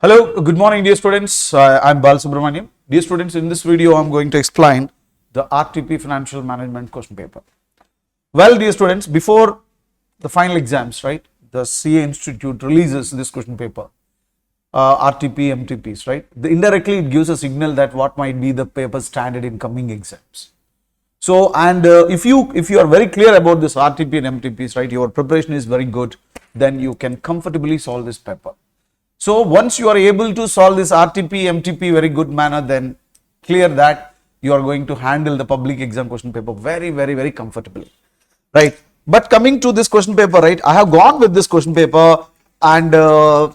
Hello, good morning dear students. I'm Bal Subramaniam. Dear students, in this video I'm going to explain the RTP Financial Management question paper. Well, dear students, before the final exams, right, the CA Institute releases this question paper, RTP, MTPs, right. Indirectly it gives a signal that what might be the paper standard in coming exams. So, and if you are very clear about this RTP and MTPs, right, your preparation is very good, then you can comfortably solve this paper. So, once you are able to solve this RTP, MTP very good manner, then clear that you are going to handle the public exam question paper very comfortably, right. But coming to this question paper, right, I have gone with this question paper and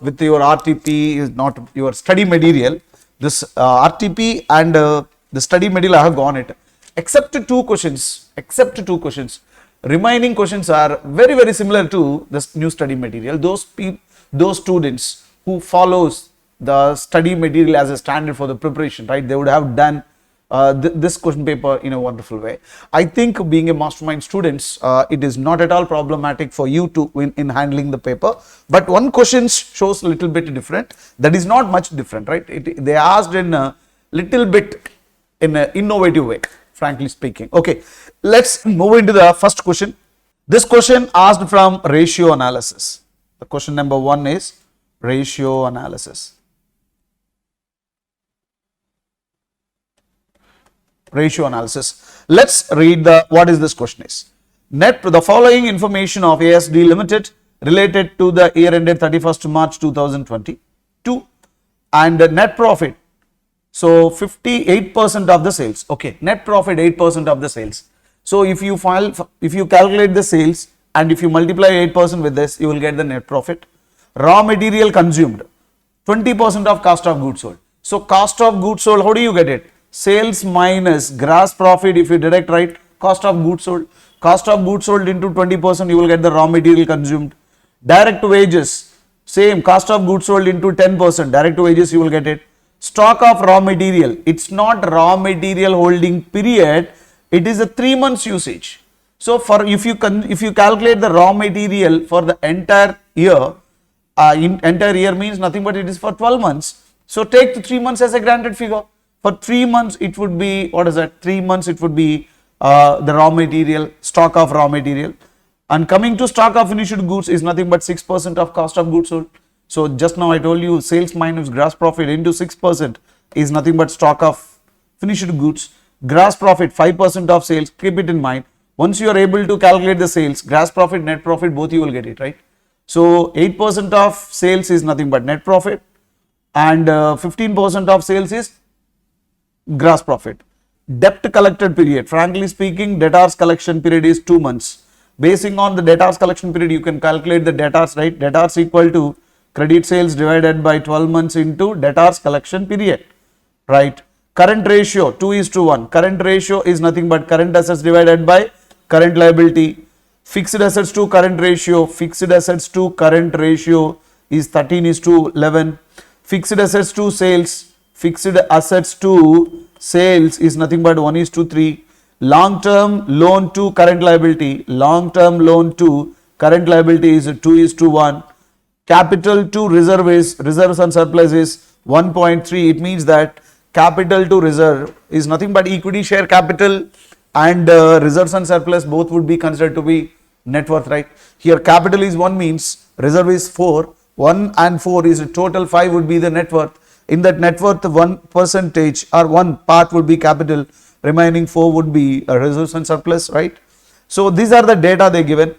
with your RTP is not your study material, this RTP and the study material I have gone it, except two questions, remaining questions are very similar to this new study material. Those students who follows the study material as a standard for the preparation, right, they would have done this question paper in a wonderful way. I think being a mastermind students, it is not at all problematic for you to in handling the paper, but one question shows a little bit different, that is not much different, right. They asked in a little bit in an innovative way, frankly speaking. Okay, let's move into the first question. This question asked from ratio analysis. The question number 1 is ratio analysis. Ratio analysis. Let's read what is this question is. The following information of ASD Limited related to the year ended 31st March 2022 and net profit. So 58% of the sales. Okay, net profit 8% of the sales. So if you calculate the sales and if you multiply 8% with this, you will get the net profit. Raw material consumed, 20% of cost of goods sold. So cost of goods sold, how do you get it? Sales minus gross profit, if you deduct, right, cost of goods sold. Cost of goods sold into 20%, you will get the raw material consumed. Direct wages, same, cost of goods sold into 10%, direct wages you will get it. Stock of raw material, it's not raw material holding period, it is a 3 months usage. So for if you calculate the raw material for the entire year, entire year means nothing but it is for 12 months. So take the 3 months as a granted figure. For 3 months it would be, what is that? 3 months it would be the raw material, stock of raw material. And coming to stock of finished goods is nothing but 6% of cost of goods sold. So just now I told you sales minus gross profit into 6% is nothing but stock of finished goods. Gross profit 5% of sales, keep it in mind. Once you are able to calculate the sales, gross profit, net profit, both you will get it, right? So 8% of sales is nothing but net profit and 15% of sales is gross profit. Debt collected period, frankly speaking, debtors collection period is 2 months. Basing on the debtors collection period, you can calculate the debtors, right? Debtors equal to credit sales divided by 12 months into debtors collection period, right? Current ratio 2:1. Current ratio is nothing but current assets divided by current liability. Fixed assets to current ratio, fixed assets to current ratio is 13:11. Fixed assets to sales, fixed assets to sales is nothing but 1:3. Long term loan to current liability, long term loan to current liability is 2:1. Capital to reserves and surplus is 1.3. It means that capital to reserve is nothing but equity share capital and reserves and surplus both would be considered to be net worth, right? Here capital is 1 means reserve is 4, 1 and 4 is a total 5 would be the net worth. In that net worth 1% or 1 part would be capital, remaining 4 would be reserves and surplus, right? So these are the data they given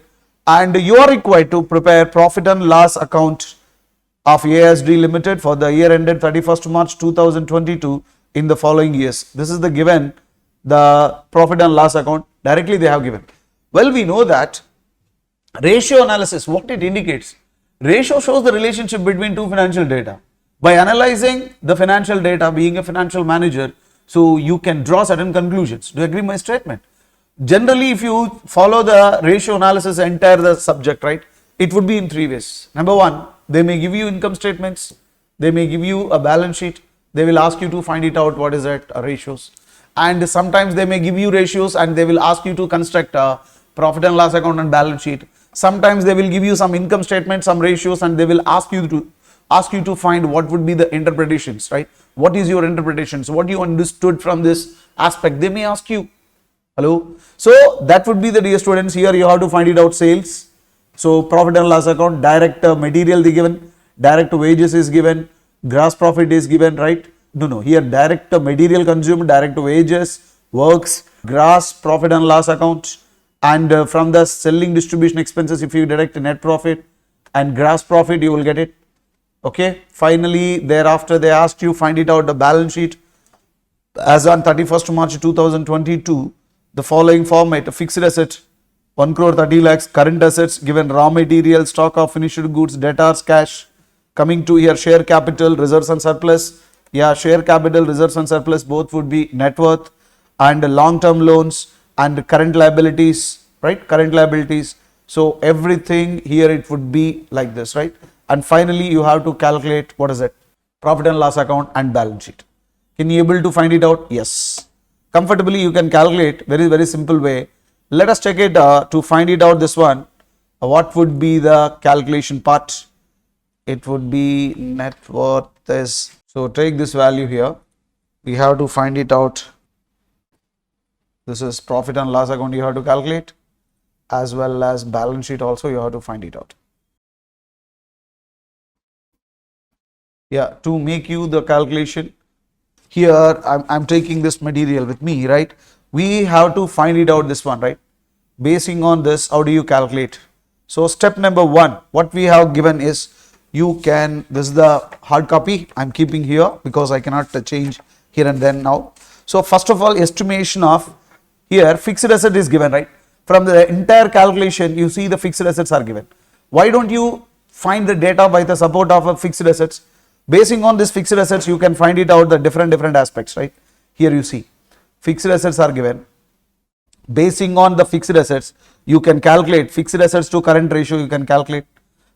and you are required to prepare profit and loss account of ASD Limited for the year ended 31st March 2022 in the following years. This is the given, the profit and loss account directly they have given. Well, we know that ratio analysis, what it indicates, ratio shows the relationship between two financial data. By analyzing the financial data, being a financial manager, so you can draw certain conclusions. Do you agree my statement? Generally, if you follow the ratio analysis entire the subject, right, it would be in 3 ways. Number 1, they may give you income statements, they may give you a balance sheet, they will ask you to find it out what is that ratios, and sometimes they may give you ratios and they will ask you to construct a profit and loss account and balance sheet. Sometimes they will give you some income statement, some ratios, and they will ask you to ask you to find what would be the interpretations, right? What is your interpretations? What you understood from this aspect? They may ask you. Hello. So that would be the, dear students, here you have to find it out sales. So profit and loss account, direct material is given, direct wages is given, gross profit is given, right? No, here direct material consumed, direct wages, works, gross profit and loss account, and from the selling distribution expenses, if you deduct net profit and gross profit, you will get it. Okay. Finally, thereafter they asked you find it out the balance sheet as on 31st March 2022. The following format: fixed asset 1 crore 30 lakhs, current assets given raw material, stock of finished goods, debtors, cash. Coming to here share capital, reserves and surplus. Yeah, share capital, reserves and surplus both would be net worth, and long term loans and current liabilities, right? Current liabilities. So everything here it would be like this, right? And finally you have to calculate what is it? Profit and loss account and balance sheet. Can you able to find it out? Yes. Comfortably you can calculate, very simple way. Let us check it to find it out, this one. What would be the calculation part? It would be net worth is, so take this value here. We have to find it out. This is profit and loss account you have to calculate, as well as balance sheet also you have to find it out. Yeah, to make you the calculation, here I'm taking this material with me, right? We have to find it out, this one, right? Basing on this, how do you calculate? So step number 1, what we have given is, you can, this is the hard copy I'm keeping here because I cannot change here and then now. So first of all, estimation of, here fixed asset is given, right? From the entire calculation, you see the fixed assets are given. Why don't you find the data by the support of a fixed assets? Basing on this fixed assets, you can find it out the different aspects, right? Here you see fixed assets are given. Basing on the fixed assets, you can calculate fixed assets to current ratio, you can calculate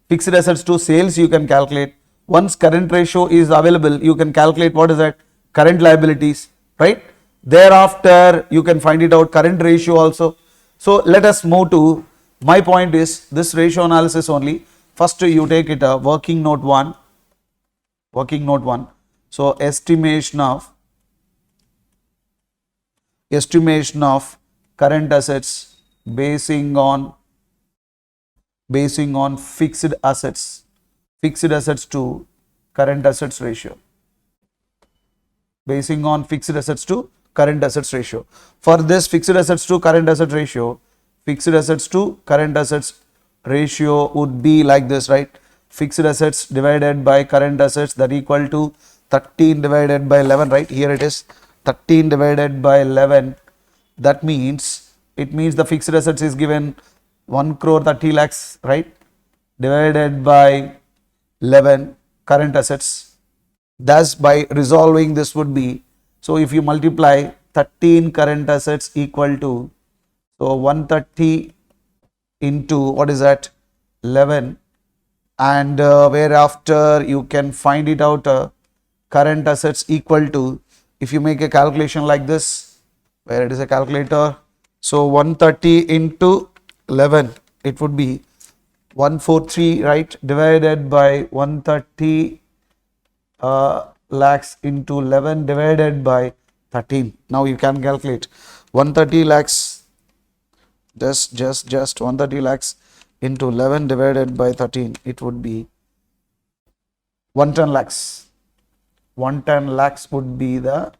fixed assets to sales, you can calculate. Once current ratio is available, you can calculate what is that? Current liabilities, right? Thereafter, you can find it out current ratio also. So let us move to, my point is this ratio analysis only. First you take it a working note 1. So estimation of current assets basing on fixed assets to current assets ratio. Basing on fixed assets to current assets ratio. For this fixed assets to current asset ratio, would be like this, right? Fixed assets divided by current assets, that equal to 13 divided by 11, right? Here it is 13 divided by 11. That means, it means the fixed assets is given 1 crore 30 lakhs, right? Divided by 11 current assets. Thus by resolving this would be, so if you multiply 13 current assets equal to, so 130 into what is that? 11, and whereafter you can find it out current assets equal to, if you make a calculation like this, where it is a calculator, so 130 into 11, it would be 143, right? Divided by 130 lakhs into 11 divided by 13. Now you can calculate 130 lakhs, just 130 lakhs into 11 divided by 13, it would be 110 lakhs. 110 lakhs would be the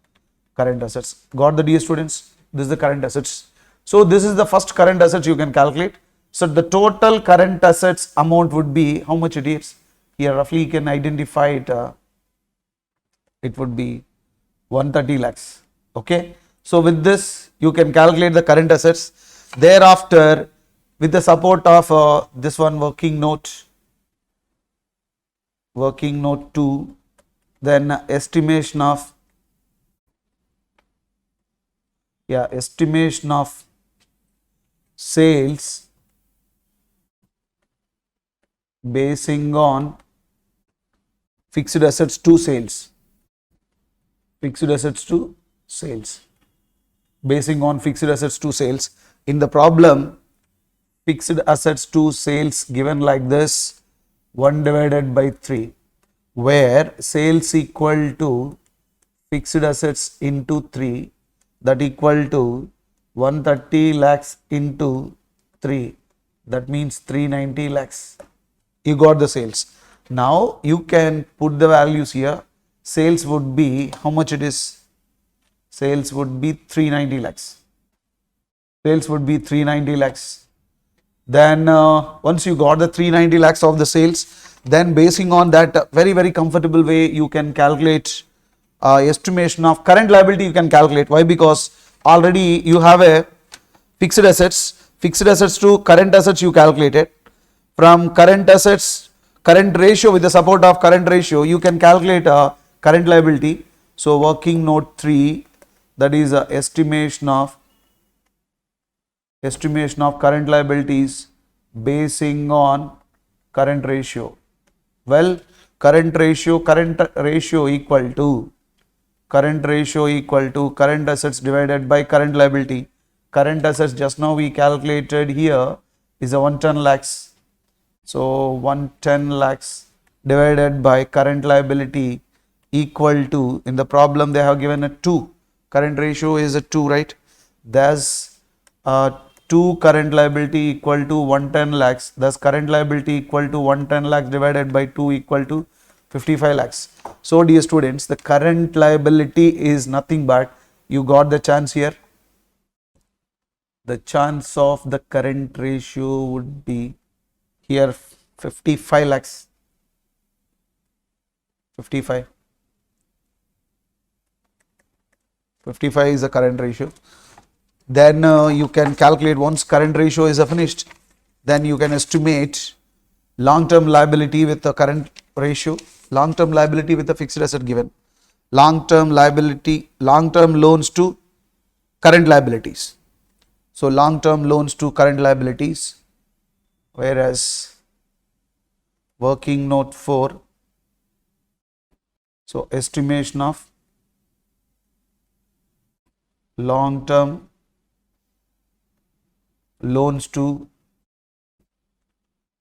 current assets. Got the, dear students? This is the current assets. So this is the first current assets you can calculate. So the total current assets amount would be, how much it is? Here roughly you can identify it, it would be 130 lakhs. Okay. So with this you can calculate the current assets. Thereafter, with the support of this one working note 2, then estimation of sales basing on fixed assets to sales. Basing on fixed assets to sales. In the problem, fixed assets to sales given like this, 1 divided by 3. where sales equal to fixed assets into 3, that equal to 130 lakhs into 3, that means 390 lakhs. You got the sales. Now you can put the values here. Sales would be, how much it is? Sales would be 390 lakhs. Sales would be 390 lakhs. Then once you got the 390 lakhs of the sales, then basing on that very comfortable way, you can calculate estimation of current liability. You can calculate. Why? Because already you have a fixed assets to current assets you calculated. From current assets, current ratio, with the support of current ratio, you can calculate current liability. So working note 3, that is estimation of current liabilities basing on current ratio. Well, current ratio equal to current assets divided by current liability. Current assets just now we calculated here is a 110 lakhs. So 110 lakhs divided by current liability equal to, in the problem they have given a 2. Current ratio is a 2, right? Thus 2 current liability equal to 110 lakhs. Thus current liability equal to 110 lakhs divided by 2 equal to 55 lakhs. So dear students, the current liability is nothing but, you got the chance here. The chance of the current ratio would be here 55 lakhs. 55 is the current ratio. Then you can calculate, once current ratio is finished, then you can estimate long-term liability with the current ratio, long-term liability with the fixed asset given, long-term loans to current liabilities. So long-term loans to current liabilities, whereas working note 4, so estimation of long-term loans to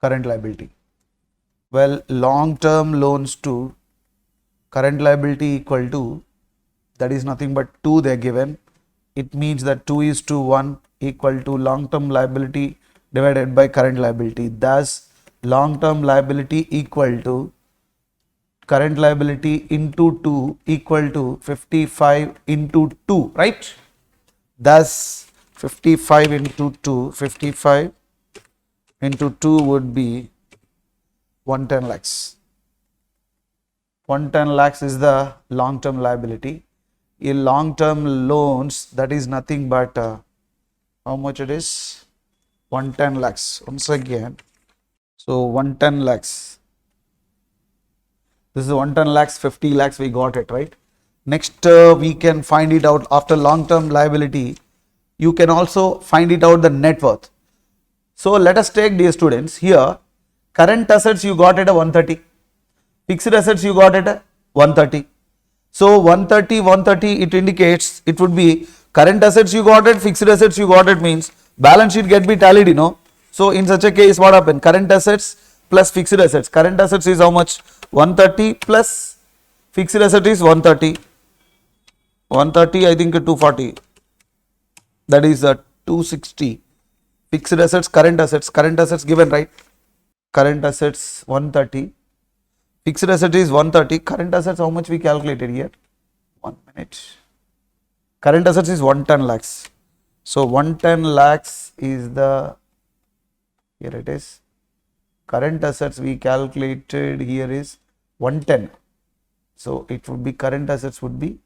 current liability. Well, long-term loans to current liability equal to, that is nothing but 2 they are given. It means that 2:1 equal to long-term liability divided by current liability. Thus long-term liability equal to current liability into 2 equal to 55 into 2, right? Thus 55 into 2 would be 110 lakhs. 110 lakhs is the long-term liability. In long-term loans, that is nothing but how much it is? 110 lakhs. Once again, so 110 lakhs. This is 110 lakhs, 50 lakhs, we got it, right? Next, we can find it out after long-term liability. You can also find it out the net worth. So let us take, dear students, here current assets you got at a 130, fixed assets you got at a 130. So 130 it indicates, it would be current assets you got it, fixed assets you got it, means balance sheet get be tallied, you know. So in such a case what happened? Current assets plus fixed assets. Current assets is how much? 130 plus fixed asset is 130. 130 I think 240. That is 260. Fixed assets, current assets given, right? Current assets 130. Fixed asset is 130. Current assets, how much we calculated here? 1 minute. Current assets is 110 lakhs. So 110 lakhs is the, here it is. Current assets we calculated here is 110. So it would be, current assets would be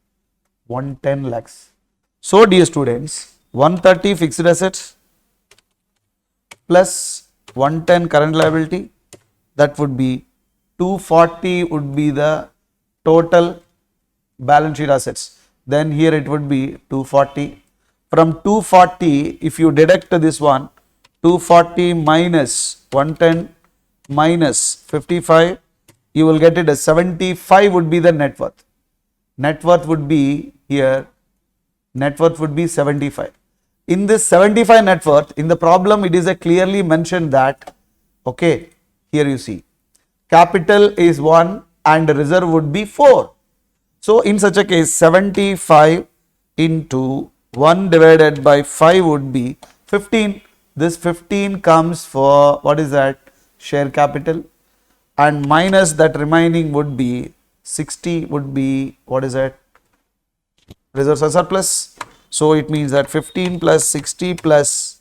110 lakhs. So dear students, 130 fixed assets plus 110 current liability, that would be 240 would be the total balance sheet assets. Then here it would be 240. From 240, if you deduct this one, 240 minus 110 minus 55, you will get it as 75 would be the net worth. Net worth would be here, net worth would be 75. In this 75 net worth, in the problem it is a clearly mentioned that, okay, here you see, capital is 1, and reserve would be 4. So in such a case 75 into 1 divided by 5 would be 15. This 15 comes for what is that? Share capital, and minus that remaining would be 60 would be what is that? Reserves or surplus. So it means that 15 plus 60 plus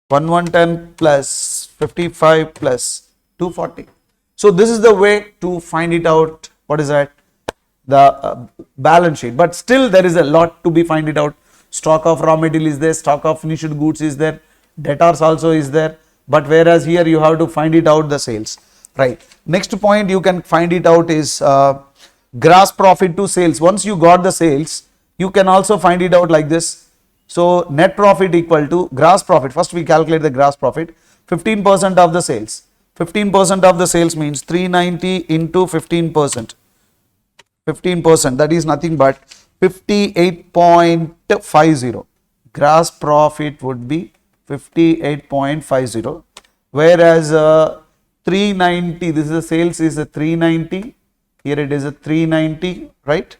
1110 plus 55 plus 240. So this is the way to find it out. What is that? The balance sheet. But still there is a lot to be find it out. Stock of raw material is there, stock of finished goods is there, debtors also is there. But whereas here you have to find it out the sales, right? Next point you can find it out is gross profit to sales. Once you got the sales, you can also find it out like this. So net profit equal to gross profit. First we calculate the gross profit. 15% of the sales. 15% of the sales means 390 into 15%. 15%, that is nothing but 58.50. Gross profit would be 58.50. Whereas 390, this is the sales is a 390. Here it is a 390, right?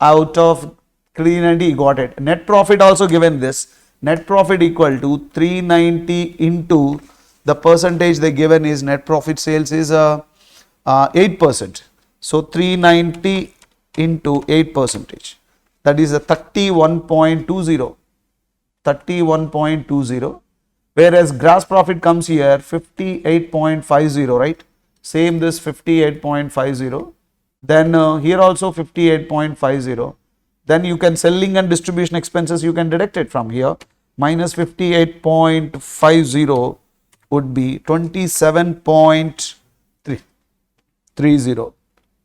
Out of 390 you got it. Net profit also given this. Net profit equal to 390 into the percentage they given is net profit sales is 8%. So 390 into 8%, that is a 31.20. 31.20. Whereas gross profit comes here 58.50, right? Same this 58.50. Then here also 58.50. Then you can selling and distribution expenses you can deduct it from here. Minus 58.50 would be 27.30.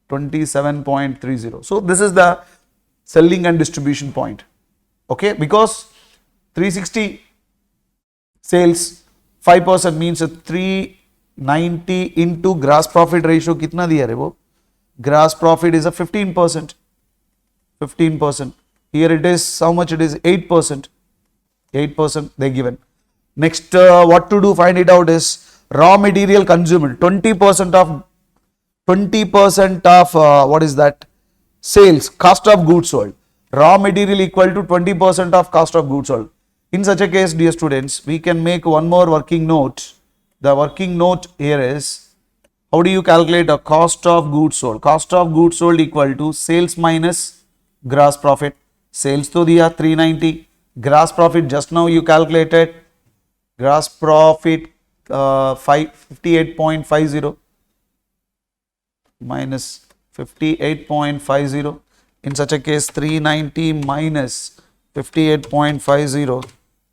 27.30. So this is the selling and distribution point. Okay, because 360 sales 5% means 390 into gross profit ratio kitna diya re wo? Gross profit is a 15%. 15%. Here it is how much it is 8%. 8% they given. Next what to do find it out is raw material consumed. 20% of what is that? Sales, cost of goods sold. Raw material equal to 20% of cost of goods sold. In such a case, dear students, we can make one more working note. The working note here is, how do you calculate a cost of goods sold? Cost of goods sold equal to sales minus gross profit. Sales to diya 390. Gross profit just now you calculated. Gross profit 58.50 minus 58.50. In such a case 390 minus 58.50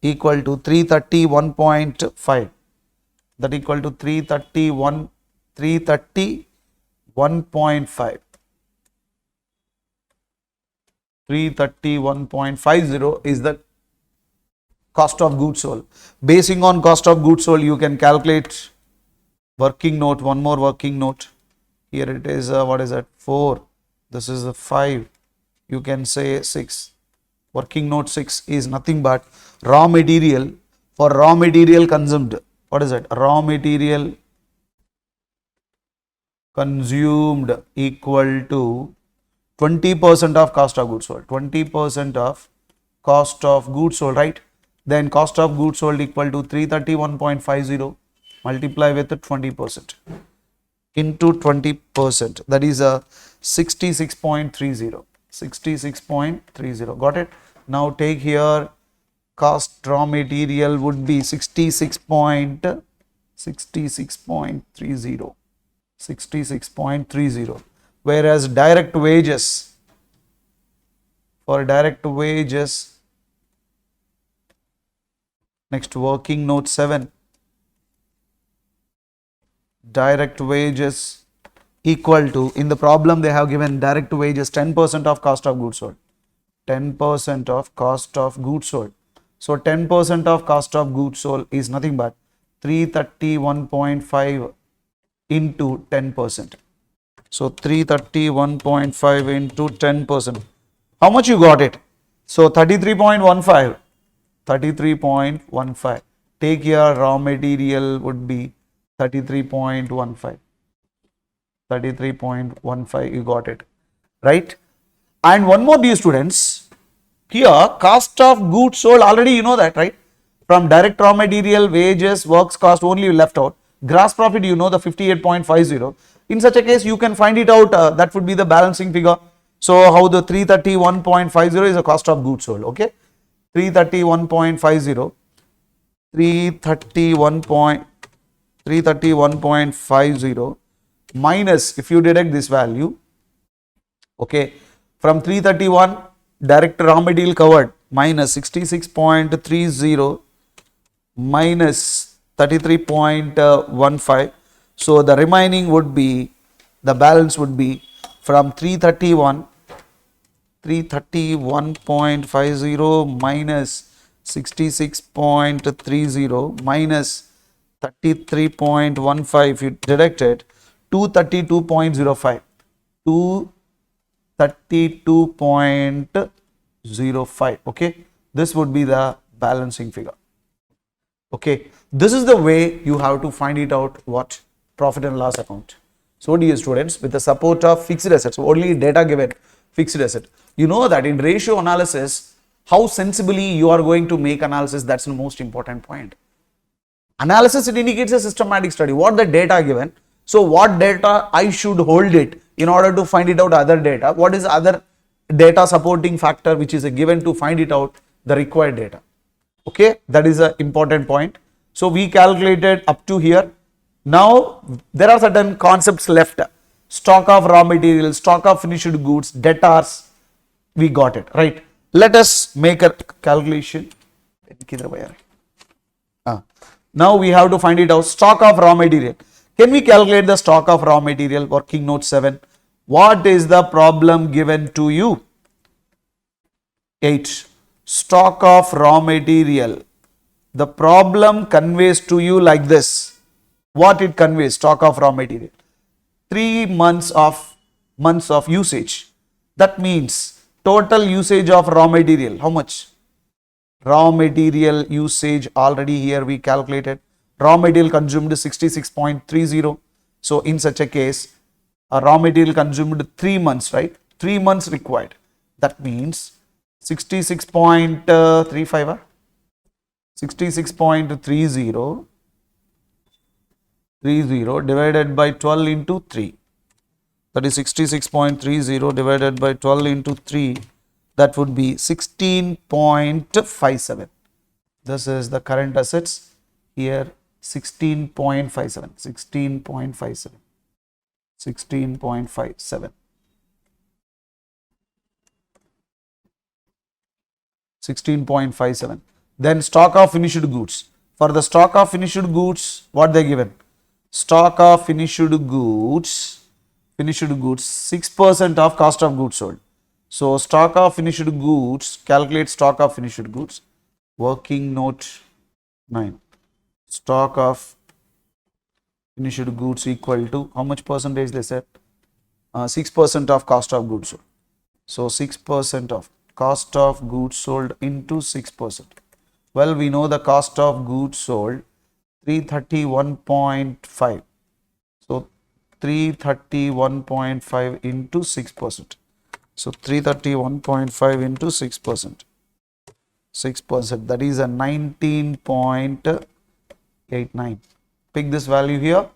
equal to 331.5. That equal to 331.5. 331.50 is the cost of goods sold. Basing on cost of goods sold, you can calculate working note, one more working note. Here it is, what is that? 4. This is a 5. You can say 6. Working note 6 is nothing but raw material. For raw material consumed, what is it? Raw material consumed equal to 20% of cost of goods sold. 20% of cost of goods sold, right? Then cost of goods sold equal to 331.50 multiply with 20% into 20%, that is a 66.30. 66.30. Got it? Now take here cost raw material would be 66.30. 66.30. Whereas direct wages, for direct wages, next working note 7, direct wages equal to, in the problem they have given direct wages 10% of cost of goods sold. 10% of cost of goods sold. So 10% of cost of goods sold is nothing but 331.5 into 10%. So 331.5 into 10%. How much you got it? So 33.15. 33.15. Take your raw material would be 33.15. 33.15, you got it, right? And one more, dear students, here cost of goods sold, already you know that, right? From direct raw material, wages, works cost only left out. Gross profit, you know the 58.50. In such a case, you can find it out, that would be the balancing figure. So how the 331.50 is the cost of goods sold, okay? 331.50, 331.50 minus, if you deduct this value, okay, from 331 direct raw material covered minus 66.30 minus 33.15. So the remaining would be, the balance would be from 331.50 minus 66.30 minus 33.15, if you deduct it, 232.05, 232.05, okay, this would be the balancing figure. Okay, this is the way you have to find it out, what profit and loss account. So dear students, with the support of fixed assets, only data given, fixed asset, you know that in ratio analysis, how sensibly you are going to make analysis, that's the most important point. Analysis, it indicates a systematic study, what the data given, so what data I should hold it in order to find it out other data, what is other data supporting factor which is given to find it out the required data. Okay, that is an important point. So we calculated up to here. Now there are certain concepts left. Stock of raw materials, stock of finished goods, debtors, we got it, right? Let us make a calculation. Now we have to find it out, stock of raw material. Can we calculate the stock of raw material? Working note 7. What is the problem given to you? 8. Stock of raw material. The problem conveys to you like this. What it conveys? Stock of raw material. 3 months of usage. That means total usage of raw material. How much? Raw material usage, already here we calculated. Raw material consumed 66.30. So in such a case, a raw material consumed 3 months, right? 3 months required. That means 66.35, 66.30 divided by 12 into 3. That is 66.30 divided by 12 into 3. That would be 16.57. This is the current assets. Here 16.57, 16.57, 16.57. 16.57. Then stock of finished goods. For the stock of finished goods, what they given? Stock of finished goods, 6% of cost of goods sold. So stock of finished goods, calculate stock of finished goods. Working note 9. Stock of finished goods equal to how much percentage they said? 6% of cost of goods sold. So 6% of cost of goods sold into 6%. Well, we know the cost of goods sold 331.5. So 331.5 into 6%. So 331.5 into 6%. 6%, that is a 19.89. Pick this value here.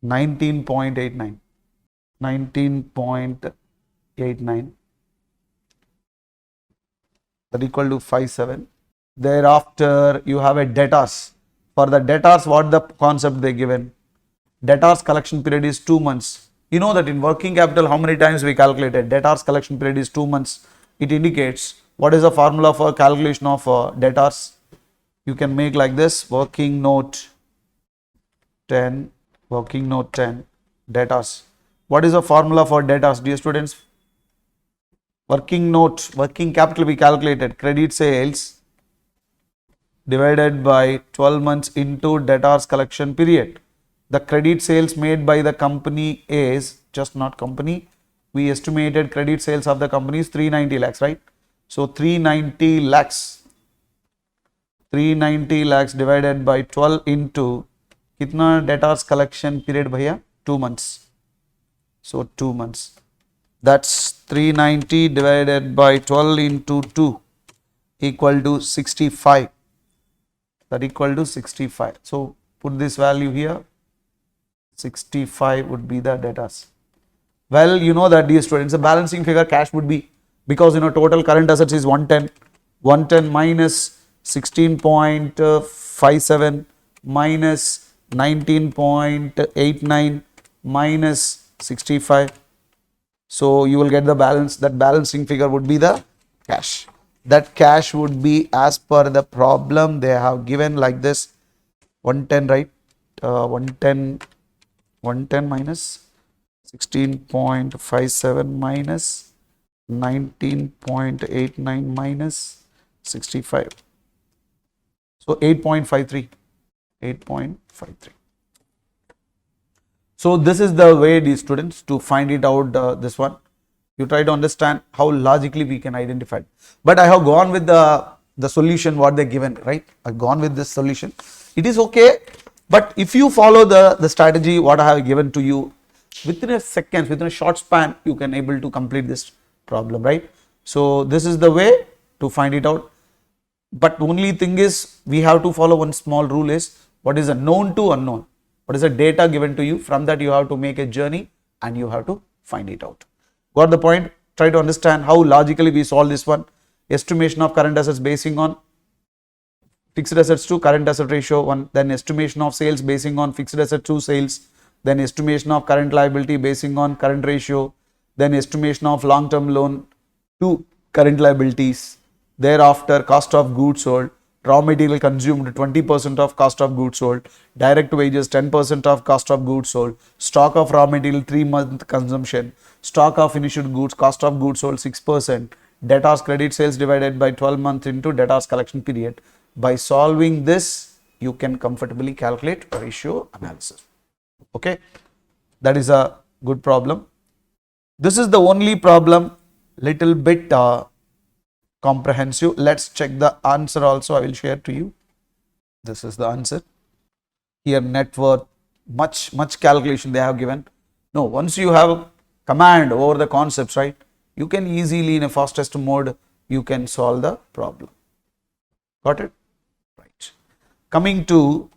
19.89. 19.89. That equal to 57. Thereafter, you have a debtors. For the debtors, what the concept they given? Debtors collection period is 2 months. You know that in working capital, how many times we calculated? Debtors collection period is 2 months. It indicates what is the formula for calculation of debtors. You can make like this. Working note 10. Working note 10. Debtors. What is the formula for debtors, dear students? Working note, working capital we calculated. Credit sales divided by 12 months into debtors collection period. The credit sales made by the company is, just not company, we estimated credit sales of the company is 390 lakhs, right? So 390 lakhs divided by 12 into kitna debtors collection period bhaiya? 2 months. So 2 months. That's 390 divided by 12 into 2 equal to 65. That equal to 65. So put this value here. 65 would be the debtors. Well, you know that, dear students, the balancing figure cash would be, because total current assets is 110. 110 minus 16.57 minus 19.89 minus 65. So you will get the balance. That balancing figure would be the cash. That cash would be as per the problem they have given like this. 110, right? 110 minus 16.57 minus 19.89 minus 65. So 8.53. 8.53. So this is the way, these students, to find it out, this one. You try to understand how logically we can identify it. But I have gone with the solution what they given, right? I've gone with this solution. It is okay. But if you follow the strategy what I have given to you, within a second, within a short span, you can able to complete this problem, right? So this is the way to find it out. But only thing is, we have to follow one small rule is, what is a known to unknown? What is the data given to you? From that you have to make a journey and you have to find it out. Got the point? Try to understand how logically we solve this one. Estimation of current assets basing on fixed assets to current asset ratio 1, then estimation of sales basing on fixed asset to sales, then estimation of current liability basing on current ratio, then estimation of long-term loan to current liabilities, thereafter cost of goods sold, raw material consumed 20% of cost of goods sold, direct wages 10% of cost of goods sold, stock of raw material 3-month consumption, stock of finished goods, cost of goods sold 6%, debtors credit sales divided by 12 months into debtors collection period. By solving this, you can comfortably calculate ratio analysis. Okay, that is a good problem. This is the only problem, little bit comprehensive. Let's check the answer also. I will share to you. This is the answer. Here net worth, much calculation they have given. No, once you have command over the concepts, right, you can easily in a fastest mode, you can solve the problem. Got it? Right. Coming to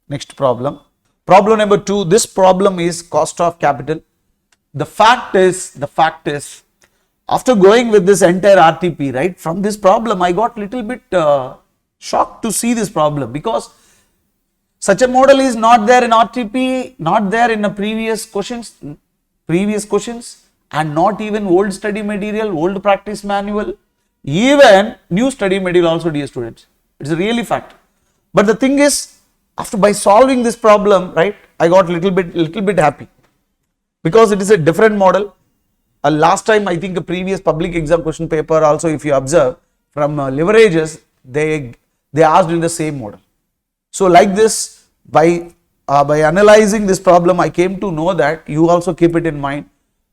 next problem. Problem number 2. This problem is cost of capital. The fact is, after going with this entire RTP, right, from this problem, I got little bit shocked to see this problem, because such a model is not there in RTP, not there in the previous questions, and not even old study material, old practice manual, even new study material also, dear students. It's a really fact. But the thing is, by solving this problem, right, I got little bit happy, because it is a different model. Last time, I think a previous public exam question paper also, if you observe from leverages, they asked in the same model. So like this, by analyzing this problem, I came to know that you also keep it in mind.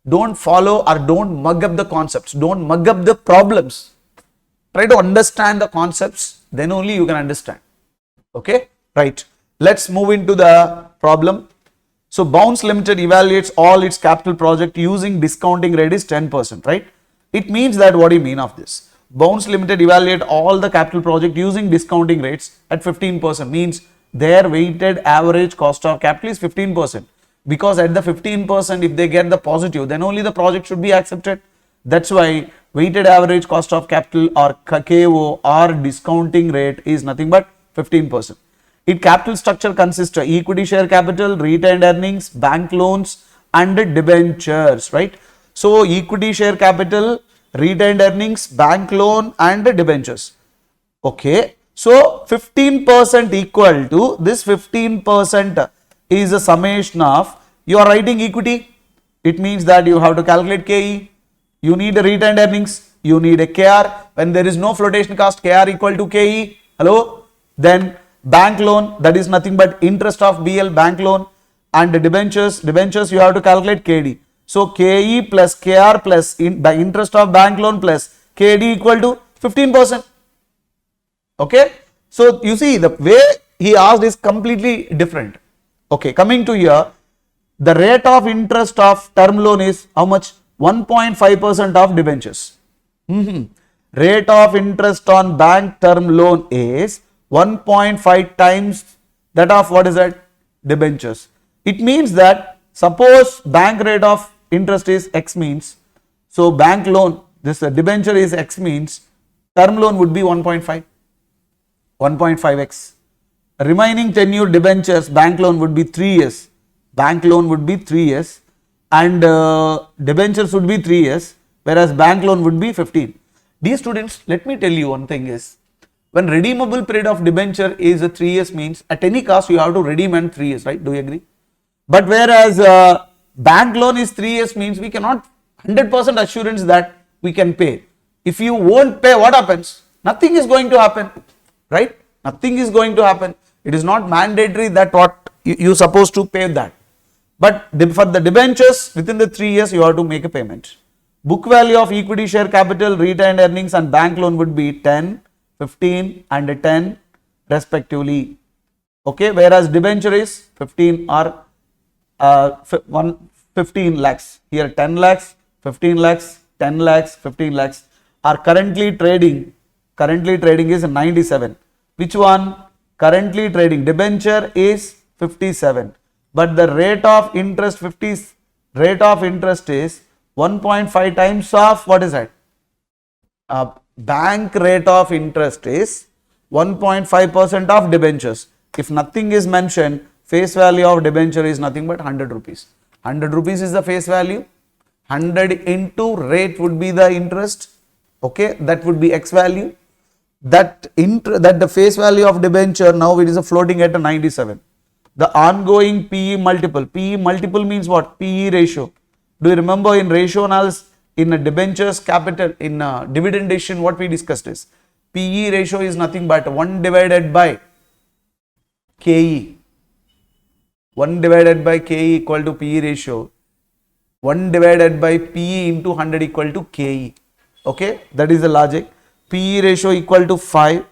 Don't follow or don't mug up the concepts. Don't mug up the problems. Try to understand the concepts, then only you can understand. Okay, right. Let's move into the problem. So Bounce Limited evaluates all its capital project using discounting rate is 10%, right? It means that, what do you mean of this? Bounce Limited evaluate all the capital project using discounting rates at 15%, means their weighted average cost of capital is 15%. Because at the 15%, if they get the positive, then only the project should be accepted. That's why weighted average cost of capital, or KO, or discounting rate is nothing but 15%. Its capital structure consists of equity share capital, retained earnings, bank loans, and debentures, right? So equity share capital, retained earnings, bank loan, and debentures. Okay. So 15% equal to this 15% is a summation of, you are writing equity. It means that you have to calculate KE. You need a retained earnings. You need a KR. When there is no flotation cost, KR equal to KE. Hello. Then bank loan, that is nothing but interest of BL, bank loan, and the debentures you have to calculate KD. So KE plus KR plus the interest of bank loan plus KD equal to 15%. Okay. So you see, the way he asked is completely different. Okay, coming to here, The rate of interest of term loan is how much? 1.5% of debentures. Rate of interest on bank term loan is 1.5 times that of what is that? Debentures. It means that suppose bank rate of interest is X means, so bank loan, this debenture is X means, term loan would be 1.5, 1.5x. Remaining tenure debentures, bank loan would be 3 years. Bank loan would be 3 years and debentures would be 3 years, whereas bank loan would be 15. Dear students, let me tell you one thing is, when redeemable period of debenture is a 3 years means at any cost you have to redeem in 3 years, right? Do you agree? But whereas bank loan is 3 years means we cannot 100% assurance that we can pay. If you won't pay, what happens? Nothing is going to happen, right? Nothing is going to happen. It is not mandatory that what you supposed to pay that. But for the debentures, within the 3 years you have to make a payment. Book value of equity share capital, retained earnings and bank loan would be 10, 15 and 10 respectively. Okay, whereas debenture is 15 or 15 lakhs. Here 10 lakhs, 15 lakhs, 10 lakhs, 15 lakhs are currently trading is 97. Which one? Currently trading debenture is 57, but the rate of interest is 1.5 times of what is that? Bank rate of interest is 1.5% of debentures. If nothing is mentioned, face value of debenture is nothing but 100 rupees. 100 rupees is the face value. 100 into rate would be the interest. Okay, that would be X value. That the face value of debenture now it is a floating at a 97. The ongoing PE multiple. PE multiple means what? PE ratio. Do you remember in ratio analysis in a debentures capital in a dividend decision what we discussed is PE ratio is nothing but 1 divided by KE. 1 divided by KE equal to PE ratio. 1 divided by PE into 100 equal to KE. Okay, that is the logic. PE ratio equal to 5.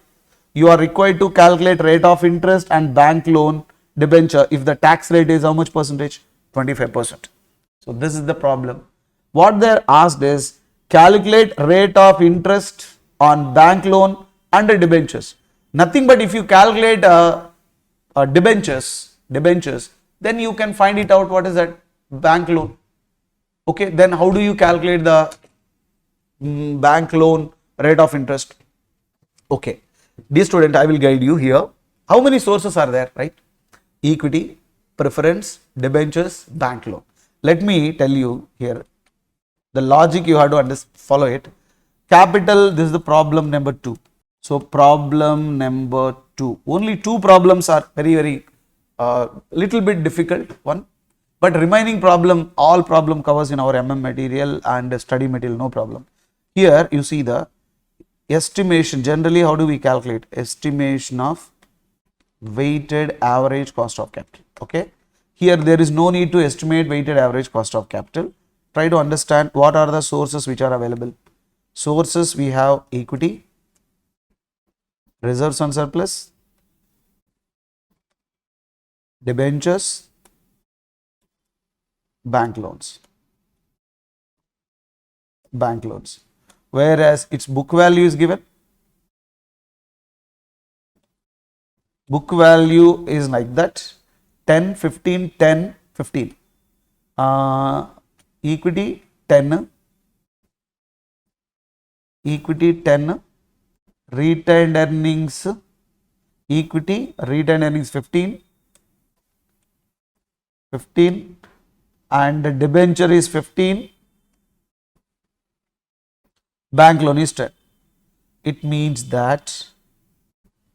You are required to calculate rate of interest and bank loan debenture if the tax rate is how much percentage? 25%. So this is the problem. What they are asked is calculate rate of interest on bank loan and debentures. Nothing but if you calculate debentures, then you can find it out what is that? Bank loan. Okay, then how do you calculate the bank loan rate of interest? Okay, dear student, I will guide you here. How many sources are there, right? Equity, preference, debentures, bank loan. Let me tell you here the logic, you have to follow it. Capital, this is the problem number 2. So problem number 2, only 2 problems are very little bit difficult one, but remaining problem, all problem covers in our MM material and study material, no problem. Here you see the estimation. Generally, how do we calculate? Estimation of weighted average cost of capital. Okay, here there is no need to estimate weighted average cost of capital. Try to understand what are the sources which are available. Sources, we have equity, reserves and surplus, debentures, bank loans. Whereas its book value is given. Book value is like that, 10, 15, 10, 15. Equity 10, retained earnings, equity, retained earnings 15, and the debenture is 15, bank loan is 10. It means that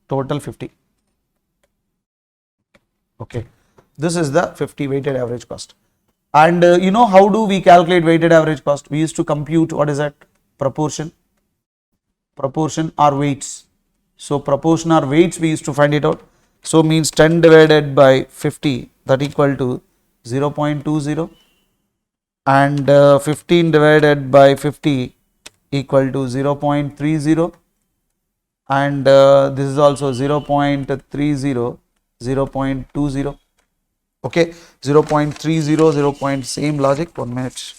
total 50. Okay, this is the 50 weighted average cost. And you know how do we calculate weighted average cost? We used to compute what is that? Proportion or weights. So proportion or weights we used to find it out. So means 10 divided by 50, that equal to 0.20, and 15 divided by 50 equal to 0.30, and this is also 0.30, 0.20. Okay, 0.30, same logic. 1 minute.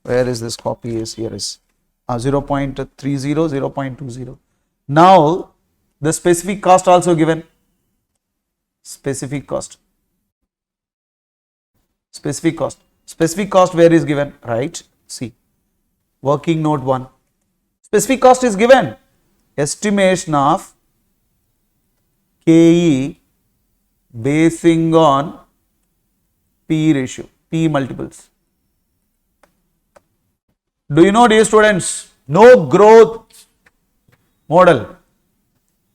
Where is this copy? Is here is 0.30, 0.20. Now the specific cost also given. Specific cost. Specific cost. Specific cost where is given? Right. See, working note 1. Specific cost is given. Estimation of KE basing on P ratio, P multiples. Do you know, dear students, no growth model.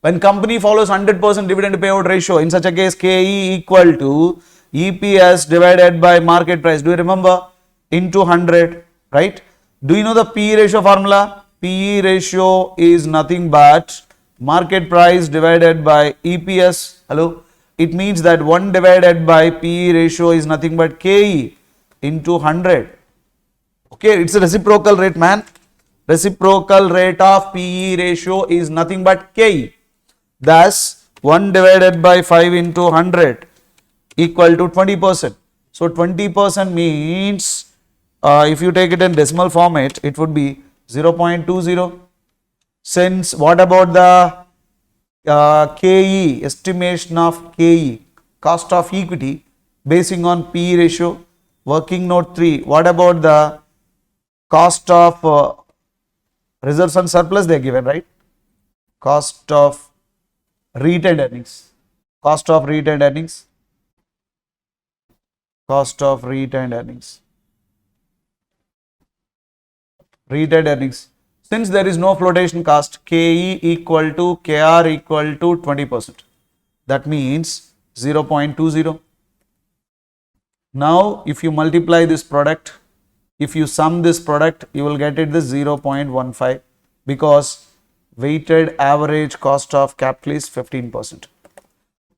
When company follows 100% dividend payout ratio, in such a case, KE equal to EPS divided by market price. Do you remember? Into 100, right? Do you know the P ratio formula? PE ratio is nothing but market price divided by EPS. Hello? It means that 1 divided by PE ratio is nothing but KE into 100. Okay, it's a reciprocal rate, man. Reciprocal rate of PE ratio is nothing but KE. Thus, 1 divided by 5 into 100 equal to 20%. So, 20% means, if you take it in decimal format, it would be 0.20. Since, what about the KE, estimation of KE, cost of equity, basing on PE ratio, working note 3, what about the cost of reserves and surplus they are given, right? Cost of retained earnings. Cost of retained earnings. Cost of retained earnings. Retained earnings. Since there is no flotation cost, KE equal to KR equal to 20%. That means 0.20. Now, if you multiply this product, if you sum this product, you will get it this 0.15 because weighted average cost of capital is 15%.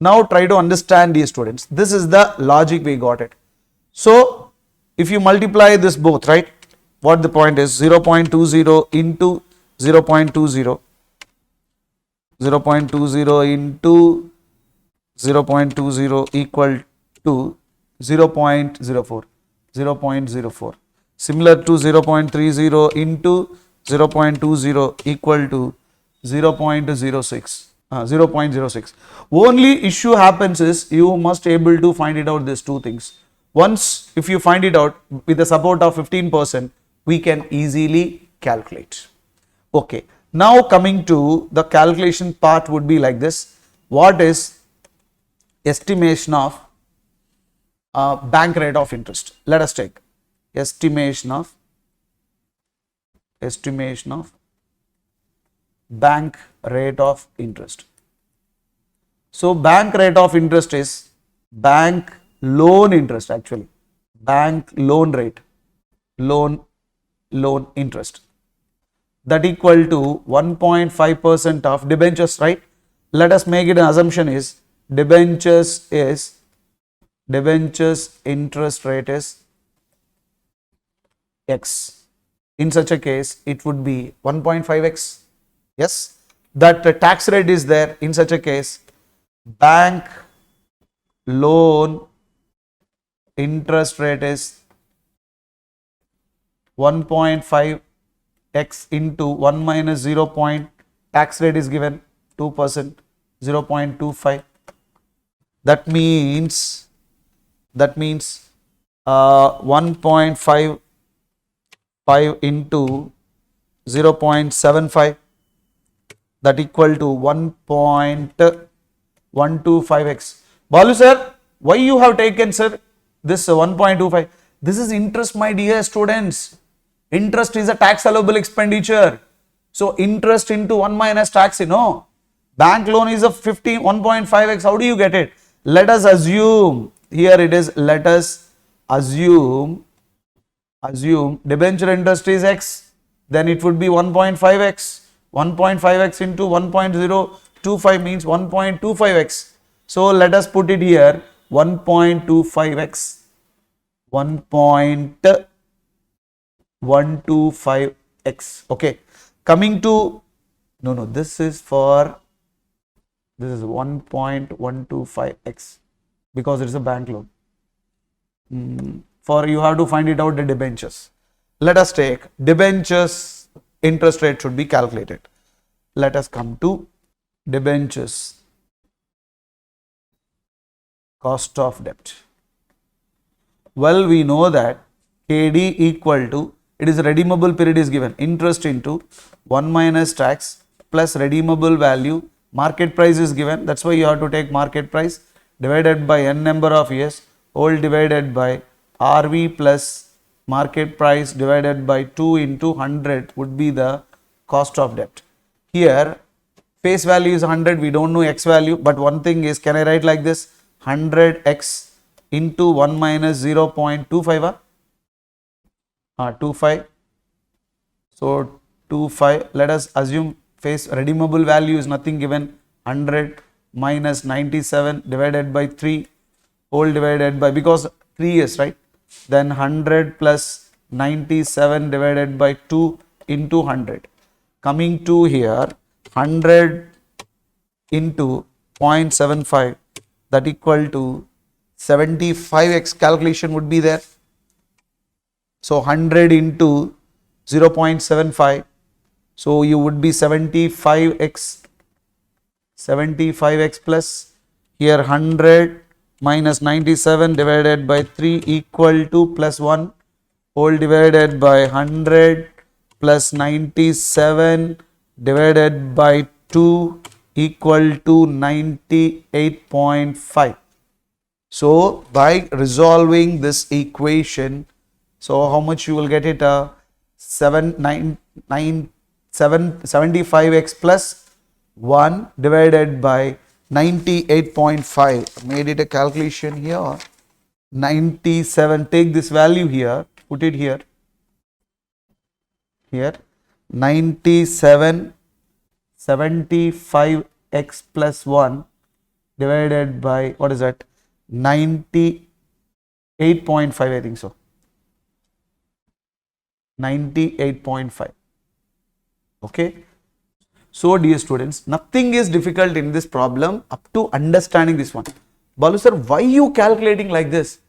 Now try to understand these students. This is the logic we got it. So if you multiply this both, right? What the point is 0.20 into 0.20, 0.20 into 0.20 equal to 0.04, 0.04. Similar to 0.30 into 0.20 equal to 0.06. 0.06. Only issue happens is you must able to find it out these two things. Once if you find it out with the support of 15%, we can easily calculate. Okay. Now coming to the calculation part would be like this. What is estimation of bank rate of interest? Let us take estimation of bank rate of interest. So bank rate of interest is bank loan interest, actually bank loan rate, loan interest, that equal to 1.5% of debentures, right? Let us make it an assumption is debentures interest rate is X. In such a case, it would be 1.5x. Yes, that tax rate is there. In such a case, bank loan interest rate is 1.5x into 1 minus 0 point, tax rate is given 2%, 0.25. That means 1.5 into 0.75, that equal to 1.125x. Balu sir, why you have taken, sir, this 1.25? This is interest, my dear students. Interest is a tax allowable expenditure. So interest into 1 minus tax, bank loan is a 1.5x. How do you get it? Let us assume, here it is, let us assume debenture interest is X, then it would be 1.5x. 1.5x into 1.025 means 1.25x. So let us put it here 1.25x. 1.125x. Okay. Coming to, this is 1.125x because it is a bank loan. For you have to find it out the debentures. Let us take debentures interest rate should be calculated. Let us come to debentures cost of debt. Well, we know that KD equal to, it is redeemable period is given, interest into 1 minus tax plus redeemable value, market price is given, that's why you have to take market price divided by n number of years, whole divided by RV plus market price divided by 2 into 100 would be the cost of debt. Here face value is 100, we don't know x value, but one thing is, can I write like this, 100x into 1 minus 0.25 25. So 25, let us assume face redeemable value is nothing given, 100 minus 97 divided by 3 whole divided by, because 3 years, right, then 100 plus 97 divided by 2 into 100. Coming to here, 100 into 0.75, that equal to 75x calculation would be there. So 100 into 0.75, so you would be 75x plus here 100 minus 97 divided by 3 equal to plus 1 whole divided by 100 plus 97 divided by 2 equal to 98.5. So by resolving this equation, so how much you will get it? 75x plus 1 divided by 98.5. Made it a calculation here. 97. Take this value here. Put it here. Here. 97. 75x plus 1 divided by, what is that? 98.5, I think so. 98.5. Okay. So dear students, nothing is difficult in this problem up to understanding this one. Balu sir, why you calculating like this?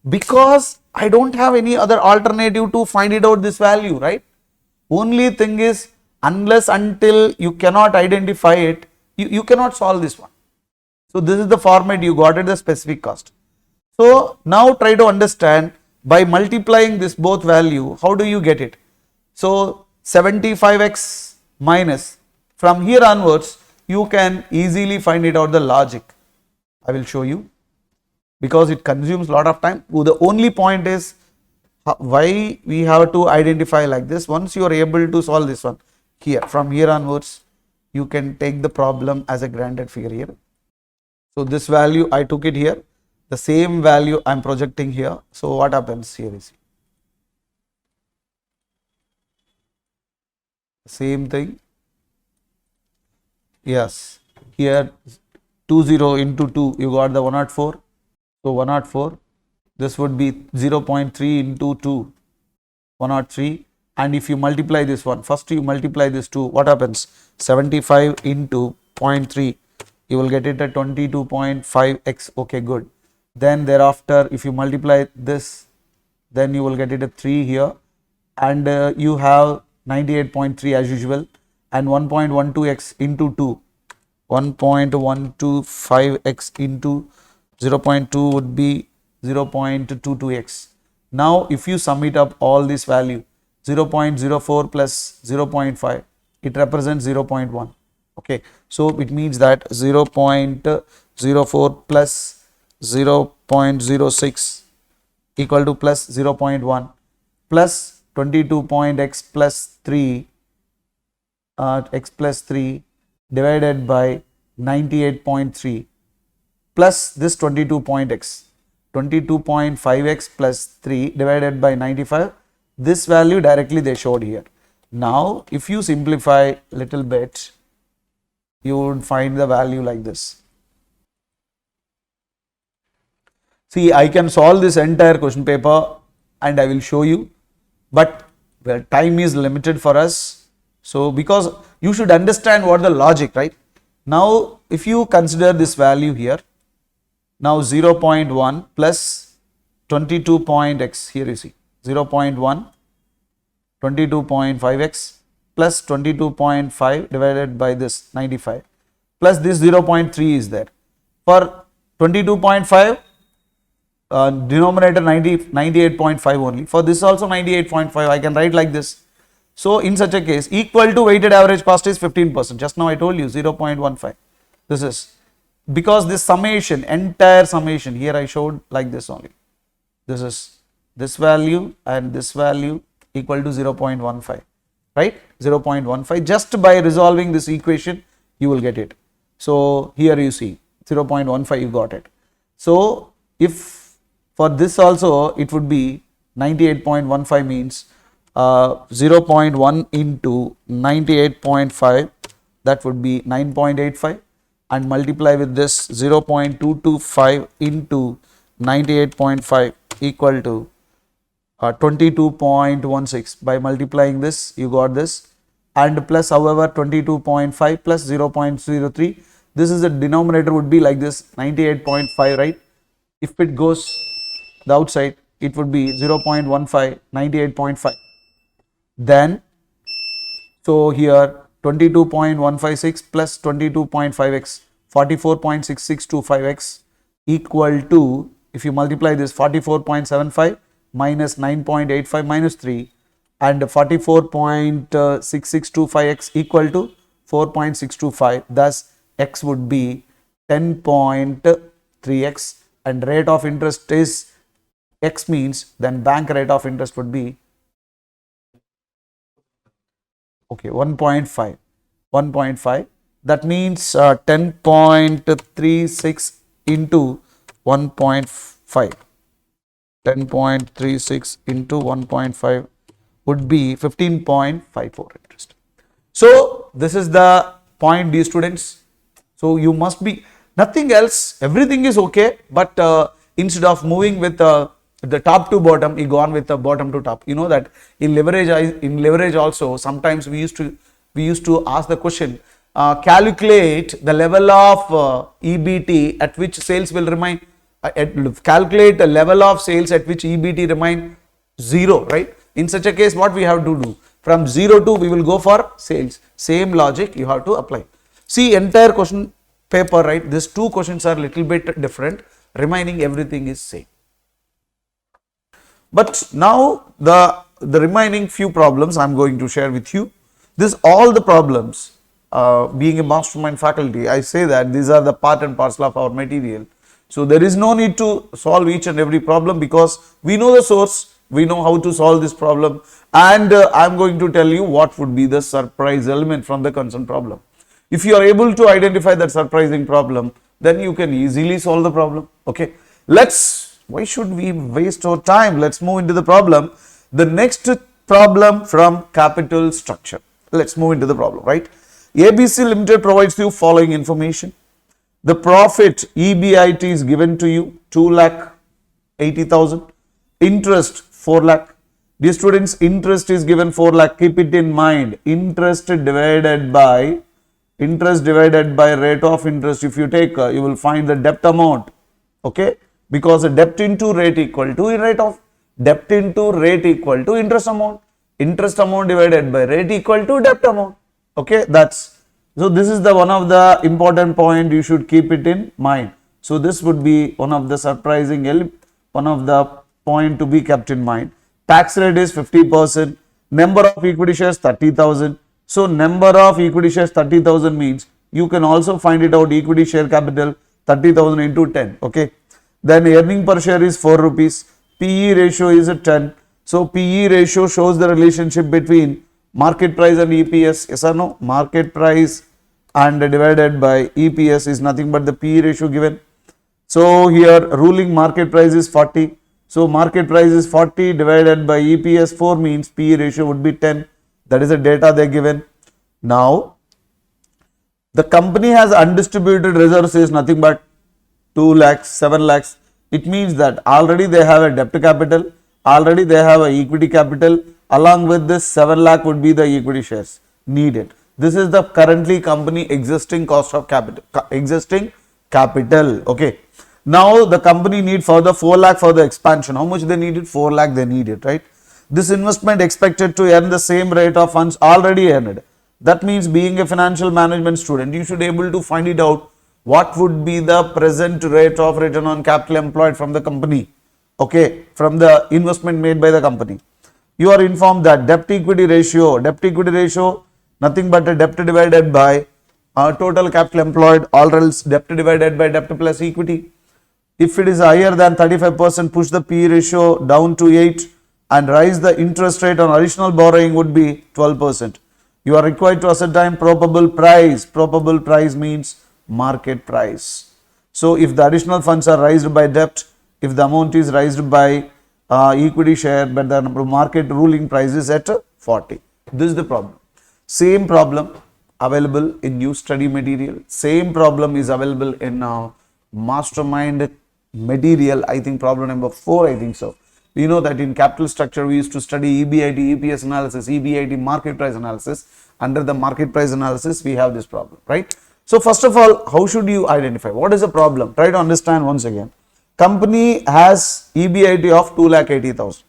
Because I don't have any other alternative to find it out this value, right? Only thing is, unless until you cannot identify it, you cannot solve this one. So this is the format you got at the specific cost. So now try to understand by multiplying this both value, how do you get it? So 75x minus, from here onwards you can easily find it out the logic. I will show you, because it consumes a lot of time. The only point is why we have to identify like this. Once you are able to solve this one, here from here onwards you can take the problem as a granted figure here. So this value I took it here, the same value I am projecting here. So what happens here is same thing. Yes, here 20 into 2 you got the 104. So 104, this would be 0.3 into 2, 103. And if you multiply this one, first you multiply this 2, what happens? 75 into 0.3, you will get it at 22.5x. Okay, good. Then thereafter, if you multiply this, then you will get it at 3 here. And you have 98.3 as usual, and 1.12x into 2, 1.125x into 0.2 would be 0.22x. Now if you sum it up all this value, 0.04 plus 0.5, it represents 0.1. Okay, so it means that 0.04 plus 0.06 equal to plus 0.1 plus 22.x plus 3 x plus 3 divided by 98.3 plus this 22.x, 22.5x plus 3 divided by 95. This value directly they showed here. Now if you simplify little bit, you would find the value like this. See, I can solve this entire question paper and I will show you, but well, time is limited for us. So because you should understand what the logic, right? Now if you consider this value here, now 0.1 plus 22 point x, here you see 0.1, 22.5x plus 22.5 divided by this 95 plus this 0.3 is there. For 22.5, denominator 98.5 only. For this also 98.5, I can write like this. So in such a case, equal to weighted average cost is 15%. Just now I told you 0.15. This is because this summation, entire summation, here I showed like this only. This is this value and this value equal to 0.15, right? 0.15. Just by resolving this equation, you will get it. So here you see 0.15, you got it. So if for this also it would be 98.15 means 0.1 into 98.5, that would be 9.85, and multiply with this 0.225 into 98.5 equal to 22.16. By multiplying this, you got this, and plus however 22.5 plus 0.03, this is the denominator would be like this 98.5, right? If it goes the outside, it would be 0.15, 98.5. Then, so here 22.156 plus 22.5x, 44.6625x equal to, if you multiply this 44.75 minus 9.85 minus 3 and 44.6625x equal to 4.625, thus x would be 10.3x and rate of interest is x means then bank rate of interest would be 1.5. That means 10.36 into 1.5. 10.36 into 1.5 would be 15.54 interest. So this is the point, dear students. So you must be nothing else, everything is okay, but instead of moving with the top to bottom, you go on with the bottom to top. You know that in leverage also sometimes we used to ask the question, calculate the level of EBT at which sales will remain, calculate the level of sales at which EBT remain 0, right? In such a case, what we have to do, from 0 to we will go for sales. Same logic you have to apply. See entire question paper, right? These two questions are little bit different, remaining everything is same. But now the remaining few problems I am going to share with you. This all the problems, being a mastermind faculty, I say that these are the part and parcel of our material. So there is no need to solve each and every problem because we know the source, we know how to solve this problem, and I am going to tell you what would be the surprise element from the concerned problem. If you are able to identify that surprising problem, then you can easily solve the problem. Okay, why should we waste our time? Let's move into the problem. The next problem from capital structure. Let's move into the problem, right? ABC Limited provides you following information. The profit EBIT is given to you 2,80,000. Interest 4 lakh. Dear students, interest is given 4 lakh. Keep it in mind. Interest divided by rate of interest. If you take, you will find the debt amount. Okay, because the debt into rate equal to rate of debt into rate equal to interest amount. Interest amount divided by rate equal to debt amount. Okay, that's so this is the one of the important point you should keep it in mind. So this would be one of the surprising one of the point to be kept in mind. Tax rate is 50%. Number of equity shares 30,000. So number of equity shares 30,000 means you can also find it out equity share capital 30,000 into 10. Okay. Then earning per share is 4 rupees. PE ratio is 10. So PE ratio shows the relationship between market price and EPS. Yes or no? Market price and divided by EPS is nothing but the PE ratio given. So here ruling market price is 40. So market price is 40 divided by EPS 4 means PE ratio would be 10. That is the data they are given. Now the company has undistributed reserves is nothing but 2 lakhs, 7 lakhs. It means that already they have a debt capital, already they have a equity capital, along with this 7 lakh would be the equity shares needed. This is the currently company existing cost of capital, existing capital. Okay. Now the company need further 4 lakh for the expansion. How much they needed? 4 lakh they needed, right? This investment expected to earn the same rate of funds already earned. That means being a financial management student, you should be able to find it out what would be the present rate of return on capital employed from the company, okay, from the investment made by the company. You are informed that debt equity ratio, nothing but a debt divided by total capital employed, or else debt divided by debt plus equity. If it is higher than 35%, push the P ratio down to 8 and raise the interest rate on additional borrowing would be 12%. You are required to ascertain probable price. Probable price means market price. So if the additional funds are raised by debt, if the amount is raised by equity share, but the market ruling price is at 40. This is the problem. Same problem available in new study material. Same problem is available in mastermind material. I think problem number 4, I think so. We know that in capital structure we used to study EBIT, EPS analysis, EBIT, market price analysis. Under the market price analysis we have this problem, right? So first of all, how should you identify? What is the problem? Try to understand once again. Company has EBIT of 2,80,000.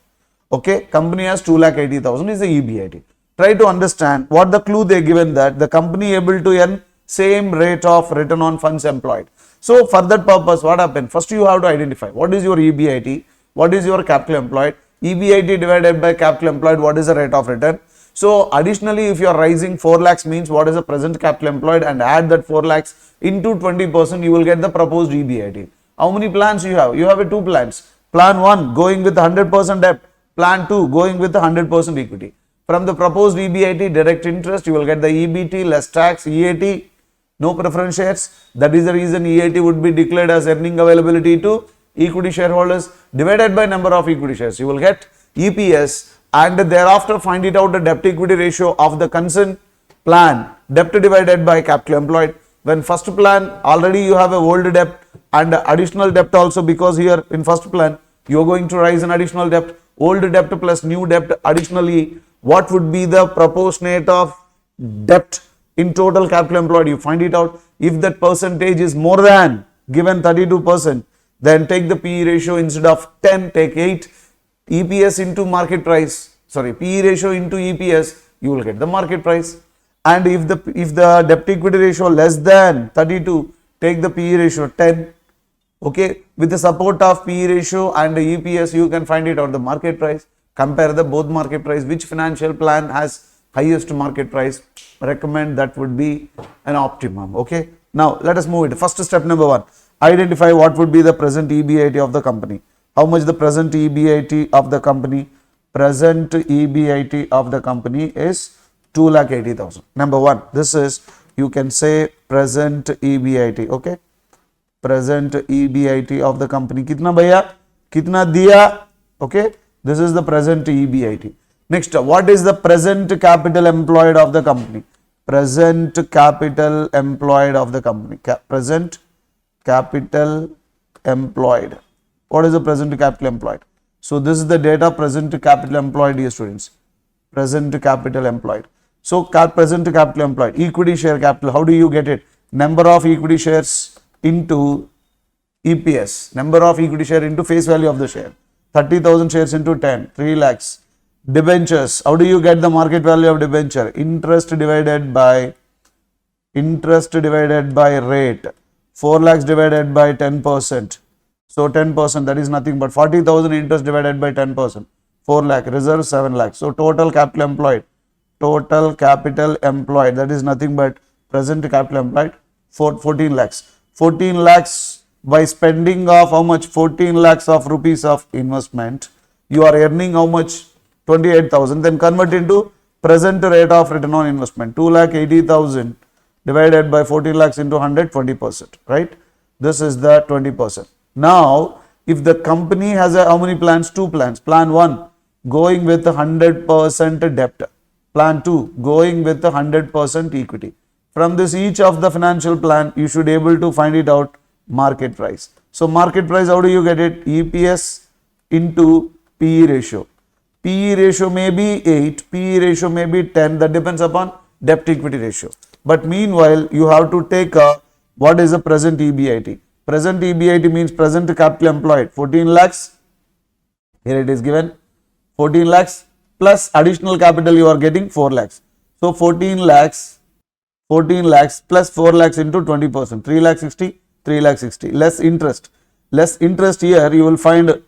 Okay, company has 2,80,000 is the EBIT. Try to understand what the clue they given that the company able to earn same rate of return on funds employed. So for that purpose, what happened? First you have to identify what is your EBIT, what is your capital employed, EBIT divided by capital employed, what is the rate of return. So additionally, if you are raising 4 lakhs means what is the present capital employed, and add that 4 lakhs into 20%, you will get the proposed EBIT. How many plans you have? You have 2 plans. Plan 1 going with 100% debt, plan 2 going with 100% equity. From the proposed EBIT, direct interest, you will get the EBT less tax, EAT, no preference shares. That is the reason EAT would be declared as earning availability to equity shareholders, divided by number of equity shares. You will get EPS, and thereafter find it out the debt equity ratio of the concerned plan, debt divided by capital employed. When first plan already you have a old debt and additional debt also, because here in first plan you are going to raise an additional debt, old debt plus new debt. Additionally, what would be the proportionate of debt in total capital employed? You find it out. If that percentage is more than given 32%, then take the P ratio instead of 10, take 8. EPS into market price, sorry, P ratio into EPS, you will get the market price. And if the debt equity ratio less than 32, take the P ratio 10. Okay, with the support of P ratio and the EPS, you can find it out the market price. Compare the both market price, which financial plan has highest market price, recommend that would be an optimum. Okay, now let us move it. First step number 1, identify what would be the present EBIT of the company. How much the present EBIT of the company? Present EBIT of the company is 2,80,000. Number 1, this is, you can say present EBIT. Okay, present EBIT of the company. Kitna bhaiya? Kitna diya? Okay, this is the present EBIT. Next, what is the present capital employed of the company? Present capital employed of the company. Present capital employed. What is the present capital employed? So this is the data, present capital employed, dear students. Present capital employed. So present capital employed, equity share capital, how do you get it? Number of equity shares into EPS, number of equity share into face value of the share. 30,000 shares into 10, 3 lakhs. Debentures, how do you get the market value of debenture? Interest divided by rate. 4 lakhs divided by 10%. So 10%, that is nothing but 40,000 interest divided by 10%. 4 lakh, reserve 7 lakhs. So total capital employed, that is nothing but present capital employed, 14 lakhs. 14 lakhs by spending of how much? 14 lakhs of rupees of investment. You are earning how much? 28,000. Then convert into present rate of return on investment. 2,80,000 divided by 14 lakhs into 100, 20%, right? This is the 20%. Now, if the company has how many plans? 2 plans. Plan 1 going with 100% debt. Plan 2 going with 100% equity. From this, each of the financial plan, you should be able to find it out market price. So market price, how do you get it? EPS into PE ratio. PE ratio may be 8, PE ratio may be 10, that depends upon debt equity ratio. But meanwhile, you have to take what is the present EBIT. Present EBIT means present capital employed 14 lakhs. Here it is given 14 lakhs plus additional capital you are getting 4 lakhs. So 14 lakhs plus 4 lakhs into 20%, 3 lakh 60, 3 lakh 60, less interest. Less interest here you will find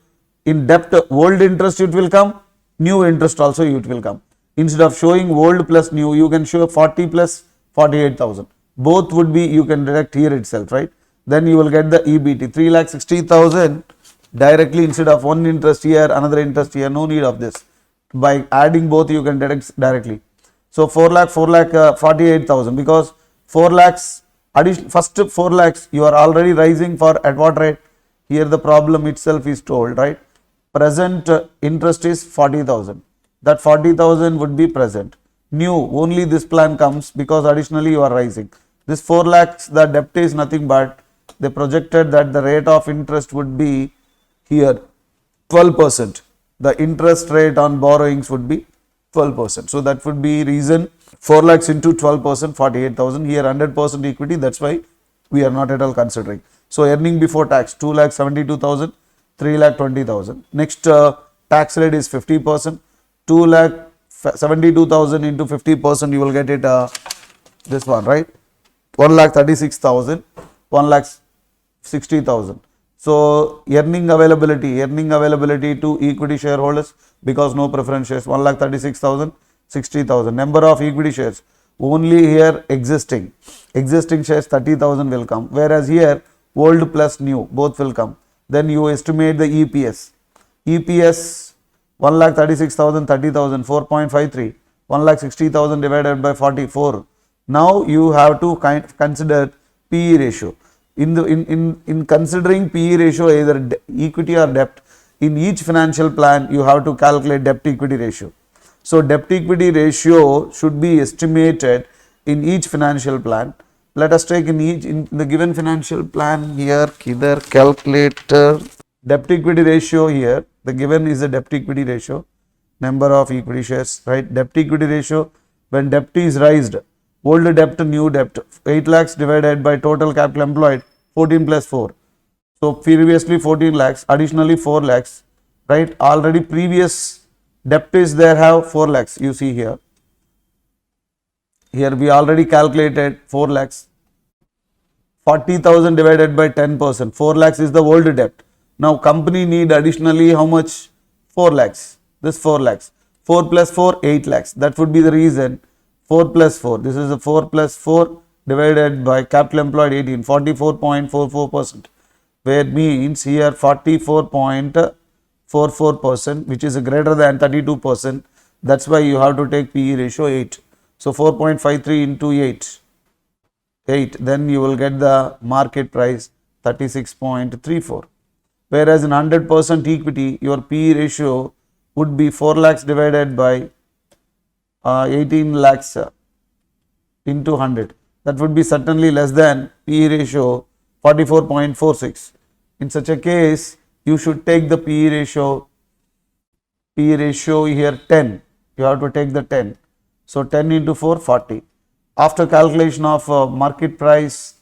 in debt, old interest it will come, new interest also it will come. Instead of showing old plus new, you can show 40 plus 48,000. Both would be, you can deduct here itself, right? Then you will get the EBT, 3 lakh 60,000 directly instead of one interest here, another interest here, no need of this. By adding both, you can deduct directly. So 4 lakh 48,000 because 4 lakhs addition, first 4 lakhs you are already rising for at what rate? Here the problem itself is told, right? Present interest is 40,000. That 40,000 would be present. New, only this plan comes because additionally you are rising. This 4 lakhs, the debt is nothing but they projected that the rate of interest would be here 12%. The interest rate on borrowings would be 12%. So that would be reason 4 lakhs into 12%, 48,000. Here 100% equity, that's why we are not at all considering. So earning before tax 2 lakh 72,000, 3 lakh 20,000. Next tax rate is 50%. 2 lakh 72,000 into 50%, you will get it this one, right? 1 lakh 36,000, 1 lakh 60,000. So earning availability to equity shareholders because no preference shares 1 lakh 36,000, 60,000. Number of equity shares only here existing shares 30,000 will come, whereas here old plus new both will come. Then you estimate the EPS 1 lakh 36,000, 30,000, 4.53, 1 lakh 60,000 divided by 44. Now you have to consider PE ratio. In considering PE ratio, either equity or debt, in each financial plan you have to calculate debt equity ratio. So debt equity ratio should be estimated in each financial plan. Let us take in the given financial plan here, either calculator debt equity ratio here. The given is the debt equity ratio, number of equity shares, right? Debt equity ratio, when debt is raised, old debt, new debt, 8 lakhs divided by total capital employed, 14 plus 4. So previously 14 lakhs, additionally 4 lakhs, right? Already previous debt is there, have 4 lakhs, you see here. Here we already calculated 4 lakhs. 40,000 divided by 10%, 4 lakhs is the old debt. Now company need additionally how much? 4 lakhs, this 4 lakhs. 4 plus 4, 8 lakhs. That would be the reason 4 plus 4. This is a 4 plus 4 divided by capital employed 18, 44.44%. Where means here 44.44%, which is greater than 32%. That's why you have to take PE ratio 8. So 4.53 into 8, then you will get the market price 36.34. Whereas in 100% equity, your PE ratio would be 4 lakhs divided by 18 lakhs into 100. That would be certainly less than PE ratio 44.46. In such a case, you should take the PE ratio here 10. You have to take the 10. So 10 into 4, 40. After calculation of market price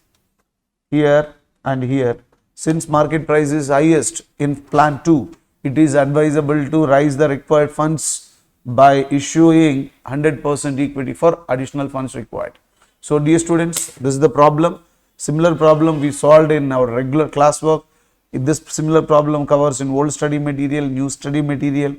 here and here, since market price is highest in plan 2, it is advisable to raise the required funds by issuing 100% equity for additional funds required. So dear students, this is the problem. Similar problem we solved in our regular classwork. This similar problem covers in old study material, new study material,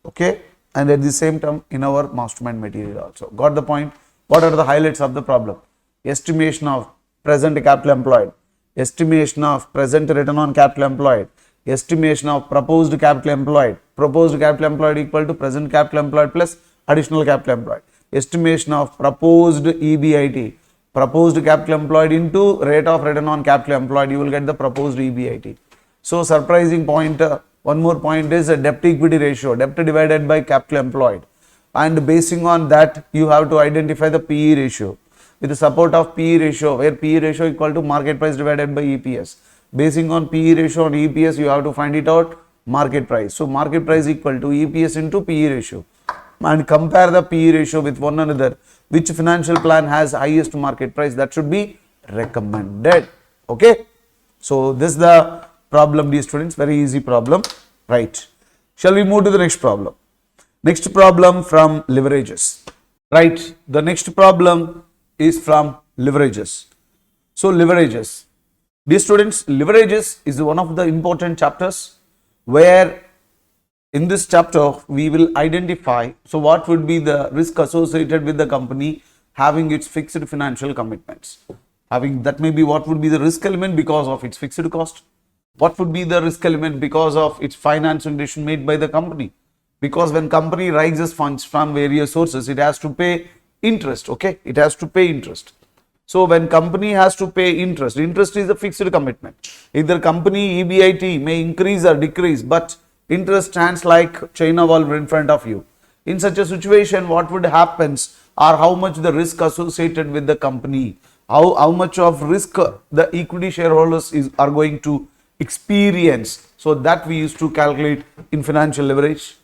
okay, and at the same time in our mastermind material also. Got the point? What are the highlights of the problem? Estimation of present capital employed, estimation of present return on capital employed, estimation of proposed capital employed equal to present capital employed plus additional capital employed, estimation of proposed EBIT, proposed capital employed into rate of return on capital employed, you will get the proposed EBIT. So surprising point, one more point is a debt equity ratio, debt divided by capital employed, and basing on that you have to identify the PE ratio with the support of PE ratio, where PE ratio equal to market price divided by EPS. Basing on PE ratio and EPS, you have to find it out market price. So market price equal to EPS into PE ratio, and compare the PE ratio with one another. Which financial plan has highest market price? That should be recommended. Okay. So this is the problem, dear students, very easy problem, right? Shall we move to the next problem? Next problem from leverages, right? The next problem is from leverages. So leverages, dear students, leverages is one of the important chapters where in this chapter we will identify, so what would be the risk associated with the company having its fixed financial commitments. Having that, maybe what would be the risk element because of its fixed cost, what would be the risk element because of its financing decision made by the company, because when company raises funds from various sources, it has to pay interest, okay, it has to pay interest. So when company has to pay interest, interest is a fixed commitment. Either company EBIT may increase or decrease, but interest stands like China wall in front of you. In such a situation, what would happens, or how much the risk associated with the company, how much of risk the equity shareholders are going to experience. So that we used to calculate in financial leverage.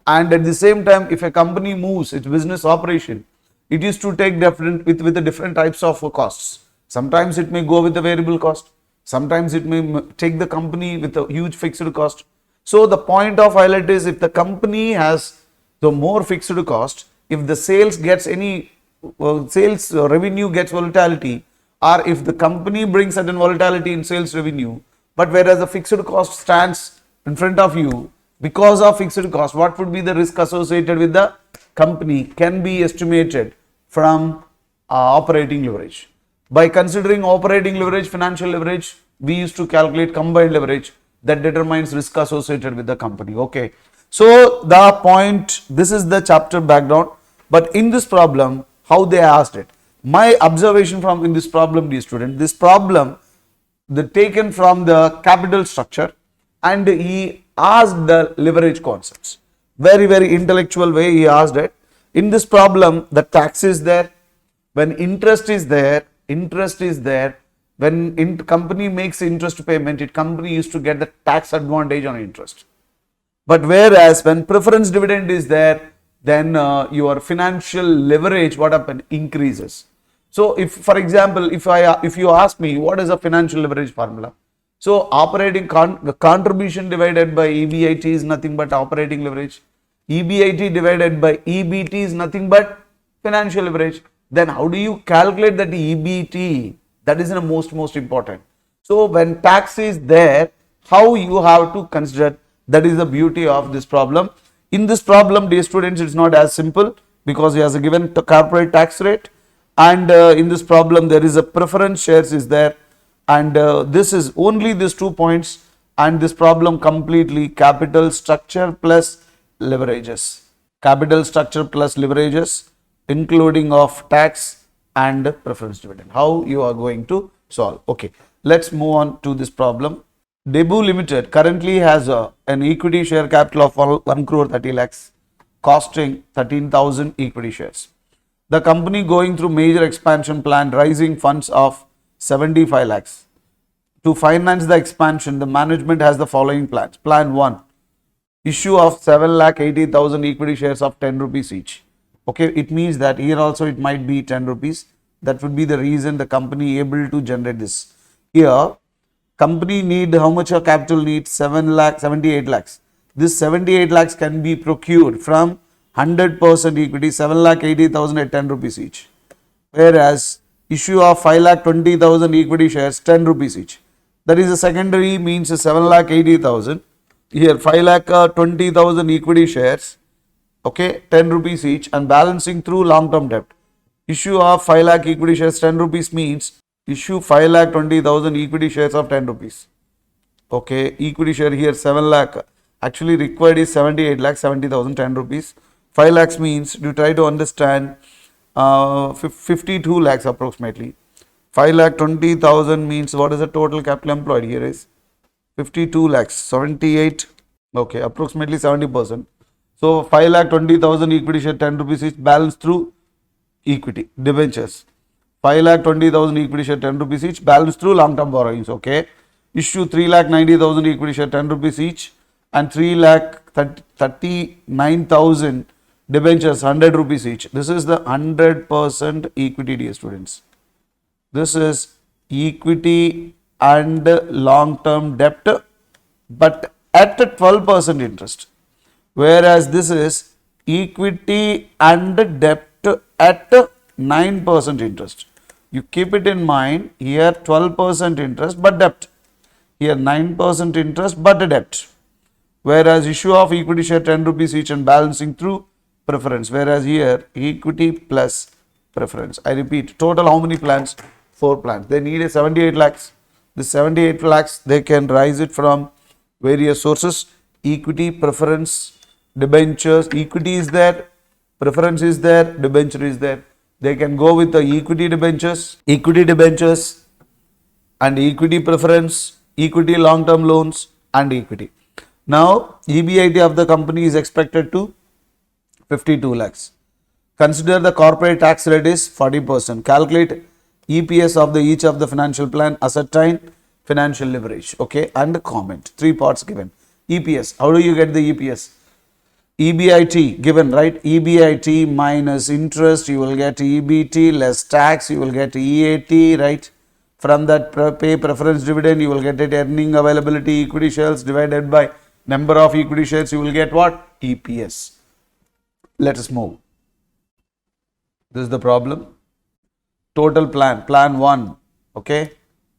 And at the same time, if a company moves its business operation, it used to take different with the different types of costs. Sometimes it may go with the variable cost, sometimes it may take the company with a huge fixed cost. So the point of highlight is, if the company has the more fixed cost, if the sales gets any sales revenue gets volatility, or if the company brings certain volatility in sales revenue, but whereas the fixed cost stands in front of you, because of fixed cost, what would be the risk associated with the company can be estimated from operating leverage. By considering operating leverage, financial leverage, we used to calculate combined leverage that determines risk associated with the company. Okay, so the point, this is the chapter background, but in this problem, how they asked it, my observation from in this problem, dear student, this problem the taken from the capital structure, and he asked the leverage concepts, very intellectual way he asked it. In this problem, the tax is there, when interest is there, when company makes interest payment, company used to get the tax advantage on interest. But whereas when preference dividend is there, then your financial leverage, what happened, increases. So if, for example, if you ask me what is a financial leverage formula, so operating contribution divided by EBIT is nothing but operating leverage. EBIT divided by EBT is nothing but financial leverage. Then how do you calculate that EBT? That is the most important. So when tax is there, how you have to consider, that is the beauty of this problem. In this problem, dear students, it's not as simple, because he has a given corporate tax rate, and in this problem there is a preference shares is there, and this is only these 2 points, and this problem completely capital structure plus leverages, including of tax and preference dividend. How you are going to solve? Okay, let's move on to this problem. Debu Limited currently has an equity share capital of 1 crore 30 lakhs, costing 13,000 equity shares. The company going through major expansion plan, raising funds of 75 lakhs. To finance the expansion, the management has the following plans. Plan 1, issue of 7,80,000 equity shares of 10 rupees each. Okay, it means that here also it might be 10 rupees. That would be the reason the company able to generate this. Here, company need, how much of capital needs? 78 lakhs. This 78 lakhs can be procured from 100% equity, 7,80,000 at 10 rupees each. Whereas issue of 5,20,000 equity shares, 10 rupees each. That is a secondary, means 7,80,000. Here 5,20,000 equity shares, okay, 10 rupees each, and balancing through long term debt. Issue of 5 lakh equity shares, 10 rupees means issue 5,20,000 equity shares of 10 rupees. Okay, equity share here 7 lakh, actually required is 78 lakh 70,000, 10 rupees. 5 lakhs means, you try to understand, 52 lakhs approximately. 5,20,000 means what is the total capital employed? Here is 52 lakhs, 78, okay, approximately 70%. So 5,20,000 equity share, 10 rupees each, balance through equity, debentures. 5,20,000 equity share, 10 rupees each, balance through long term borrowings. Okay, issue 3,90,000 equity share, 10 rupees each, and 3,39,000 debentures, 100 rupees each. This is the 100% equity, dear students. This is equity and long-term debt, but at 12% interest. Whereas this is equity and debt at 9% interest. You keep it in mind, here 12% interest but debt, here 9% interest but a debt. Whereas issue of equity share 10 rupees each and balancing through preference, whereas here equity plus preference. I repeat, total how many plans? 4 plans. They need a 78 lakhs. This 78 lakhs they can raise it from various sources: equity, preference, debentures. Equity is there, preference is there, debenture is there. They can go with the equity debentures and equity preference, equity long-term loans and equity. Now, EBIT of the company is expected to 52 lakhs. Consider the corporate tax rate is 40%. Calculate EPS of the each of the financial plan, ascertain financial leverage. Okay, and comment. 3 parts given. EPS. How do you get the EPS? EBIT given, right? EBIT minus interest, you will get EBT, less tax, you will get EAT, right? From that pay preference dividend, you will get it earning availability equity shares divided by number of equity shares, you will get what? EPS. Let us move. This is the problem. Total plan 1, okay?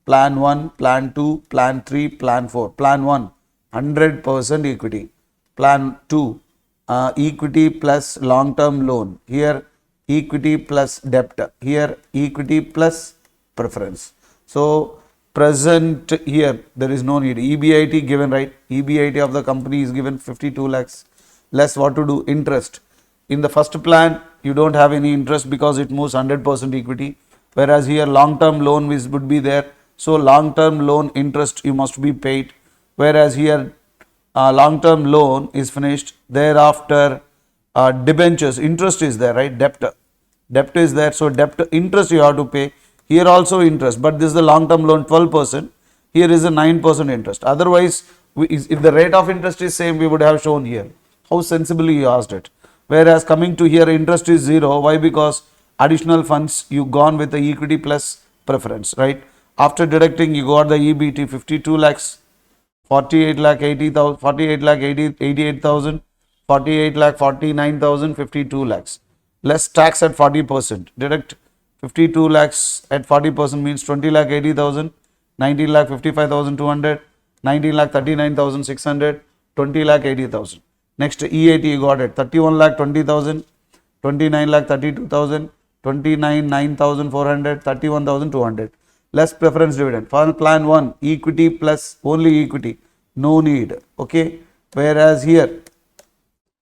Plan 1, plan 2, plan 3, plan 4. Plan 1, 100% equity. Plan 2, equity plus long-term loan. Here equity plus debt. Here equity plus preference. So present here there is no need. EBIT given, right? EBIT of the company is given 52 lakhs. Less what to do? Interest. In the first plan you don't have any interest because it moves 100% equity. Whereas here long-term loan would be there. So long-term loan interest you must be paid. Whereas here long-term loan is finished. Thereafter debentures, interest is there, right? Debt is there. So debt interest you have to pay. Here also interest, but this is the long-term loan 12%. Here is a 9% interest. Otherwise, if the rate of interest is same, we would have shown here. How sensibly you asked it. Whereas coming to here, interest is 0. Why? Because additional funds you gone with the equity plus preference, right? After deducting, you got the EBT 52 lakhs, 48 lakh 80,000, 48 lakh 88,000, 48 lakh 49,000, 52 lakhs. Less tax at 40%. Deduct 52 lakhs at 40% means 20 lakh 80,000, 19 lakh 55,200, 19 lakh 39,600, 20 lakh 80,000. Next EAT you got it 31 lakh 20,000, 29 lakh 32,000, 29 9,400, 31,200. Less preference dividend. For plan 1, equity plus only equity, no need. Okay. Whereas here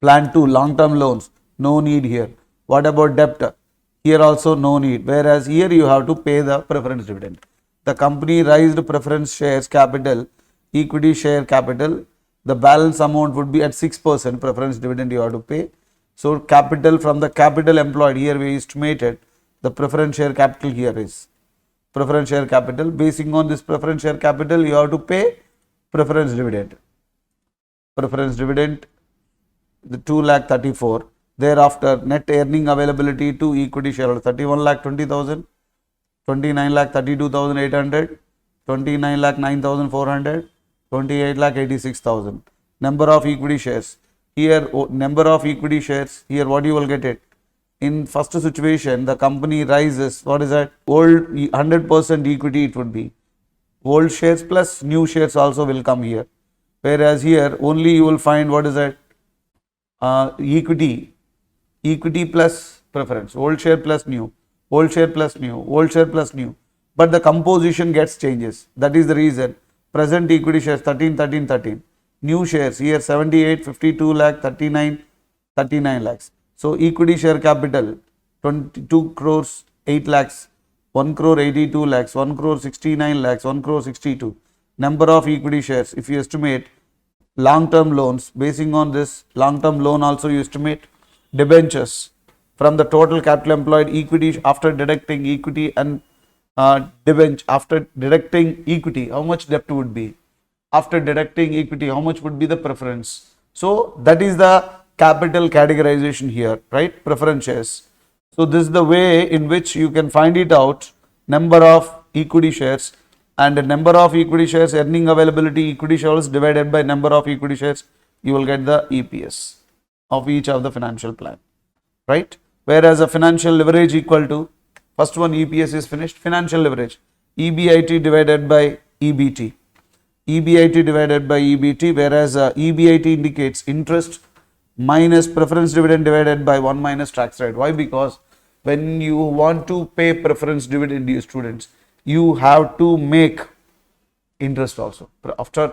plan 2, long-term loans, no need here. What about debt? Here also no need. Whereas here you have to pay the preference dividend. The company raised preference shares capital, equity share capital. The balance amount would be at 6% preference dividend you have to pay. So capital from the capital employed, here we estimated the preference share capital here is preference share capital. Basing on this preference share capital, you have to pay preference dividend. Preference dividend, the 2 lakh 34. Thereafter, net earning availability to equity shareholder 31 lakh 20,000, 29 lakh 32,800, 29 lakh 9,400, 28 lakh 86,000. Number of equity shares. Here, number of equity shares. Here, what you will get it. In first situation, the company rises, what is that? Old 100% equity it would be. Old shares plus new shares also will come here. Whereas here, only you will find what is that? Equity plus preference. Old share plus new. Old share plus new. Old share plus new. But the composition gets changes. That is the reason. Present equity shares 13, 13, 13. New shares here 78, 52 lakh, 39, 39 lakhs. So equity share capital 22 crores 8 lakhs, 1 crore 82 lakhs, 1 crore 69 lakhs, 1 crore 62. Number of equity shares, if you estimate long-term loans, basing on this long-term loan also you estimate debentures from the total capital employed equity after deducting equity and debenture. After deducting equity, how much debt would be? After deducting equity, how much would be the preference? So that is the capital categorization here, right? Preference shares. So this is the way in which you can find it out, number of equity shares and the number of equity shares, earning availability equity shares divided by number of equity shares, you will get the EPS of each of the financial plan, right? Whereas a financial leverage equal to, first one EPS is finished, financial leverage, EBIT divided by EBT, EBIT divided by EBT, whereas EBIT indicates interest minus preference dividend divided by 1 minus tax rate. Why? Because when you want to pay preference dividend, you students, you have to make interest also. After,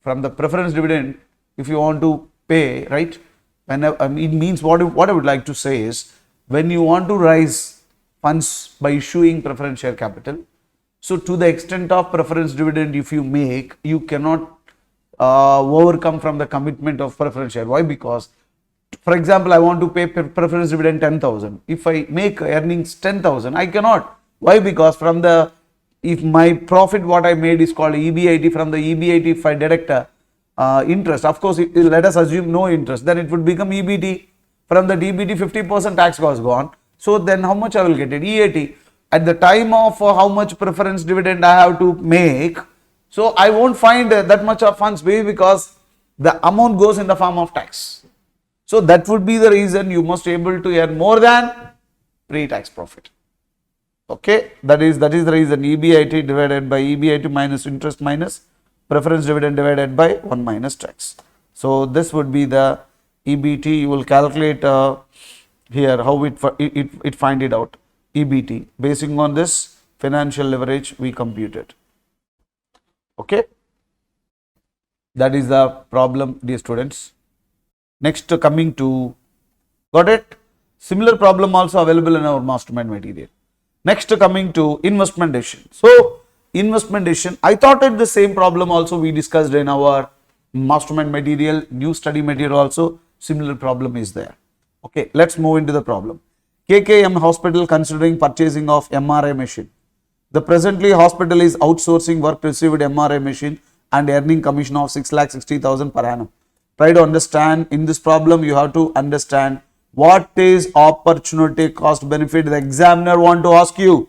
from the preference dividend, if you want to pay, right, when it means what I would like to say is, when you want to raise funds by issuing preference share capital, so to the extent of preference dividend if you make, you cannot overcome from the commitment of preference share. Why? Because, for example, I want to pay preference dividend 10,000. If I make earnings 10,000, I cannot. Why? Because from the, if my profit what I made is called EBIT, from the EBIT if I deduct interest, of course, let us assume no interest, then it would become EBT. From the EBT 50% tax was gone. So then how much I will get it? EAT. At the time of how much preference dividend I have to make, so I won't find that much of funds, because the amount goes in the form of tax. So that would be the reason you must able to earn more than pre-tax profit. Okay, that is the reason EBIT divided by EBIT minus interest minus preference dividend divided by 1 minus tax. So this would be the EBT. You will calculate here how it find it out. EBT, basing on this financial leverage we computed. Okay, that is the problem, dear students. Next, coming to, got it? Similar problem also available in our mastermind material. Next, coming to investment decision. So investment decision, I thought it the same problem also we discussed in our mastermind material, new study material also, similar problem is there. Okay, let's move into the problem. KKM hospital considering purchasing of MRI machine. The presently hospital is outsourcing work received MRI machine and earning commission of 6,60,000 per annum. Try to understand, in this problem you have to understand what is opportunity cost benefit. The examiner want to ask you,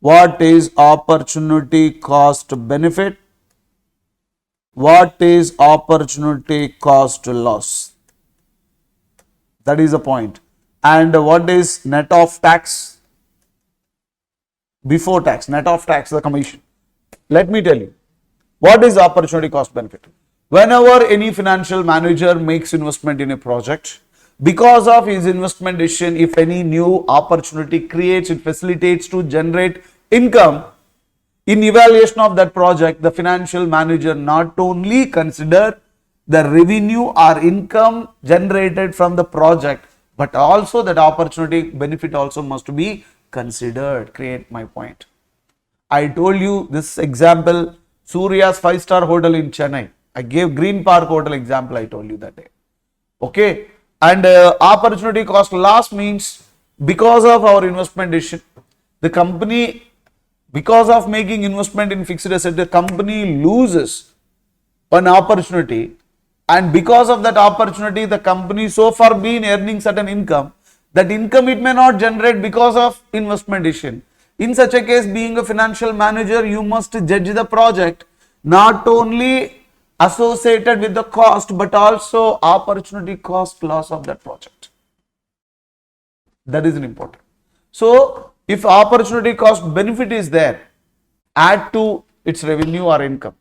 what is opportunity cost benefit? What is opportunity cost loss? That is the point. And what is net of tax? Before tax, net of tax, the commission. Let me tell you, what is opportunity cost benefit? Whenever any financial manager makes investment in a project, because of his investment decision, if any new opportunity creates, it facilitates to generate income, in evaluation of that project, the financial manager not only consider the revenue or income generated from the project, but also that opportunity benefit also must be considered. Create my point. I told you this example, Surya's 5-star hotel in Chennai. I gave Green Park Hotel example, I told you that day. Okay. And opportunity cost loss means, because of our investment decision, the company, because of making investment in fixed asset, the company loses an opportunity, and because of that opportunity, the company so far been earning certain income. That income it may not generate because of investment decision. In such a case, being a financial manager, you must judge the project not only associated with the cost, but also opportunity cost loss of that project. That is important. So if opportunity cost benefit is there, add to its revenue or income.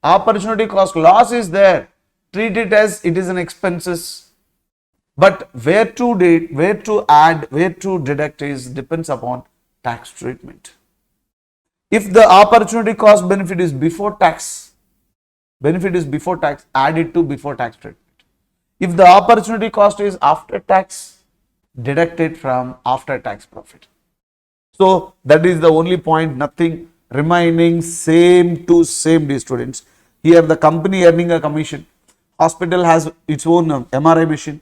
Opportunity cost loss is there, treat it as it is an expenses. But where to add, where to deduct is depends upon tax treatment. If the opportunity cost benefit is before tax, add it to before tax treatment. If the opportunity cost is after tax, deduct it from after tax profit. So that is the only point, nothing remaining same to same, dear students. Here the company earning a commission, hospital has its own MRI machine,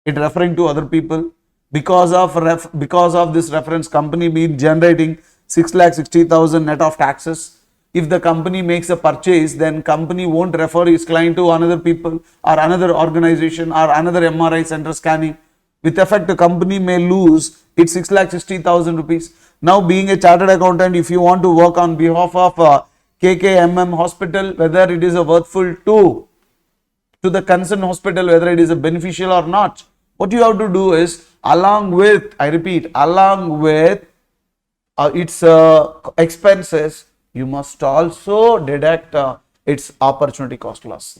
it referring to other people. Because of this reference, company been generating 6,60,000 net of taxes. If the company makes a purchase, then company won't refer his client to another people or another organization or another MRI center scanning. With effect, the company may lose its 6,60,000 rupees. Now, being a chartered accountant, if you want to work on behalf of KKMM hospital, whether it is a worthful to the concerned hospital, whether it is a beneficial or not. What you have to do is, along with, I repeat, along with its expenses, you must also deduct its opportunity cost loss.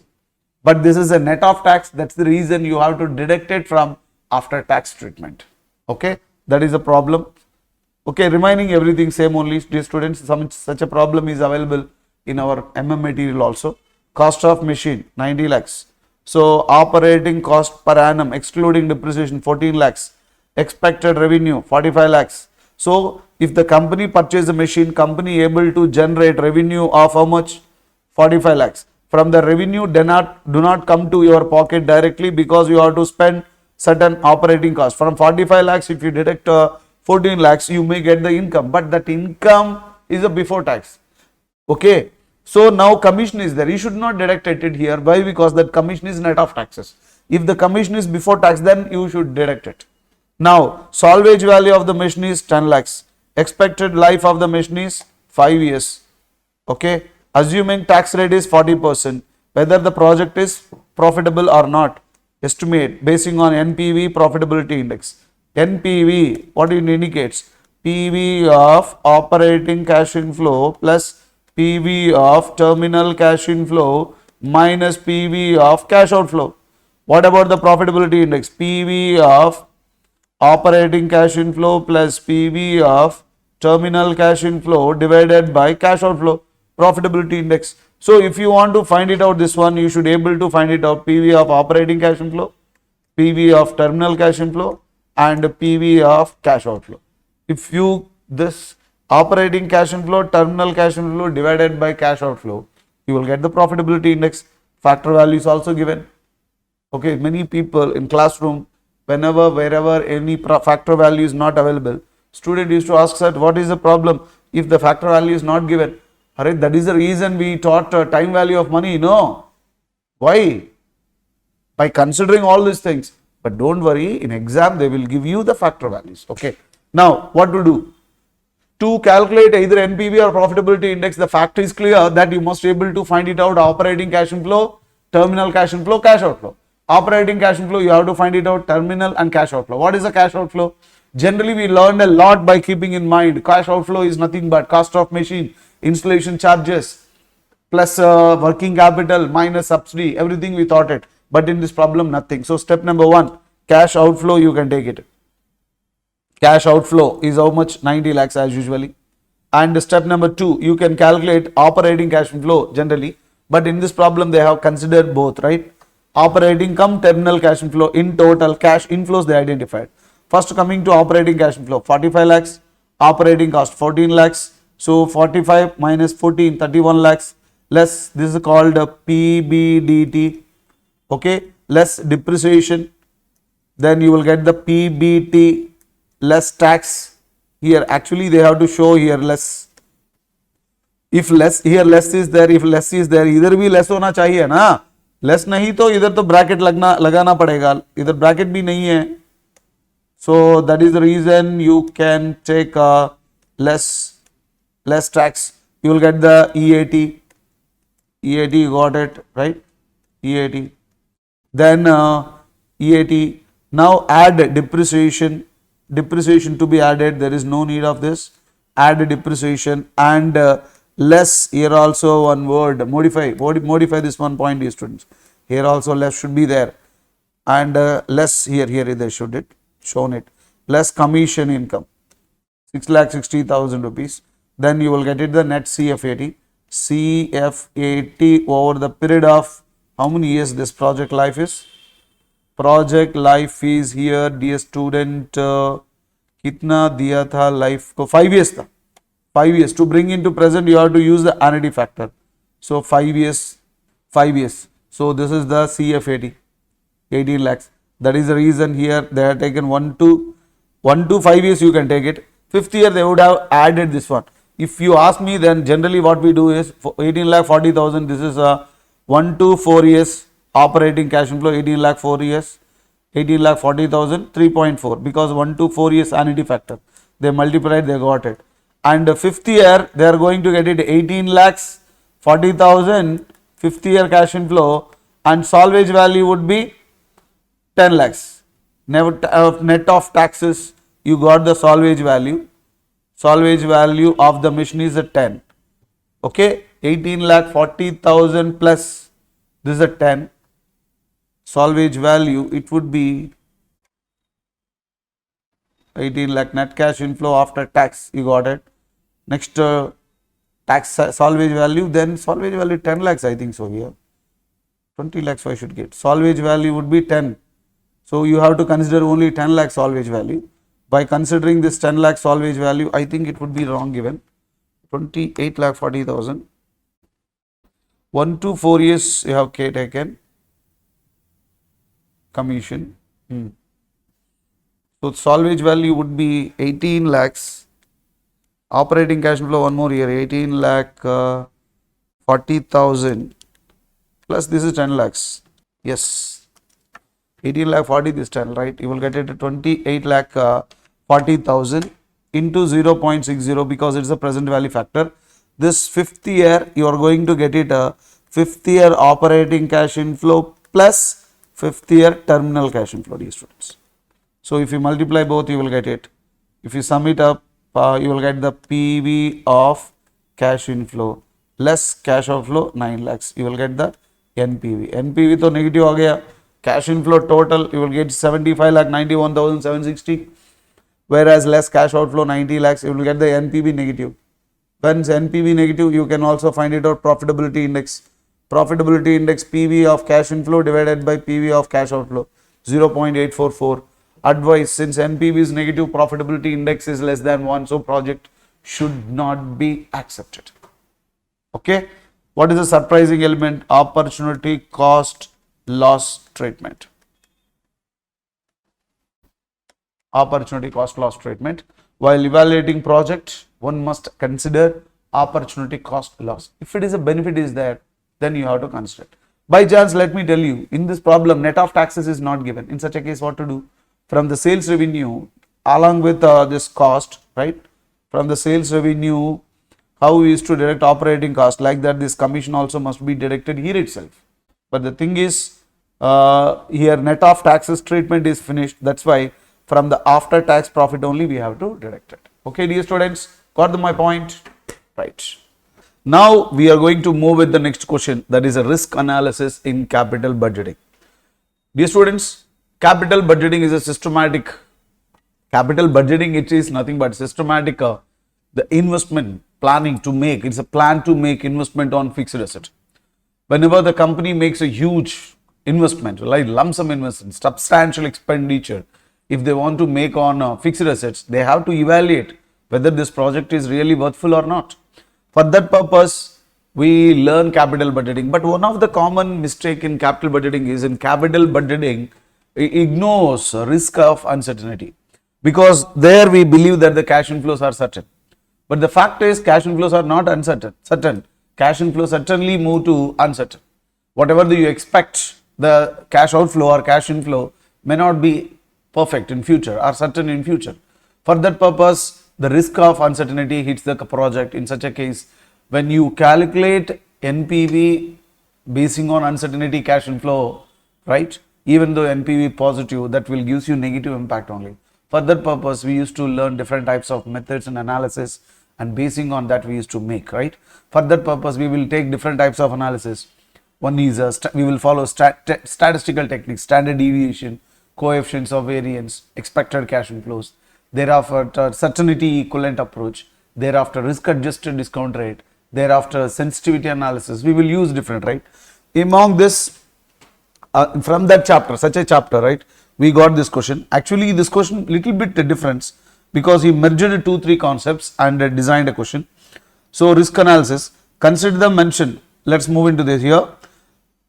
But this is a net of tax. That's the reason you have to deduct it from after tax treatment. Okay, that is a problem. Okay, remaining everything same only, dear students. Such a problem is available in our MM material also. Cost of machine 90 lakhs. So operating cost per annum excluding depreciation 14 lakhs. Expected revenue 45 lakhs. So if the company purchase a machine, company able to generate revenue of how much? 45 lakhs. From the revenue do not come to your pocket directly, because you have to spend certain operating costs. From 45 lakhs, if you deduct 14 lakhs, you may get the income, but that income is a before tax. Okay. So now commission is there. You should not deduct it here. Why? Because that commission is net of taxes. If the commission is before tax, then you should deduct it. Now, salvage value of the machine is 10 lakhs. Expected life of the machine is 5 years. Okay. Assuming tax rate is 40%, whether the project is profitable or not, estimate basing on NPV profitability index. NPV, what it indicates? PV of operating cash inflow plus PV of terminal cash inflow minus PV of cash outflow. What about the profitability index? PV of operating cash inflow plus PV of terminal cash inflow divided by cash outflow. Profitability index. So if you want to find it out, this one you should able to find it out. PV of operating cash inflow, PV of terminal cash inflow, and PV of cash outflow. If you this operating cash inflow, terminal cash inflow divided by cash outflow, you will get the profitability index. Factor value is also given. Okay, many people in classroom, wherever any factor value is not available, student used to ask that what is the problem if the factor value is not given. Alright, that is the reason we taught time value of money. No. Why? By considering all these things. But don't worry, in exam they will give you the factor values. Okay. Now, what to do? To calculate either NPV or profitability index, the fact is clear that you must be able to find it out: operating cash inflow, terminal cash inflow, cash outflow. Operating cash inflow, you have to find it out: terminal and cash outflow. What is the cash outflow? Generally, we learned a lot by keeping in mind cash outflow is nothing but cost of machine, installation charges, plus working capital minus subsidy, everything we thought it. But in this problem, nothing. So step number 1, cash outflow, you can take it. Cash outflow is how much? 90 lakhs as usually. And step number 2, you can calculate operating cash inflow generally. But in this problem, they have considered both, right? Operating come terminal cash inflow. In total, cash inflows they identified. First, coming to operating cash inflow, 45 lakhs, operating cost 14 lakhs. So 45 minus 14, 31 lakhs, less, this is called a PBDT, okay, less depreciation. Then you will get the PBT less tax. Here actually they have to show here less. If less, here less is there, if less is there, इधर भी less होना चाहिए ना. Less नहीं तो इधर तो bracket लगाना पड़ेगा, इधर bracket भी नहीं है. So that is the reason you can take less tax. You will get the EAT. EAT, you got it, right? EAT. Then EAT. Now add depreciation. Depreciation to be added. There is no need of this. Add depreciation and less. Here also one word. Modify. Modify this one point, dear students. Here also less should be there. And less here they should it. Shown it. Less commission income. 6,60,000 rupees. Then you will get it the net CFAT. CFAT over the period of how many years this project life is? Project life is here, dear student, kitna diya tha life ko 5 years tha. 5 years. To bring into present, you have to use the annuity factor. So 5 years, 5 years. So this is the CFAT, 18 lakhs. That is the reason here they have taken 1 to 5 years you can take it. 5th year they would have added this one. If you ask me, then generally what we do is 18 lakh 40,000. This is a 1 to 4 years operating cash inflow. 18 lakh 4 years, 18 lakh 40,000, 3.4, because 1 to 4 years annuity factor. They multiplied, they got it. And 5th year they are going to get it 18 lakhs 40,000 fifth year cash inflow, and salvage value would be 10 lakhs. Net of taxes, you got the salvage value. Salvage value of the machine is at 10. Okay, 18,40,000 plus this is a 10. Salvage value, it would be 18 lakh net cash inflow after tax. You got it. Next tax salvage value, then salvage value 10 lakhs, I think so here. 20 lakhs I should get. Salvage value would be 10. So you have to consider only 10 lakh salvage value. By considering this 10 lakh salvage value, I think it would be wrong given. 28 lakh 40,000. 1 to 4 years you have taken commission. So salvage value would be 18 lakhs. Operating cash flow one more year, 18 lakh 40,000 plus this is 10 lakhs. Yes, 18 lakh 40 this 10, right? You will get it 28 lakh 40,000 into 0.60 because it's a present value factor. This fifth year you are going to get it a fifth year operating cash inflow plus fifth year terminal cash inflow, dear students. So if you multiply both, you will get it. If you sum it up, you will get the PV of cash inflow less cash outflow 9 lakhs. You will get the NPV. NPV to negative हो गया. Cash inflow total you will get 75 lakh 91,760. Whereas less cash outflow 90 lakhs, you will get the NPV negative. When NPV negative, you can also find it out profitability index. Profitability index PV of cash inflow divided by PV of cash outflow 0.844. Advice, since NPV is negative, profitability index is less than 1, so project should not be accepted. Okay, what is the surprising element? Opportunity cost loss treatment. Opportunity cost loss treatment. While evaluating project, one must consider opportunity cost loss. If it is a benefit is there, then you have to consider it. By chance, let me tell you, in this problem, net of taxes is not given. In such a case, what to do? From the sales revenue, along with this cost, right? From the sales revenue, how we used to deduct operating cost, like that this commission also must be deducted here itself. But the thing is, here net of taxes treatment is finished. That's why from the after tax profit only we have to deduct it. Okay, dear students, got my point? Right. Now we are going to move with the next question, that is a risk analysis in capital budgeting. Dear students, capital budgeting is a systematic, capital budgeting it is nothing but systematic, the investment planning to make, it's a plan to make investment on fixed asset. Whenever the company makes a huge investment, like lump sum investment, substantial expenditure, if they want to make on fixed assets, they have to evaluate whether this project is really worthwhile or not. For that purpose, we learn capital budgeting. But one of the common mistake in capital budgeting is in capital budgeting, ignores risk of uncertainty, because there we believe that the cash inflows are certain. But the fact is cash inflows are not uncertain. Cash inflows certainly move to uncertain. Whatever you expect, the cash outflow or cash inflow may not be perfect in future or certain in future. For that purpose, the risk of uncertainty hits the project. In such a case, when you calculate NPV basing on uncertainty cash inflow, right? Even though NPV positive, that will gives you negative impact only. For that purpose, we used to learn different types of methods and analysis, and basing on that we used to make, right? For that purpose, we will take different types of analysis. One is we will follow statistical techniques, standard deviation, coefficients of variance, expected cash inflows. Thereafter, certainty equivalent approach. Thereafter, risk adjusted discount rate. Thereafter, sensitivity analysis. We will use different, right? Among this, from that chapter, such a chapter, right, we got this question. Actually, this question little bit difference, because he merged 2-3 concepts and designed a question. So, risk analysis, consider the mention. Let's move into this here.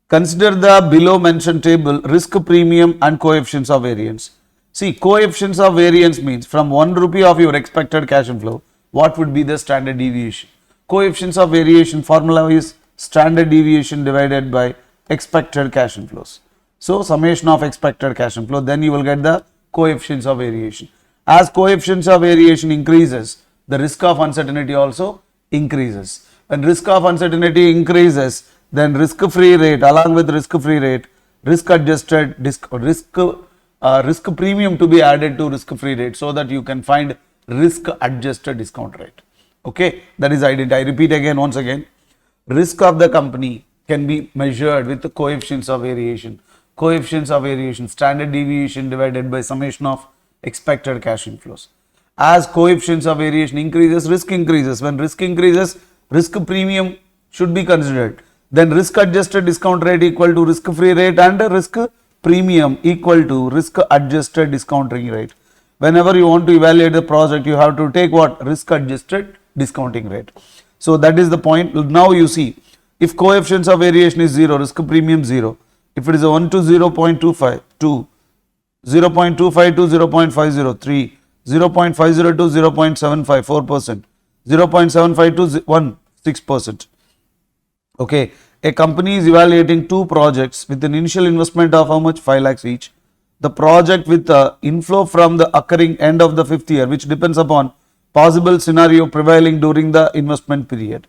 Consider the below mentioned table, risk premium and coefficients of variance. See, coefficients of variance means from 1 rupee of your expected cash inflow, what would be the standard deviation? Coefficients of variation formula is standard deviation divided by expected cash inflows. So, summation of expected cash inflow, then you will get the coefficients of variation. As coefficients of variation increases, the risk of uncertainty also increases. When risk of uncertainty increases, then risk-free rate along with risk-free rate, risk-adjusted risk premium to be added to risk-free rate so that you can find risk-adjusted discount rate. Okay, that is identity. I repeat again once again. Risk of the company can be measured with the coefficients of variation. Coefficients of variation, standard deviation divided by summation of expected cash inflows. As coefficients of variation increases, risk increases. When risk increases, risk premium should be considered. Then risk adjusted discount rate equal to risk free rate and risk premium equal to risk adjusted discounting rate. Whenever you want to evaluate the project, you have to take what? Risk adjusted discounting rate. So that is the point. Now you see, if coefficients of variation is 0, risk premium 0. If it is a 1 to 0.25, 2, 0.25 to 0.50, 3, 0.50 to 0.75, 4%, 0.75 to 1, 6%. Okay, a company is evaluating two projects with an initial investment of how much? 5 lakhs each. The project with the inflow from the occurring end of the 5th year, which depends upon possible scenario prevailing during the investment period.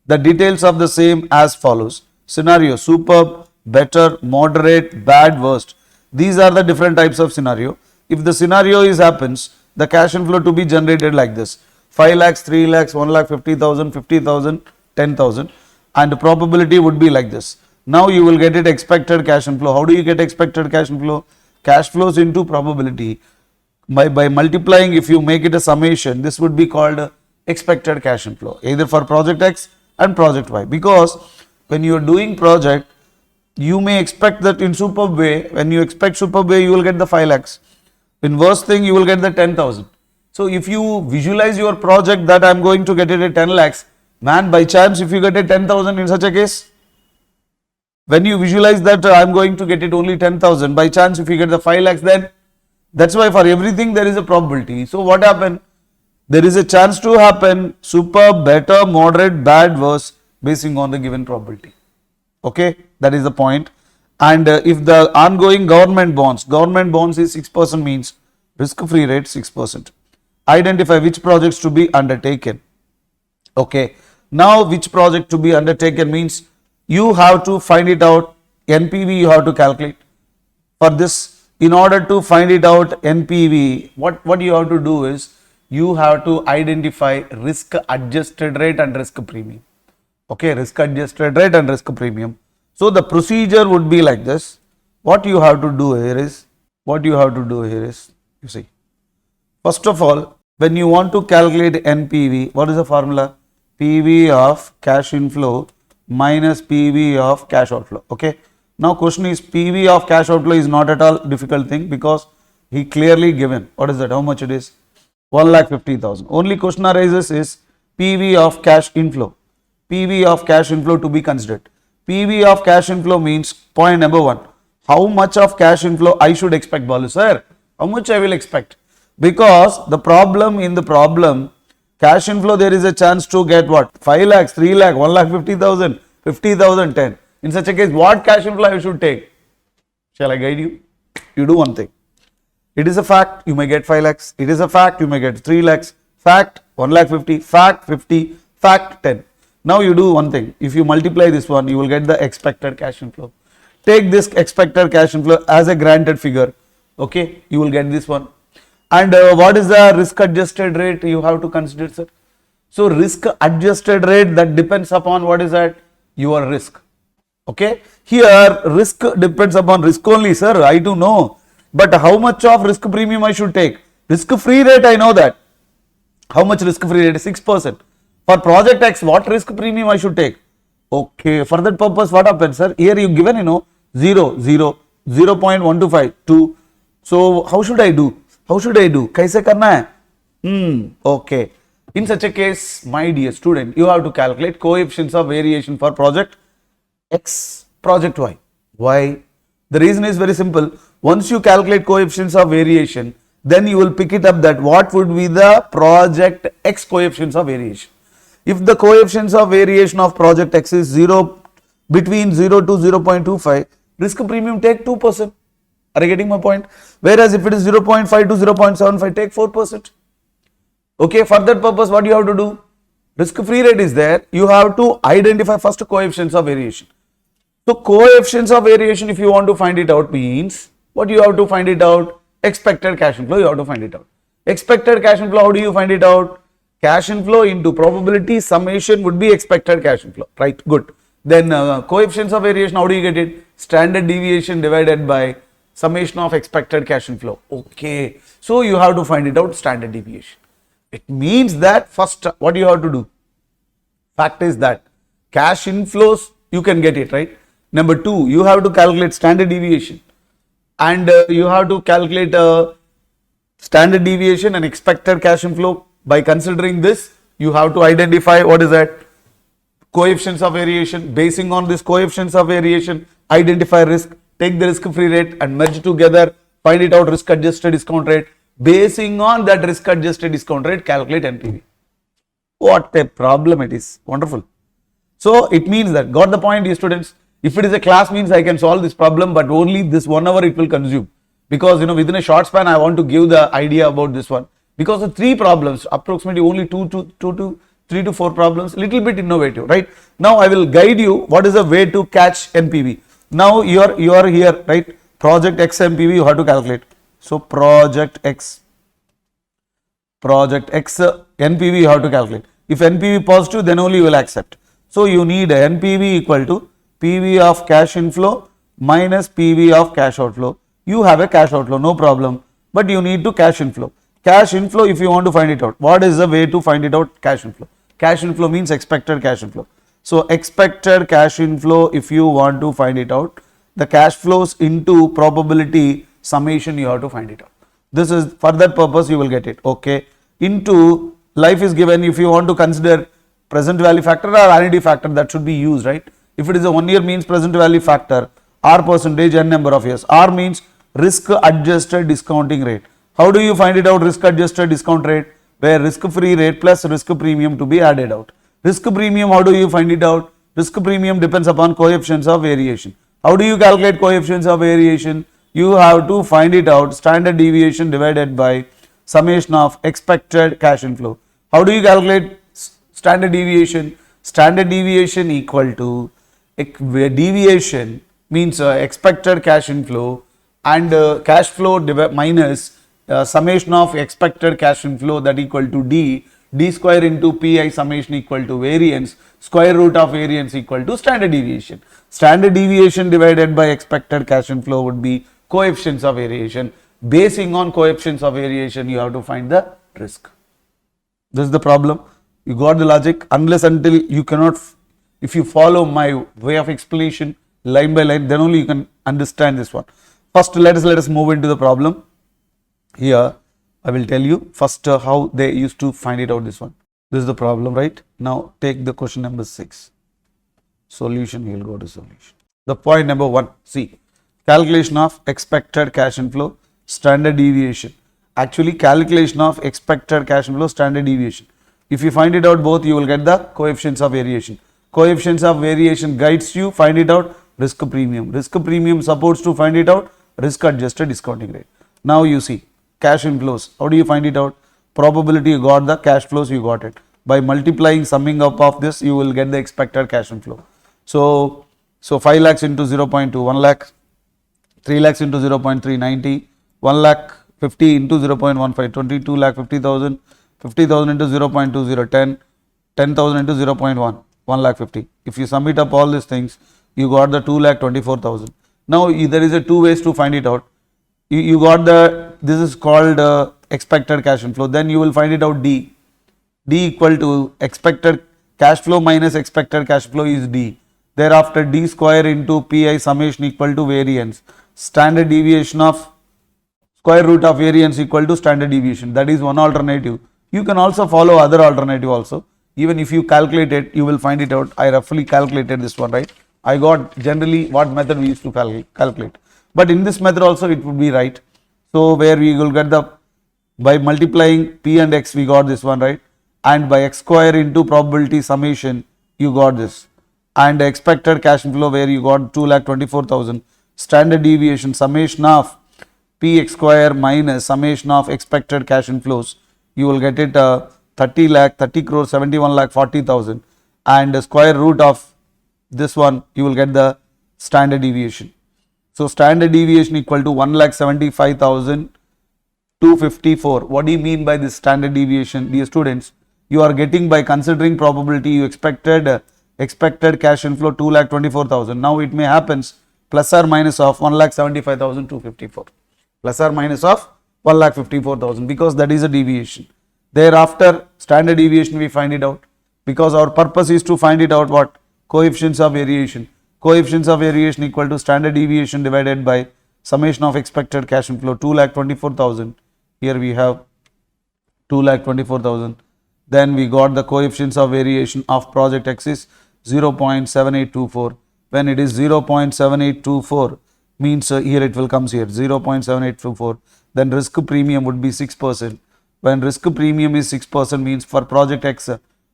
The details of the same as follows. Scenario: superb, better, moderate, bad, worst. These are the different types of scenario. If the scenario happens, the cash inflow to be generated like this: 5 lakhs, 3 lakhs, 1 lakh 50,000, 50,000, 10,000, and the probability would be like this. Now you will get it expected cash inflow. How do you get expected cash inflow? Cash flows into probability. By multiplying, if you make it a summation, this would be called expected cash inflow, either for project X and project Y. Because when you are doing project, you may expect that in superb way. When you expect superb way, you will get the 5 lakhs. In worst thing, you will get the 10,000. So if you visualize your project that I am going to get it at 10 lakhs, man, by chance if you get a 10,000 in such a case, when you visualize that I am going to get it only 10,000, by chance if you get the 5 lakhs, then that's why for everything there is a probability. So what happened? There is a chance to happen superb, better, moderate, bad, worse, basing on the given probability. Okay, that is the point. And if the ongoing government bonds is 6%, means risk free rate 6%. Identify which projects to be undertaken. Okay, now which project to be undertaken means you have to find it out. NPV you have to calculate. For this, in order to find it out NPV, what you have to do is you have to identify risk adjusted rate and risk premium. Okay, risk adjusted rate and risk premium. So the procedure would be like this. What you have to do here is, you see, first of all, when you want to calculate NPV, what is the formula? PV of cash inflow minus PV of cash outflow. Okay. Now question is, PV of cash outflow is not at all difficult thing because he clearly given. What is that? How much it is? 1,50,000. Only question arises is PV of cash inflow. PV of cash inflow to be considered. PV of cash inflow means point number 1. How much of cash inflow I should expect, Balu sir? How much I will expect? Because the problem cash inflow, there is a chance to get what? 5 lakhs, 3 lakh, 1,50,000, 50,000, 10. In such a case, what cash inflow I should take? Shall I guide you? You do one thing. It is a fact, you may get 5 lakhs. It is a fact, you may get 3 lakhs. Fact, 1,50,000, fact, 50, fact, 10. Now you do one thing. If you multiply this one, you will get the expected cash inflow. Take this expected cash inflow as a granted figure. Okay, you will get this one. And what is the risk adjusted rate you have to consider, sir? So risk adjusted rate, that depends upon what is that? Your risk. Okay, here risk depends upon risk only, sir. I do know, but how much of risk premium I should take? Risk free rate, I know that. How much risk free rate? 6%. For project X, what risk premium I should take? Okay, for that purpose, what happens, sir? Here you given, 0, 0.125, 2. So how should I do? Kaise karna hai? Okay. In such a case, my dear student, you have to calculate coefficients of variation for project X, project Y. Why? The reason is very simple. Once you calculate coefficients of variation, then you will pick it up that what would be the project X coefficients of variation. If the coefficients of variation of project X is between 0 to 0.25, risk premium take 2%. Are you getting my point? Whereas if it is 0.5 to 0.75, take 4%. Okay, for that purpose, what you have to do? Risk-free rate is there. You have to identify first coefficients of variation. So coefficients of variation, if you want to find it out, means what you have to find it out? Expected cash inflow, you have to find it out. Expected cash inflow, how do you find it out? Cash inflow into probability summation would be expected cash inflow, right? Good. Then coefficients of variation, how do you get it? Standard deviation divided by summation of expected cash inflow. Okay. So you have to find it out, standard deviation. It means that first what you have to do? Fact is that cash inflows, you can get it, right? Number two, you have to calculate standard deviation, and you have to calculate standard deviation and expected cash inflow. By considering this, you have to identify what is that? Coefficients of variation. Basing on this coefficients of variation, identify risk, take the risk-free rate and merge together, find it out risk-adjusted discount rate. Basing on that risk-adjusted discount rate, calculate NPV. What a problem it is. Wonderful. So it means that, got the point, dear students? If it is a class, means I can solve this problem, but only this 1 hour it will consume, because within a short span I want to give the idea about this one, because of 3 problems, approximately only 3 to 4 problems, little bit innovative, right? Now I will guide you what is the way to catch NPV. Now you are here, right? Project X NPV you have to calculate. So project X NPV you have to calculate. If NPV positive, then only you will accept. So you need NPV equal to PV of cash inflow minus PV of cash outflow. You have a cash outflow, no problem, but you need to cash inflow. Cash inflow, if you want to find it out, what is the way to find it out? Cash inflow. Cash inflow means expected cash inflow. So expected cash inflow, if you want to find it out, the cash flows into probability summation, you have to find it out. This is for that purpose you will get it. Okay. Into life is given, if you want to consider present value factor or annuity factor, that should be used, right? If it is a 1 year, means present value factor, R percentage, N number of years. R means risk adjusted discounting rate. How do you find it out? Risk adjusted discount rate, where risk free rate plus risk premium to be added out. Risk premium, how do you find it out? Risk premium depends upon coefficients of variation. How do you calculate coefficients of variation? You have to find it out, standard deviation divided by summation of expected cash inflow. How do you calculate standard deviation? Standard deviation equal to deviation means expected cash inflow, and cash flow minus summation of expected cash inflow, that equal to D square into Pi summation equal to variance, square root of variance equal to standard deviation. Standard deviation divided by expected cash inflow would be coefficients of variation. Basing on coefficients of variation, you have to find the risk. This is the problem. You got the logic. Unless until you cannot, if you follow my way of explanation line by line, then only you can understand this one. First, let us move into the problem. Here I will tell you first how they used to find it out, this one. This is the problem, right? Now take the question number 6. Solution, we will go to solution. The point number 1, see, calculation of expected cash inflow, standard deviation. Actually, calculation of expected cash inflow, standard deviation. If you find it out both, you will get the coefficients of variation. Coefficients of variation guides you, find it out, risk premium. Risk premium supports to find it out, risk adjusted discounting rate. Now you see, cash inflows, how do you find it out? Probability, you got the cash flows, you got it. By multiplying, summing up of this, you will get the expected cash inflow. So 5 lakhs into 0.2, 1 lakh, 3 lakhs into 0.390, 1 lakh 50 into 0.15, 22 lakh 50,000, 50,000 into 0.20, 10,000 into 0.1, 1 lakh 50. If you sum it up all these things, you got the 2 lakh 24,000. Now there is a 2 ways to find it out. You got the, this is called expected cash inflow. Then you will find it out D. D equal to expected cash flow minus expected cash flow is D. Thereafter D square into Pi summation equal to variance. Standard deviation of square root of variance equal to standard deviation. That is one alternative. You can also follow other alternative also. Even if you calculate it, you will find it out. I roughly calculated this one, right? I got generally what method we used to calculate. But in this method also it would be right. So where we will get the, by multiplying P and X we got this one, right? And by X square into probability summation you got this. And expected cash inflow where you got 2,24,000. Standard deviation summation of Px square minus summation of expected cash inflows. You will get it 30 lakh, 30 crore, 71 lakh, 40,000, and the square root of this one, you will get the standard deviation. So standard deviation equal to 1,75,254. What do you mean by this standard deviation, dear students? You are getting by considering probability. You expected cash inflow 2,24,000. Now it may happens plus or minus of 1,75,254, plus or minus of 1,54,000, because that is a deviation. Thereafter standard deviation we find it out, because our purpose is to find it out what? Coefficients of variation. Coefficients of variation equal to standard deviation divided by summation of expected cash inflow 2,24,000. Here we have 2,24,000. Then we got the coefficients of variation of project X is 0.7824. When it is 0.7824 means here it will comes here 0.7824. Then risk premium would be 6%. When risk premium is 6% means for project X,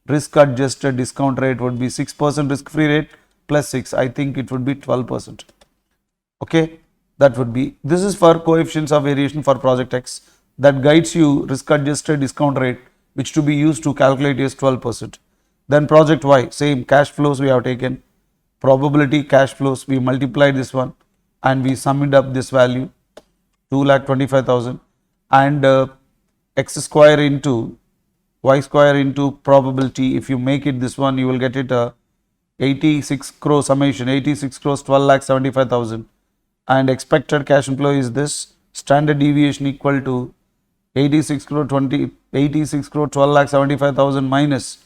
risk adjusted discount rate would be 6% risk free rate plus 6. I think it would be 12%. Okay, that would be, this is for coefficients of variation for project X. That guides you risk adjusted discount rate, which to be used to calculate is 12%. Then project Y, same cash flows we have taken, probability cash flows, we multiply this one and we summed up this value 2,25,000, and X square into Y square into probability. If you make it this one, you will get it 86 crore summation, 86 crores 12,75,000, and expected cash inflow is this. Standard deviation equal to 86 crore 12,75,000 minus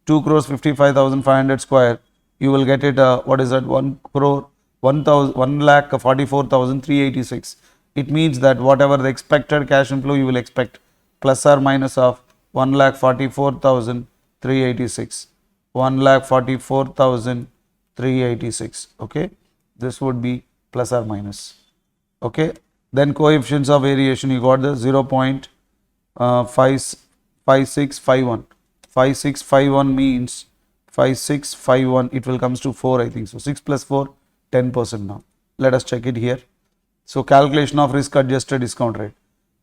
2 crores 55,500 square. You will get it what is that, 1 crore 1,44,386. It means that whatever the expected cash inflow you will expect plus or minus of 1,44,386. 1,44,386. Okay, this would be plus or minus. Okay, then coefficients of variation, you got the 0.5651. 5651 means 5651, it will comes to 4, I think so. 6 plus 4, 10% now. Let us check it here. So calculation of risk adjusted discount rate.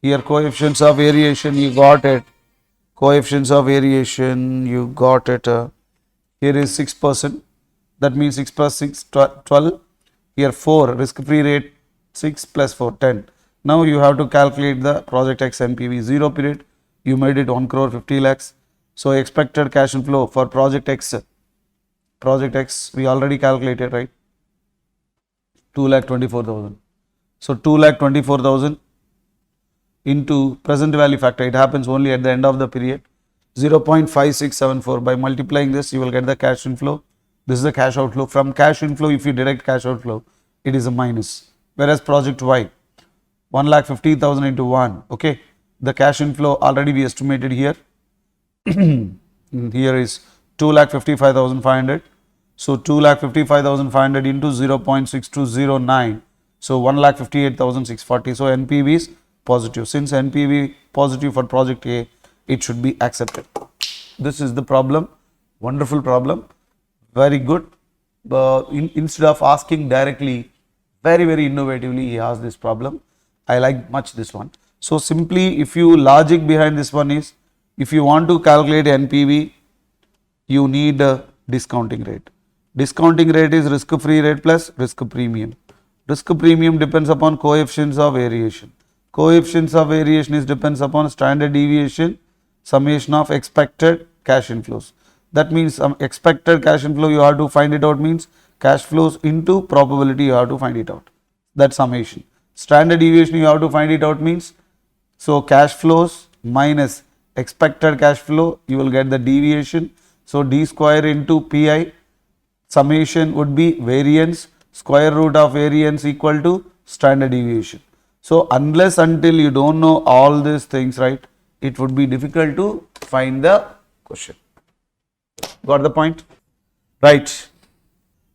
Here coefficients of variation, you got it. Coefficients of variation, you got it. Here is 6%. That means 6 plus 6, 12. Here 4, risk free rate 6 plus 4, 10. Now you have to calculate the project X NPV. 0 period, you made it 1 crore 50 lakhs. So expected cash inflow for project X we already calculated, right? 2,24,000. So 2,24,000 into present value factor, it happens only at the end of the period, 0.5674. By multiplying this, you will get the cash inflow. This is the cash outflow. From cash inflow, if you deduct cash outflow, it is a minus. Whereas project Y, 1,50,000 into 1. Okay, the cash inflow already we estimated here. Here is 2,55,500. So 2,55,500 into 0.6209. So 1,58,640. So NPV is positive. Since NPV positive for project A, it should be accepted. This is the problem. Wonderful problem. Very good. Instead of asking directly, very innovatively he asked this problem. I like much this one. So simply, if you logic behind this one is, if you want to calculate NPV, you need a discounting rate. Discounting rate is risk free rate plus risk premium. Risk premium depends upon coefficients of variation. Coefficients of variation is depends upon standard deviation, summation of expected cash inflows. That means expected cash inflow you have to find it out, means cash flows into probability you have to find it out. That summation. Standard deviation you have to find it out means, so cash flows minus expected cash flow, you will get the deviation. So d square into pi, summation would be variance, square root of variance equal to standard deviation. So unless until you don't know all these things, right, it would be difficult to find the question. Got the point? Right.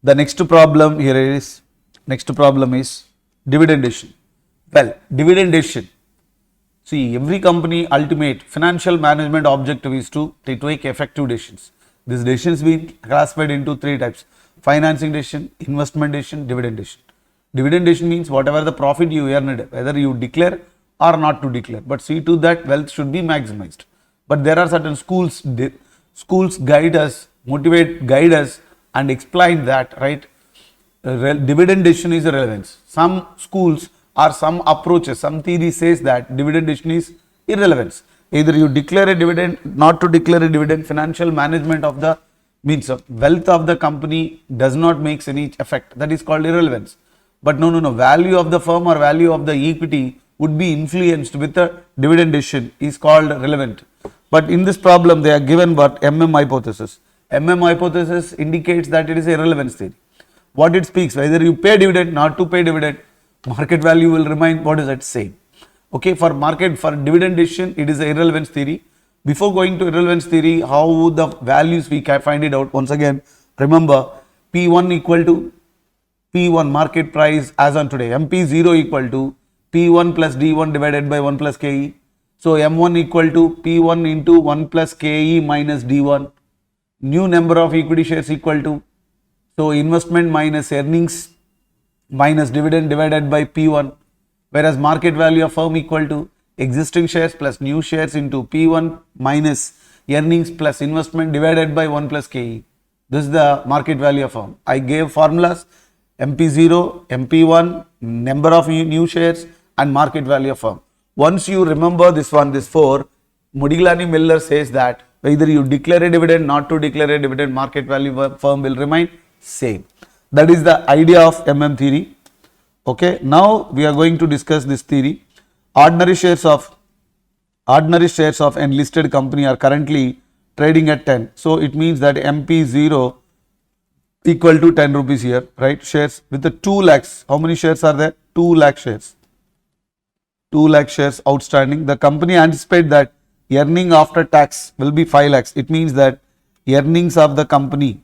The next problem here is, dividend decision. Well, dividend decision. See, every company ultimate financial management objective is to take effective decisions. These decisions being classified into 3 types: financing decision, investment decision, dividend decision. Dividend decision means whatever the profit you earned, whether you declare or not to declare, but see to that wealth should be maximized. But there are certain schools guide us, guide us and explain that, right? Dividend decision is irrelevant. Some schools or some approaches, some theory says that dividend decision is irrelevant. Either you declare a dividend, not to declare a dividend, financial management of the means of wealth of the company does not make any effect. That is called irrelevance. But no, value of the firm or value of the equity would be influenced with the dividend decision is called relevant. But in this problem, they are given what hypothesis. Hypothesis indicates that it is a irrelevance theory. What it speaks, whether you pay dividend, not to pay dividend, market value will remain, what is that, same. Okay, for dividend decision, it is a irrelevance theory. Before going to irrelevance theory, how the values we can find it out. Once again, remember P1 equal to P1 market price as on today, MP0 equal to P1 plus D1 divided by 1 plus KE. So M1 equal to P1 into 1 plus KE minus D1. New number of equity shares equal to, so investment minus earnings minus dividend divided by P1. Whereas market value of firm equal to existing shares plus new shares into P1 minus earnings plus investment divided by 1 plus KE. This is the market value of firm. I gave formulas MP0, MP1, number of new shares and market value of firm. Once you remember this one, this 4, Modigliani Miller says that whether you declare a dividend, not to declare a dividend, market value of firm will remain same. That is the idea of theory. Okay, now we are going to discuss this theory. Ordinary shares of enlisted company are currently trading at 10. So it means that MP0 equal to 10 rupees here, right? Shares with the 2 lakhs. How many shares are there? 2 lakh shares. 2 lakh shares outstanding. The company anticipates that earning after tax will be 5 lakhs. It means that earnings of the company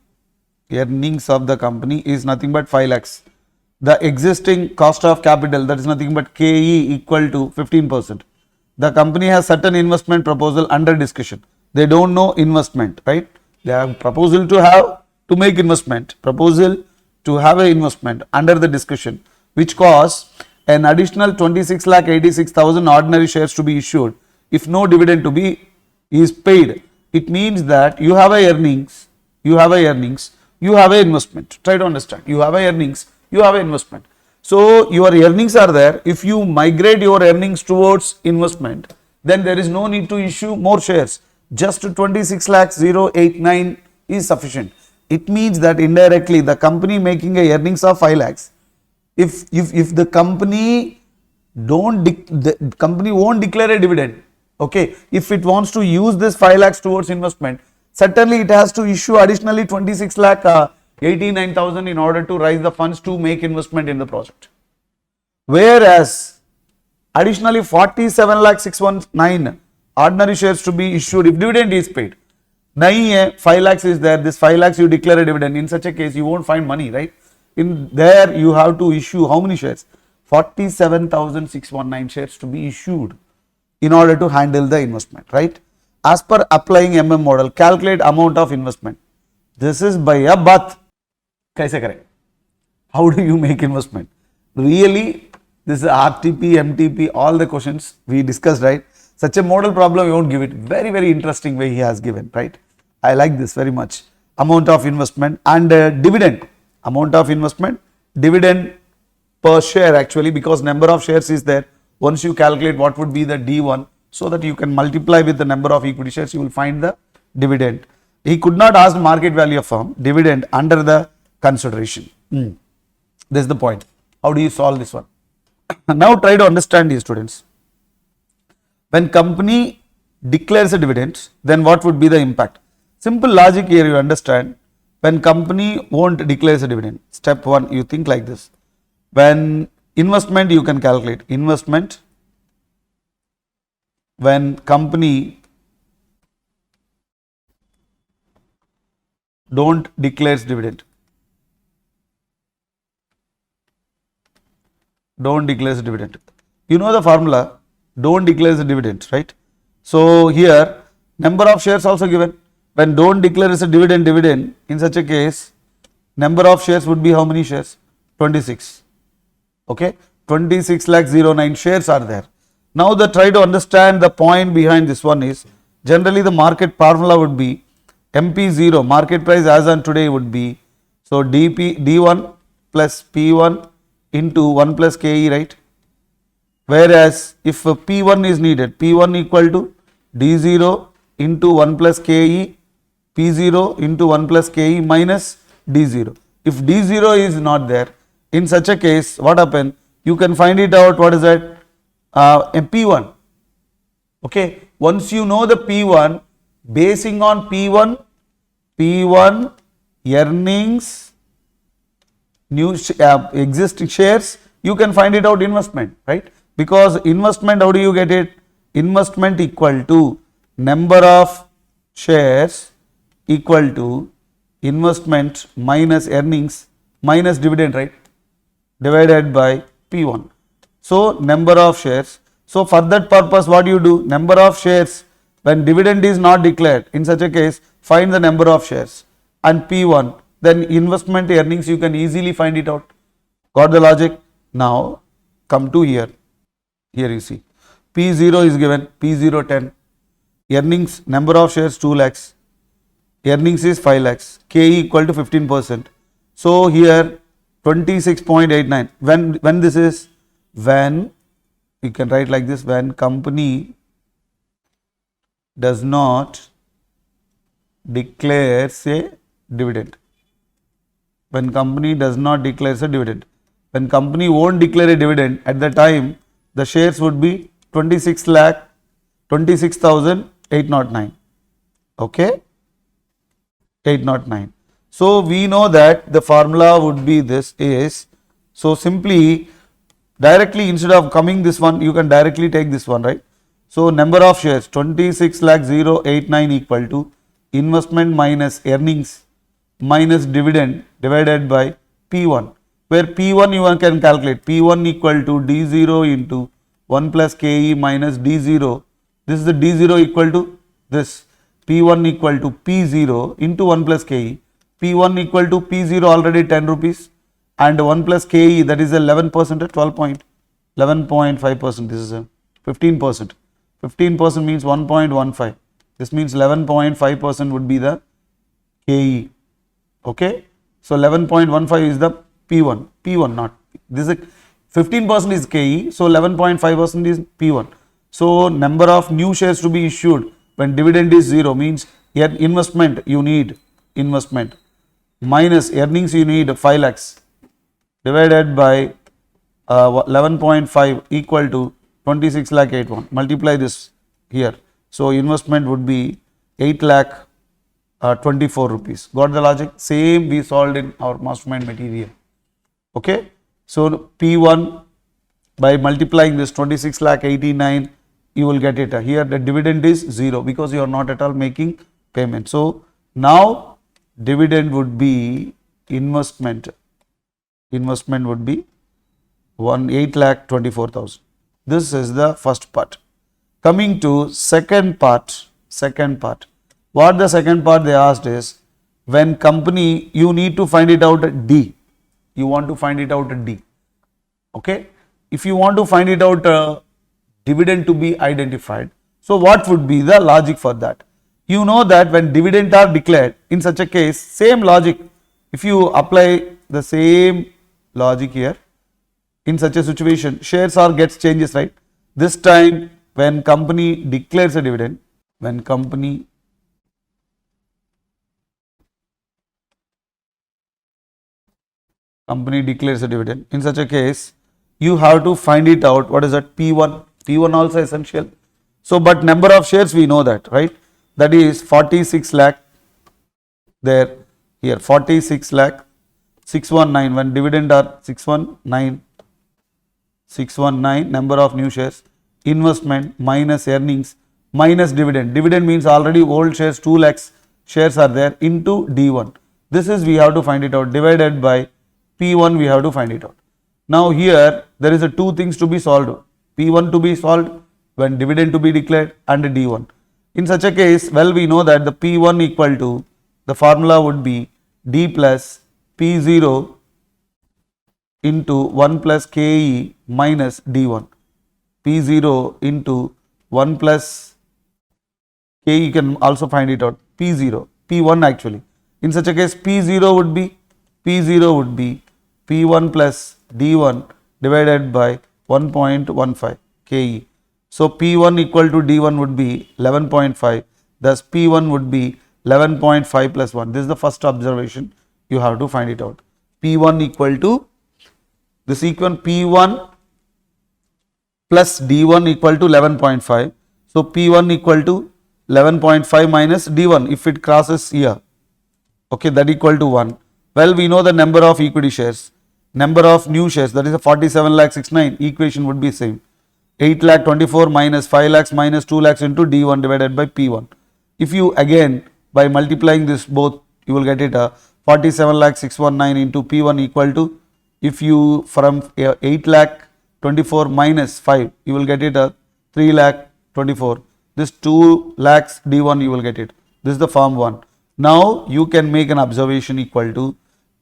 is nothing but 5 lakhs. The existing cost of capital, that is nothing but KE equal to 15%. The company has certain investment proposal under discussion. They don't know investment, right? They have proposal to make investment, proposal to have an investment under the discussion, which costs an additional 26,86,000 ordinary shares to be issued if no dividend is paid. It means that you have a earnings, you have an investment. Try to understand. You have a earnings, you have an investment. So your earnings are there. If you migrate your earnings towards investment, then there is no need to issue more shares. Just 26,089 is sufficient. It means that indirectly the company making a earnings of 5 lakhs. If the company won't declare a dividend, okay, if it wants to use this 5 lakhs towards investment, certainly it has to issue additionally 26,89,000 in order to raise the funds to make investment in the project. Whereas additionally 47,619 ordinary shares to be issued if dividend is paid. 5 lakhs is there, this 5 lakhs you declare a dividend. In such a case, you won't find money, right? In there, you have to issue how many shares? 47,619 shares to be issued in order to handle the investment, right? As per applying model, calculate amount of investment. This is by a bath. Kaise kare? How do you make investment? Really, this is RTP, MTP, all the questions we discussed, right? Such a model problem, you won't give it. Very, very interesting way he has given, right? I like this very much. Amount of investment and dividend. Amount of investment, dividend per share actually, because number of shares is there. Once you calculate what would be the D1, so that you can multiply with the number of equity shares, you will find the dividend. He could not ask market value of firm, dividend under the consideration. This is the point. How do you solve this one? Now try to understand these students. When company declares a dividend, then what would be the impact? Simple logic here, you understand. When company won't declare a dividend, step 1, you think like this. When investment, you can calculate investment. When company don't declares dividend, you know the formula, don't declares the dividend, right? So here number of shares also given. When don't declare as a dividend, in such a case, number of shares would be how many shares? 26. Okay, 26,09 shares are there. Now try to understand the point behind this one is, Generally the market formula would be MP0, market price as on today would be, so D1 plus P1 into 1 plus KE, right? Whereas if P1 is needed, P1 equal to D0 into 1 plus KE, P0 into 1 plus KE minus D0. If D0 is not there, in such a case, what happen? You can find it out, what is that? P1. Okay, once you know the P1, basing on P1 earnings, new existing shares, you can find it out investment, right? Because investment, how do you get it? Investment equal to number of shares equal to investment minus earnings minus dividend, right? Divided by P1. So number of shares. So for that purpose, what you do? Number of shares, when dividend is not declared, in such a case, find the number of shares and P1, then investment earnings, you can easily find it out. Got the logic? Now come to here. Here you see P0 is given, P0 10, earnings, number of shares 2 lakhs, earnings is 5 lakhs, KE equal to 15%. So here 26.89. When this is, when you can write like this, when company does not declare a dividend. When company does not declare a dividend. When company won't declare a dividend, at the time the shares would be 26,809. Okay, 809. So we know that the formula would be this is, so simply directly instead of coming this one, you can directly take this one, right? So number of shares 26,089 equal to investment minus earnings minus dividend divided by P1, where P1 you can calculate, P1 equal to D0 into 1 plus KE minus D0. This is the D0 equal to this, P1 equal to P0 into 1 plus KE. P1 equal to P0 already 10 rupees and 1 plus KE, that is 11% at 11.5%. This is a 15%. 15% means 1.15. This means 11.5% would be the KE. Okay. So 11.15 is the P1. P1 not. This is 15% is KE. So 11.5% is P1. So number of new shares to be issued when dividend is 0 means here investment you need investment minus earnings you need 5 lakhs divided by 11.5 equal to 26 lakh 81. Multiply this here. So investment would be 8 lakh 24 rupees. Got the logic? Same we solved in our mastermind material. Okay. So P1 by multiplying this 26 lakh 89, you will get it. Here the dividend is 0 because you are not at all making payment. So now dividend would be investment would be 8 lakh 24,000. This is the first part. Coming to second part. What the second part they asked is, when company, you need to find it out at D. You want to find it out at D. Okay. If you want to find it out dividend to be identified, so what would be the logic for that? You know that when dividend are declared, in such a case, same logic, if you apply the same logic here, in such a situation, shares or gets changes, right? This time when company declares a dividend, company declares a dividend, in such a case, you have to find it out. What is that? P1. P1 also essential. So, but number of shares we know that, right? That is 46 lakh there, here 46 lakh 619, when dividend are 619 number of new shares, investment minus earnings minus dividend. Dividend means already old shares 2 lakhs shares are there into D1. This is we have to find it out, divided by P1 we have to find it out. Now here there is a two things to be solved. P1 to be solved when dividend to be declared and D1. In such a case, well, we know that the P1 equal to, the formula would be D plus P0 into 1 plus KE minus D1. P0 into 1 plus Okay, you can also find it out. P0, P1 actually. In such a case, P0 would be P1 plus D1 divided by 1.15 KE. So P1 equal to D1 would be 11.5. Thus P1 would be 11.5 plus 1. This is the first observation. You have to find it out. P1 equal to this equation P1 plus D1 equal to 11.5. So P1 equal to 11.5 minus D1 if it crosses here. Okay, that equal to 1. Well, we know the number of equity shares. Number of new shares, that is a 47,69,000. Equation would be same. 8,24,000 minus 5 lakhs minus 2 lakhs into D1 divided by P1. If you again by multiplying this both, you will get it a 47,619,000 into P1 equal to, if you from 8,24,000 minus 5, you will get it a 3,24,000. This 2 lakhs D1 you will get it. This is the form 1. Now you can make an observation equal to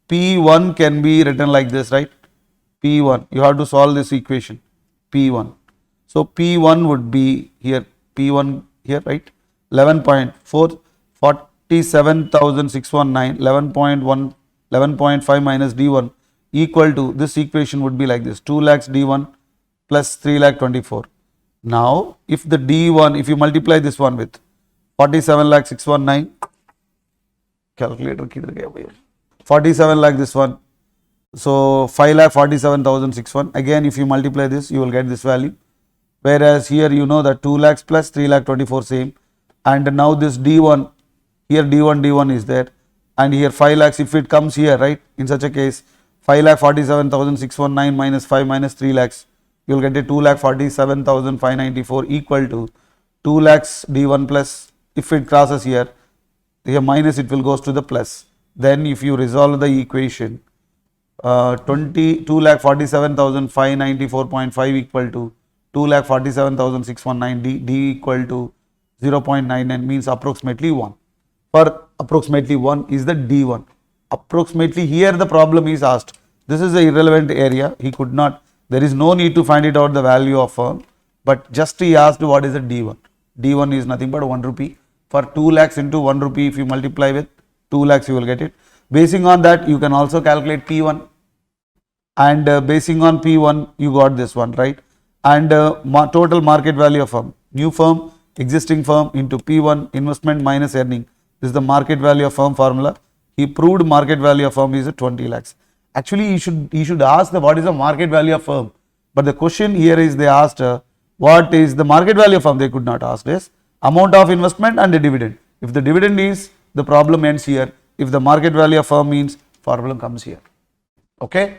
P1 can be written like this, right? P1, you have to solve this equation, P1. So P1 would be here, P1 here, right? 11.4, 47,619, 11.1, 11.5 minus D1 equal to, this equation would be like this, 2 lakhs D1 plus 3,24,000. Now, if the D1, if you multiply this one with 47,619,000, calculator 47 lakh this one, so 5,47,061. Again, if you multiply this, you will get this value. Whereas here you know that 2 lakhs plus 3,24,000 same, and now this D1, here D1 is there, and here 5 lakhs if it comes here, right? In such a case, 5,47,619 minus 5 minus 3 lakhs, you will get a 2,47,594 equal to 2 lakhs D1 plus, if it crosses here minus, it will goes to the plus. Then if you resolve the equation, 2,47,594.5 equal to 2,47,619, D equal to 0.99 means approximately 1. For approximately 1 is the D1. Approximately here the problem is asked. This is the irrelevant area. He could not, there is no need to find it out the value of firm, but just he asked what is the D1. D1 is nothing but 1 rupee. For 2 lakhs into 1 rupee, if you multiply with 2 lakhs, you will get it. Basing on that, you can also calculate P1, and basing on P1, you got this one, right? And total market value of firm, new firm, existing firm into P1, investment minus earning. This is the market value of firm formula. He proved market value of firm is 20 lakhs. Actually, he should ask what is the market value of firm. But the question here is they asked what is the market value of firm. They could not ask this. Amount of investment and the dividend. If the dividend is, the problem ends here. If the market value of firm means, problem comes here. Okay.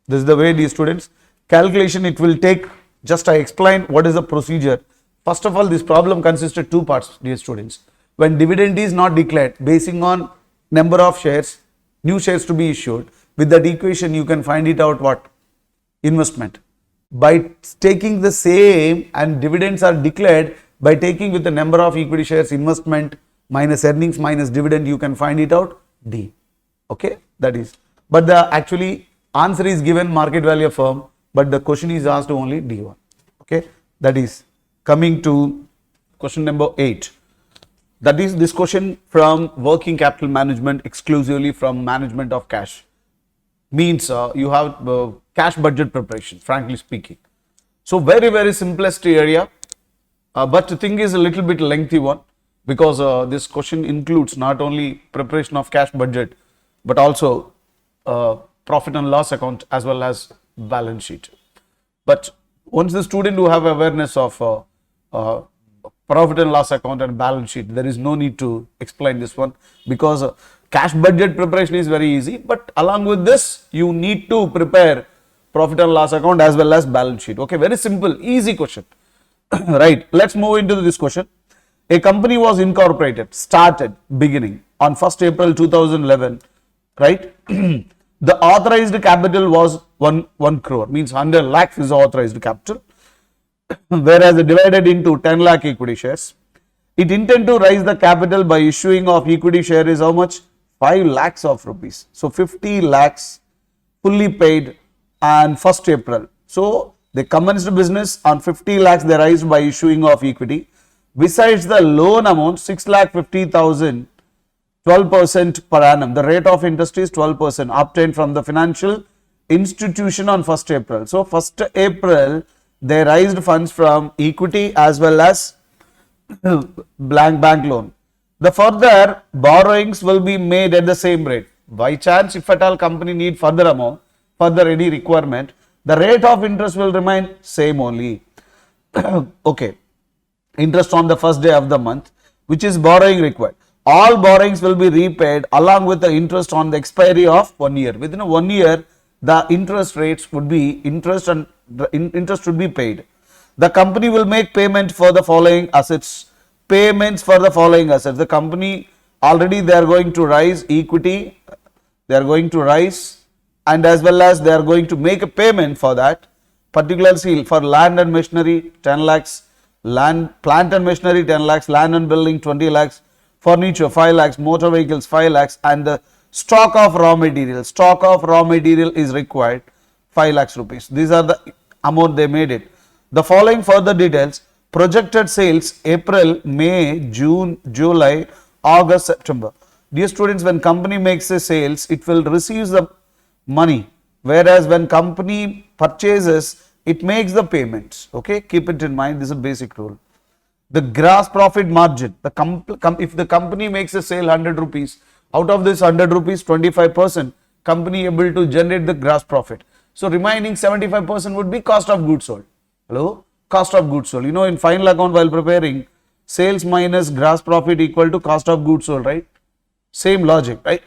This is the way, these students. Calculation, it will take, just I explain what is the procedure. First of all, this problem consists of 2 parts, dear students. When dividend is not declared, basing on number of shares, new shares to be issued, with that equation you can find it out what? Investment. By taking the same, and dividends are declared, by taking with the number of equity shares, investment minus earnings minus dividend, you can find it out D. Okay, that is. But the actually answer is given market value of firm, but the question is asked only D1. Okay, that is coming to question number 8. That is this question from working capital management, exclusively from management of cash. Means you have cash budget preparation, frankly speaking. So very simplest area, but the thing is a little bit lengthy one, because this question includes not only preparation of cash budget, but also profit and loss account as well as balance sheet. But once the student who have awareness of profit and loss account and balance sheet, there is no need to explain this one, because cash budget preparation is very easy, but along with this you need to prepare profit and loss account as well as balance sheet. Okay, very simple, easy question. Right, let's move into this question. A company was incorporated, started, beginning on 1st April 2011, right? The authorized capital was 1 crore, means 100 lakhs is authorized capital, whereas divided into 10 lakh equity shares. It intend to raise the capital by issuing of equity share is how much? 5 lakhs of rupees. So 50 lakhs fully paid on 1st April. So they commenced business on 50 lakhs they raised by issuing of equity. Besides the loan amount, 6,50,000, 12% per annum. The rate of interest is 12% obtained from the financial institution on 1st April. So, 1st April, they raised funds from equity as well as bank loan. The further borrowings will be made at the same rate. By chance, if at all company need further amount, further any requirement, the rate of interest will remain same only. Okay. Interest on the first day of the month, which is borrowing required. All borrowings will be repaid along with the interest on the expiry of 1 year. Within 1 year, the interest rates would be interest would be paid. The company will make payment for the following assets. Payments for the following assets. The company already they are going to raise equity, they are going to raise, and as well as they are going to make a payment for that. Particularly for land and machinery 10 lakhs, plant and machinery 10 lakhs, land and building 20 lakhs, furniture 5 lakhs, motor vehicles 5 lakhs, and the stock of raw material. Stock of raw material is required 5 lakhs rupees. These are the amount they made it. The following further details: projected sales April, May, June, July, August, September. Dear students, when company makes a sales, it will receive the money, whereas when company purchases, it makes the payments. Okay, keep it in mind. This is a basic rule. The gross profit margin. If the company makes a sale 100 rupees, out of this 100 rupees, 25% company able to generate the gross profit. So remaining 75% would be cost of goods sold. Hello, cost of goods sold. You know, in final account while preparing, sales minus gross profit equal to cost of goods sold, right? Same logic, right?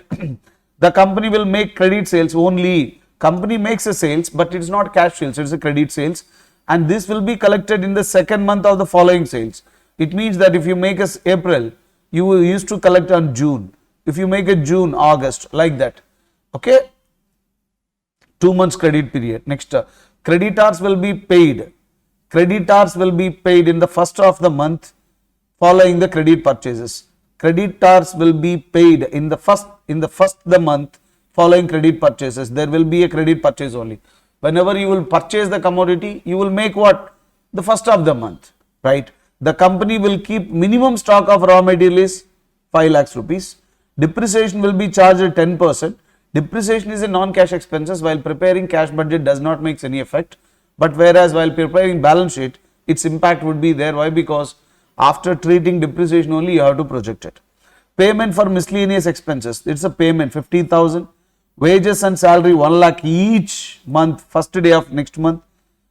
The company will make credit sales only. Company makes a sales, but it is not cash sales, it is a credit sales, and this will be collected in the second month of the following sales. It means that if you make a April, you used to collect on June. If you make a June, August, like that. Okay? 2 months credit period. Next, creditors will be paid. Creditors will be paid in the first of the month following the credit purchases. Creditors will be paid in the first the month following credit purchases. There will be a credit purchase only. Whenever you will purchase the commodity, you will make what? The first of the month, right? The company will keep minimum stock of raw material is 5 lakhs rupees. Depreciation will be charged at 10%. Depreciation is a non-cash expenses. While preparing cash budget does not make any effect. But whereas while preparing balance sheet, its impact would be there. Why? Because after treating depreciation only, you have to project it. Payment for miscellaneous expenses. It's a payment 50,000. Wages and salary 1 lakh each month, first day of next month.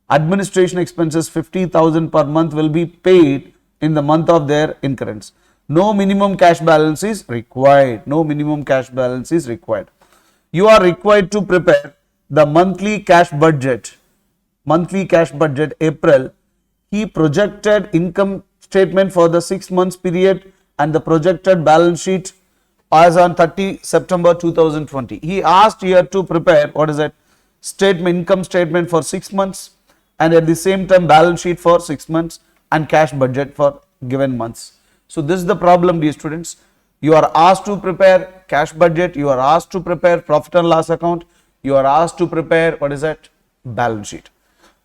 Administration expenses 50,000 per month will be paid in the month of their incurrence. No minimum cash balance is required. No minimum cash balance is required. You are required to prepare the monthly cash budget. Monthly cash budget April. He projected income statement for the 6 months period and the projected balance sheet as on 30 September 2020. He asked here to prepare what is that statement, income statement for 6 months and at the same time balance sheet for 6 months and cash budget for given months. So this is the problem, dear students. You are asked to prepare cash budget, you are asked to prepare profit and loss account, you are asked to prepare what is that balance sheet.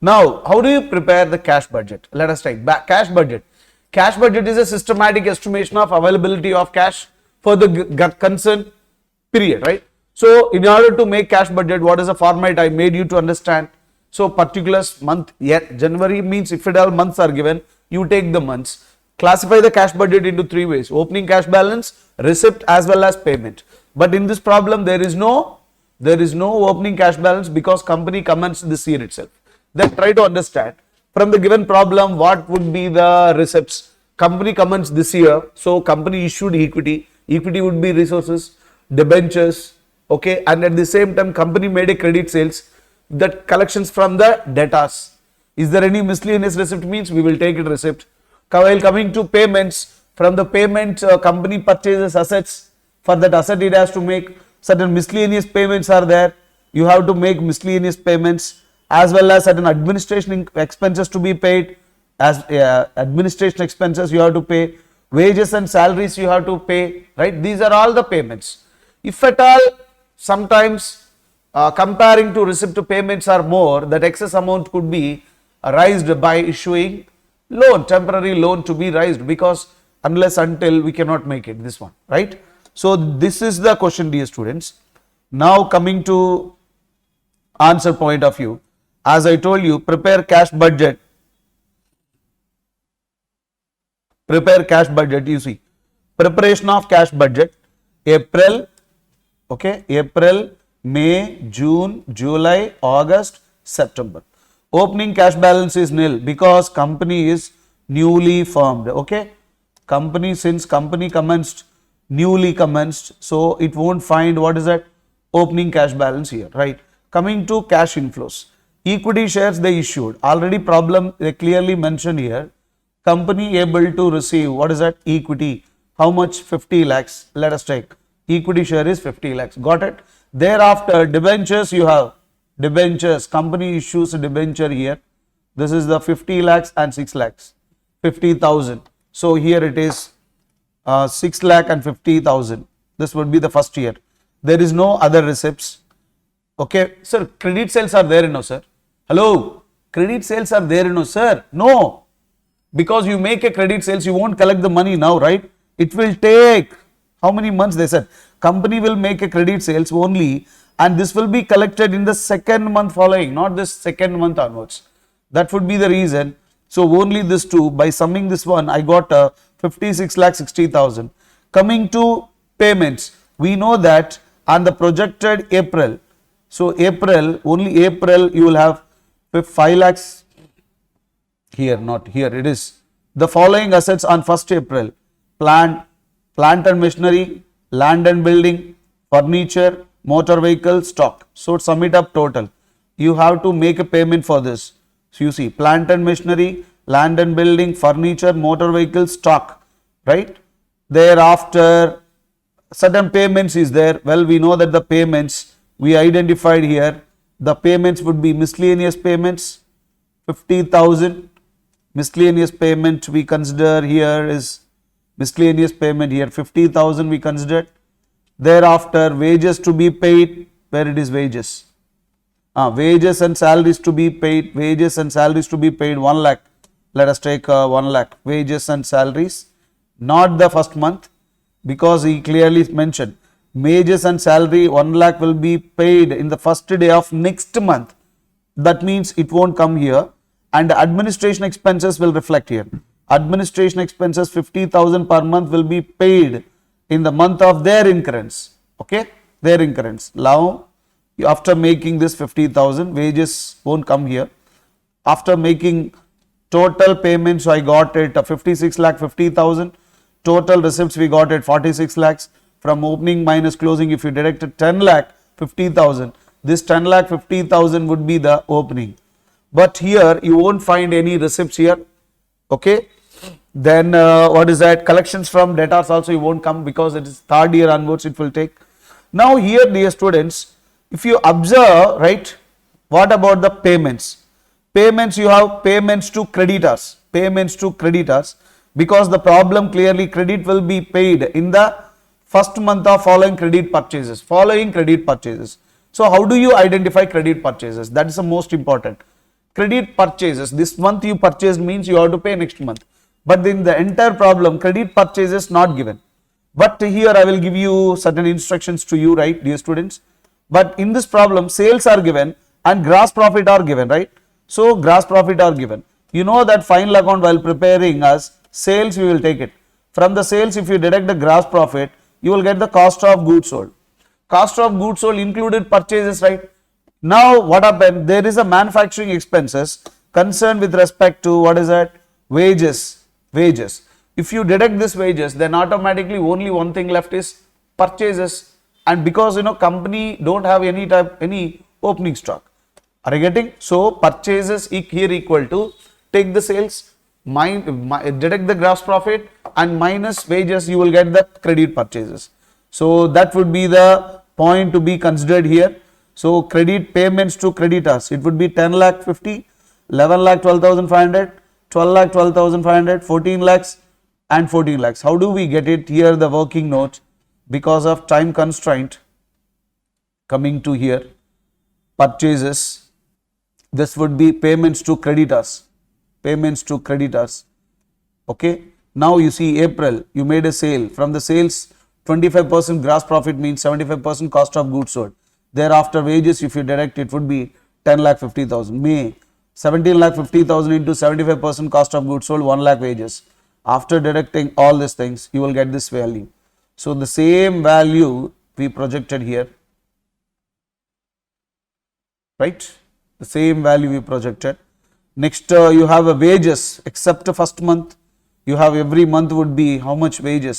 Now, how do you prepare the cash budget? Let us take back cash budget. Cash budget is a systematic estimation of availability of cash for the concerned period, right? So, in order to make cash budget, what is the format I made you to understand? So, particulars month, January means if at all months are given, you take the months. Classify the cash budget into 3 ways: opening cash balance, receipt as well as payment. But in this problem, there is no opening cash balance because company commenced this year itself. Then try to understand from the given problem what would be the receipts. Company commenced this year, so company issued equity. Equity would be resources, debentures, okay, and at the same time company made a credit sales, that collections from the debtors. Is there any miscellaneous receipt? Means we will take it receipt. While coming to payments, from the payment company purchases assets. For that asset it has to make certain miscellaneous payments are there. You have to make miscellaneous payments as well as certain administration expenses to be paid. As administration expenses you have to pay, wages and salaries you have to pay, right? These are all the payments. If at all sometimes comparing to receipt to payments are more, that excess amount could be raised by issuing loan, temporary loan to be raised, because unless until we cannot make it, this one, right? So this is the question, dear students. Now coming to answer point of view, as I told you, prepare cash budget. Prepare cash budget, you see, preparation of cash budget, April, okay, April, May, June, July, August, September. Opening cash balance is nil because company is newly formed, okay. Company, since company commenced, newly commenced, so it won't find what is that opening cash balance here, right. Coming to cash inflows, equity shares they issued, already problem they clearly mentioned here. Company able to receive what is that equity, how much, 50 lakhs, let us take equity share is 50 lakhs, got it. Thereafter debentures, you have debentures, company issues a debenture here, this is the 50 lakhs and 6 lakhs, 50,000. So here it is 6 lakh and 50,000, this would be the first year. There is no other receipts, okay. Sir, credit sales are there, no sir, hello, credit sales are there, no sir, no, because you make a credit sales, you won't collect the money now, right. It will take how many months, they said company will make a credit sales only, and this will be collected in the second month following, not this second month onwards. That would be the reason. So only this two, by summing this one, I got 56 lakh 60,000. Coming to payments, we know that on the projected April, so April, only April you will have 5 lakhs here, not here, it is the following assets on 1st April, plant and machinery, land and building, furniture, motor vehicle, stock. So sum it up total. You have to make a payment for this. So you see plant and machinery, land and building, furniture, motor vehicle, stock, right. Thereafter certain payments is there. Well, we know that the payments we identified here, the payments would be miscellaneous payments, 50,000. Miscellaneous payment we consider here is miscellaneous payment here 50,000 we considered. Thereafter wages to be paid, where it is wages, wages and salaries to be paid, wages and salaries to be paid 1 lakh, let us take 1 lakh wages and salaries, not the first month, because he clearly mentioned wages and salary 1 lakh will be paid in the first day of next month, that means it won't come here. And administration expenses will reflect here. Administration expenses 50,000 per month will be paid in the month of their incurrence, okay, their incurrence. Now after making this 50,000, wages won't come here. After making total payments, I got it 56 lakh 50,000, total receipts we got it 46 lakhs. From opening minus closing, if you deduct 10 lakh 50,000, this 10 lakh 50,000 would be the opening. But here you won't find any receipts here, okay. Then what is that, collections from debtors also you won't come, because it is third year onwards it will take. Now here, dear students, if you observe, right, what about the payments? Payments, you have payments to creditors, because the problem clearly credit will be paid in the first month of following credit purchases, So how do you identify credit purchases? That is the most important. Credit purchases, this month you purchased means you have to pay next month, but in the entire problem credit purchases not given. But here I will give you certain instructions to you, right, dear students. But in this problem sales are given and gross profit are given, right. So gross profit are given. You know that final account while preparing as sales we will take it. From the sales, if you deduct the gross profit, you will get the cost of goods sold. Cost of goods sold included purchases, right. Now what happened, there is a manufacturing expenses concerned with respect to what is that, wages. If you deduct this wages, then automatically only one thing left is purchases, and because you know company don't have any opening stock, are you getting? So purchases here equal to take the sales, deduct the gross profit and minus wages, you will get the credit purchases. So that would be the point to be considered here. So credit payments to creditors, it would be 10 lakh 50, 11 lakh 12,500, 12 lakh 12,500, 14 lakhs and 14 lakhs. How do we get it? Here the working note, because of time constraint, coming to here, purchases, this would be payments to creditors, payments to creditors. Okay. Now you see April, you made a sale. From the sales, 25% gross profit means 75% cost of goods sold. Thereafter wages, if you deduct, it would be 10,50,000. May, 17,50,000 into 75% cost of goods sold, 1 lakh wages. After deducting all these things, you will get this value. So the same value we projected here, right? The same value we projected. Next, you have a wages, except the first month. You have every month would be how much wages?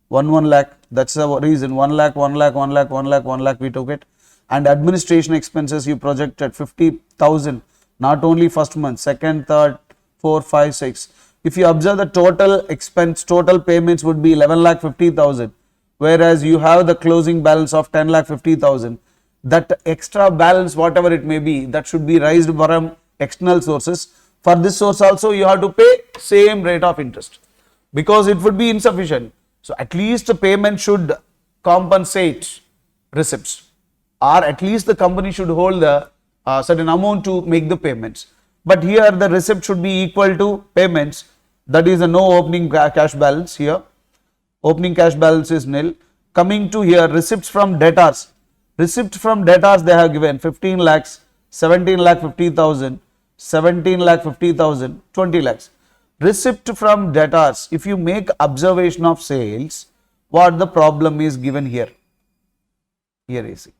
1 lakh. That's the reason 1 lakh, 1 lakh, 1 lakh, 1 lakh, 1 lakh we took it. And administration expenses you projected 50,000. Not only first month, second, third, 4, 5, 6. If you observe the total expense, total payments would be 11,50,000. Whereas you have the closing balance of 10,50,000. That extra balance, whatever it may be, that should be raised from external sources. For this source also you have to pay same rate of interest because it would be insufficient. So at least the payment should compensate receipts, or at least the company should hold the certain amount to make the payments. But here the receipt should be equal to payments. That is a no opening cash balance here. Opening cash balance is nil. Coming to here, receipts from debtors. Receipt from debtors they have given 15 lakhs, 17,50,000, 17,50,000, 20 lakhs. Receipt from debtors, if you make observation of sales, what the problem is given here? Here you see.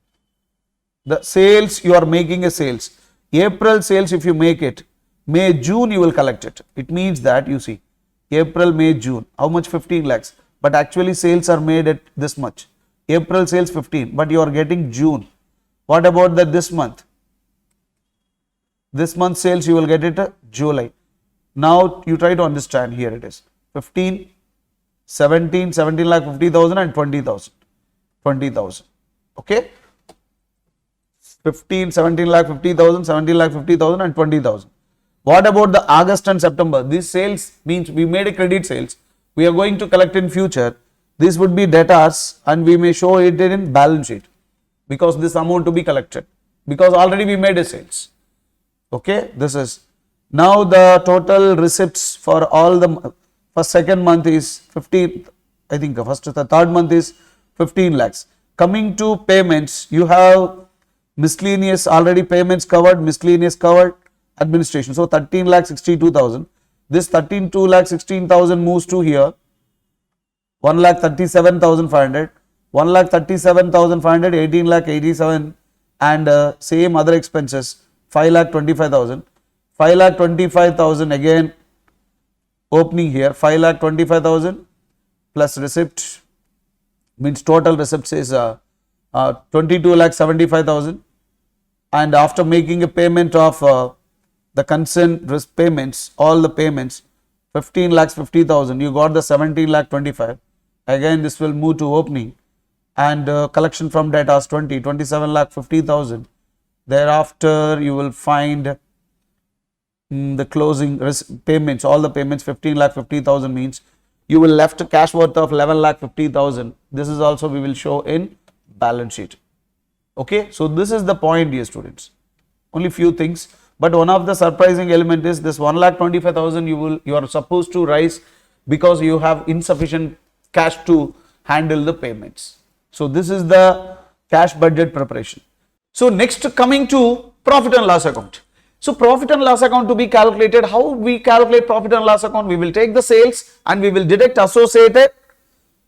The sales, you are making a sales. April sales, if you make it, May, June you will collect it. It means that you see, April, May, June, how much? 15 lakhs. But actually sales are made at this much. April sales 15, but you are getting June. What about this month? This month sales you will get it July. Now you try to understand, here it is 15, 17, 17,50,000 and 20,000. 20,000. Okay. 15, 17,50,000, 17,50,000 and 20,000. What about the August and September? These sales means we made a credit sales. We are going to collect in future. This would be debtors and we may show it in balance sheet because this amount to be collected because already we made a sales. Okay, this is now the total receipts for all the first second month is 15. I think the first the third month is 15 lakhs. Coming to payments, you have miscellaneous already payments covered, miscellaneous covered, administration. So 13,62,000. This 13,216,000 moves to here. 1,37,500, 1,37,500, 18,87,000 and same other expenses 5,25,000, 5,25,000 again opening here 5,25,000 plus receipt means total receipts is 22,75,000 and after making a payment of the concerned payments, all the payments 15,50,000, you got the 17,25,000. Again this will move to opening and collection from debtors 27,50,000. Thereafter you will find the closing payments, all the payments 15,50,000 means you will left a cash worth of 11,50,000. This is also we will show in balance sheet. Okay, so this is the point, dear students. Only few things, but one of the surprising element is this 1,25,000 you are supposed to raise because you have insufficient cash to handle the payments. So this is the cash budget preparation. So next coming to profit and loss account. So profit and loss account to be calculated, how we calculate profit and loss account? We will take the sales and we will deduct associated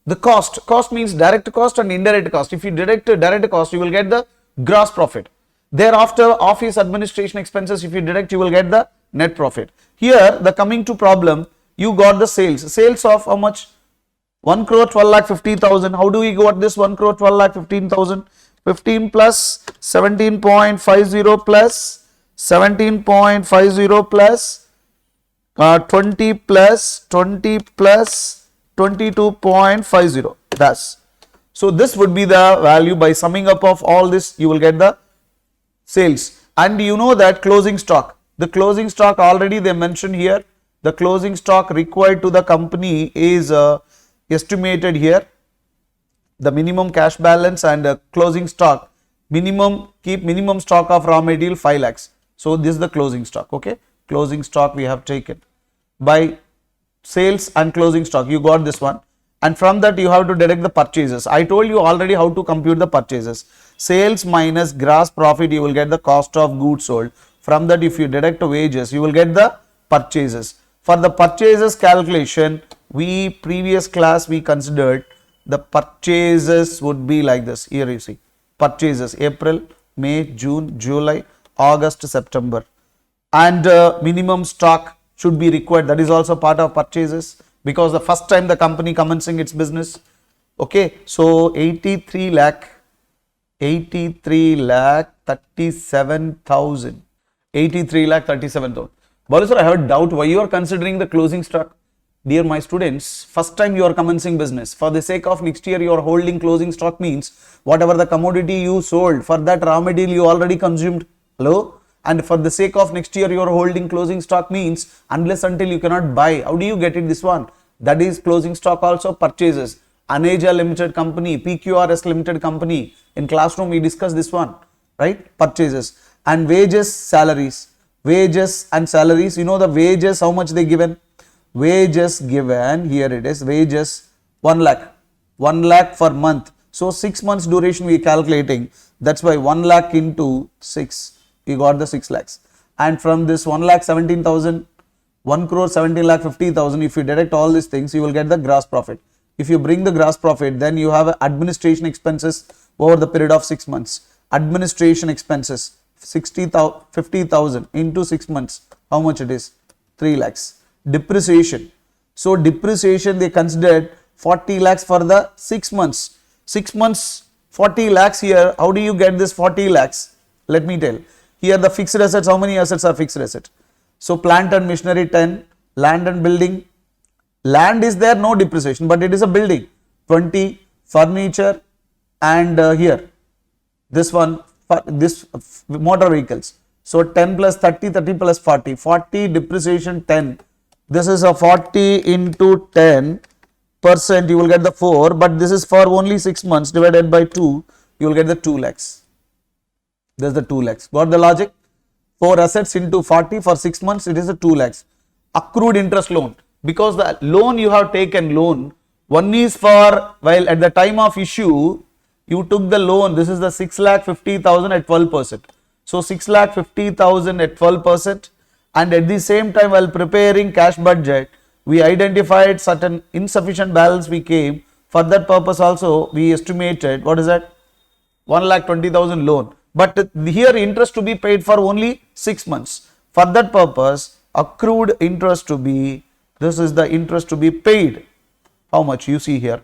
the cost. Cost means direct cost and indirect cost. If you deduct direct cost, you will get the gross profit. Thereafter office administration expenses, if you deduct, you will get the net profit. Here the coming to problem, you got the sales. Sales of how much? 1,12,50,000. How do we got this 1,12,15,000? 15 plus 17.50 plus 17.50 plus 20 plus 20 plus 22.50. That's so this would be the value. By summing up of all this, you will get the sales. And you know that closing stock, the closing stock already they mentioned here. The closing stock required to the company is estimated here. The minimum cash balance and closing stock, minimum, keep minimum stock of raw material 5 lakhs. So this is the closing stock. Okay, closing stock we have taken. By sales and closing stock, you got this one. And from that you have to deduct the purchases. I told you already how to compute the purchases. Sales minus gross profit, you will get the cost of goods sold. From that, if you deduct wages, you will get the purchases. For the purchases calculation, previous class we considered the purchases would be like this. Here you see purchases April, May, June, July, August, September, and minimum stock should be required. That is also part of purchases because the first time the company commencing its business. Okay, so 83 lakh 37,000. 83 lakh 37,000. Balu sir, I have a doubt why you are considering the closing stock. Dear my students, first time you are commencing business. For the sake of next year, you are holding closing stock means whatever the commodity you sold, for that raw material you already consumed. Hello? And for the sake of next year, you are holding closing stock means unless until you cannot buy. How do you get it? This one. That is closing stock also purchases. Aneja Limited Company, PQRS Limited Company. In classroom, we discussed this one. Right? Purchases. And wages, salaries. Wages and salaries. You know the wages, how much they given? Wages given, here it is, wages 1 lakh. 1 lakh for month. So 6 months duration we are calculating. That's why 1 lakh into 6. You got the 6 lakhs. And from this 1 lakh 17,000, 1 crore 17 lakh 50,000, if you deduct all these things, you will get the gross profit. If you bring the gross profit, then you have administration expenses over the period of 6 months. Administration expenses 50,000 into 6 months. How much it is? 3 lakhs. Depreciation. So depreciation they considered 40 lakhs for the 6 months. 6 months 40 lakhs here. How do you get this 40 lakhs? Let me tell. Here the fixed assets, how many assets are fixed asset? So plant and machinery 10, land and building. Land is there, no depreciation, but it is a building. 20, furniture, and here this one, this motor vehicles. So 10 plus 30, 30 plus 40, 40 depreciation 10. This is a 40 into 10%, you will get the 4, but this is for only 6 months divided by 2, you will get the 2 lakhs. This is the 2 lakhs. Got the logic? 4 assets into 40 for 6 months, it is a 2 lakhs. Accrued interest loan. Because the loan you have taken loan, one is for, while at the time of issue, you took the loan, this is the 6,50,000 at 12%. So 6,50,000 at 12%. And at the same time, while preparing cash budget, we identified certain insufficient balance we came. For that purpose also, we estimated, what is that? 1,20,000 loan. But here interest to be paid for only 6 months. For that purpose, accrued interest to be, this is the interest to be paid. How much? You see here,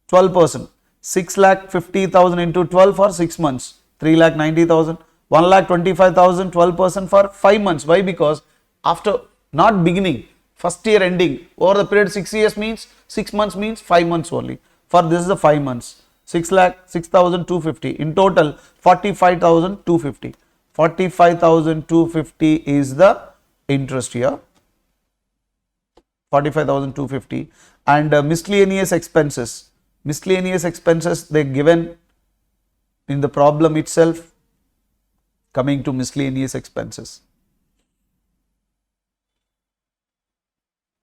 12%. 6,50,000 into 12 for 6 months. 3,90,000. 1,25,000, 12% for 5 months. Why? Because after not beginning, first year ending, over the period 6 years means 6 months means 5 months only. For this is the 5 months. 6,0250. In total, 45,250. 45,250 is the interest here. 45,250. And miscellaneous expenses. Miscellaneous expenses they given in the problem itself. Coming to miscellaneous expenses.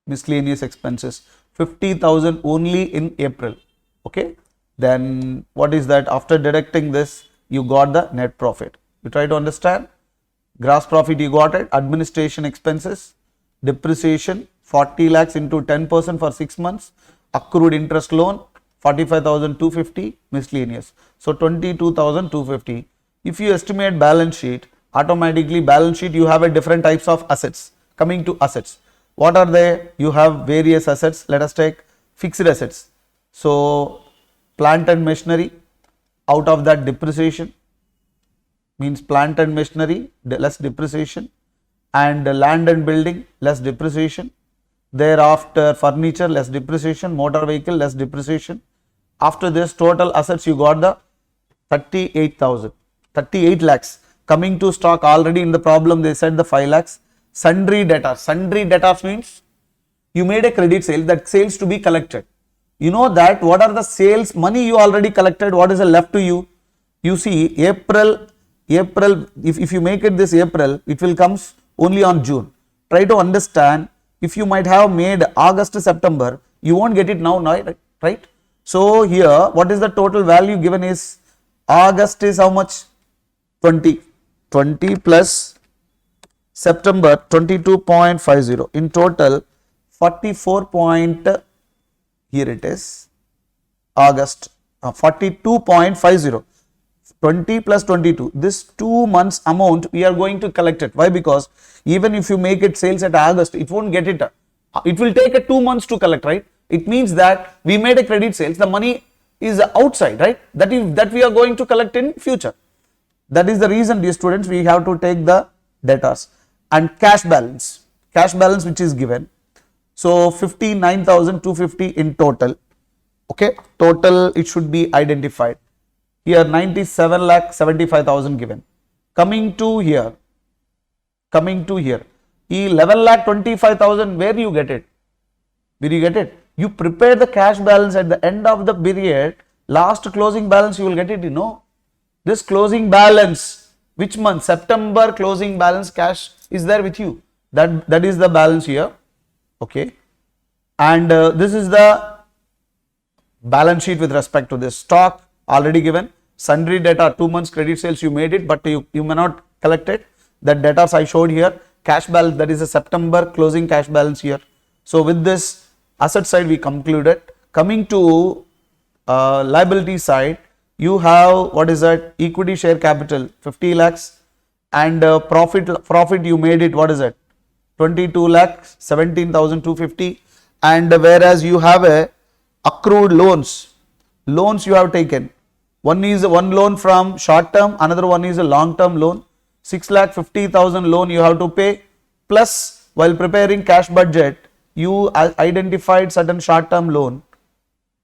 Miscellaneous expenses 50,000 only in April. Okay. Then what is that? After deducting this, you got the net profit. You try to understand. Gross profit you got it. Administration expenses, depreciation 40 lakhs into 10% for 6 months. Accrued interest loan 45,250 miscellaneous. So 22,250. If you estimate balance sheet, automatically balance sheet you have a different types of assets. Coming to assets, what are they? You have various assets. Let us take fixed assets. So plant and machinery, out of that depreciation means plant and machinery less depreciation, and land and building less depreciation. Thereafter furniture less depreciation, motor vehicle less depreciation. After this total assets you got the 38,000. 38 lakhs. Coming to stock, already in the problem they said the 5 lakhs. Sundry debtors. Sundry debtors means you made a credit sale, that sales to be collected. You know that what are the sales money you already collected, what is left to you? You see April, if you make it this April, it will comes only on June. try to understand. If you might have made August to September, you won't get it now, right? So here, what is the total value given is August is how much? 20 plus September 22.50, in total 44 point, here it is, August 42.50, 20 plus 22, this 2 months amount we are going to collect it. Why? Because even if you make it sales at August, it won't get it, it will take 2 months to collect, right? It means that we made a credit sales, the money is outside, right? That we are going to collect in future. That is the reason, dear students, we have to take the debtors. And cash balance which is given, so 59,250 in total, okay, total it should be identified. Here 97,75,000 given. Coming to here 11,25,000, where you get it? You prepare the cash balance at the end of the period, last closing balance you will get it, you know. This closing balance, which month? September closing balance cash is there with you. That is the balance here, okay. And this is the balance sheet with respect to this. Stock already given. Sundry debtor, 2 months credit sales you made it, but you may not collect it. That debtors I showed here. Cash balance, that is a September closing cash balance here. So with this asset side we concluded. Coming to liability side, you have, what is that? Equity share capital 50 lakhs, and profit you made it, what is it? 22 lakhs 17,250, and whereas you have a accrued loans you have taken. One loan from short term, another one is a long term loan. 6,50,000 loan you have to pay, plus while preparing cash budget you identified certain short term loan,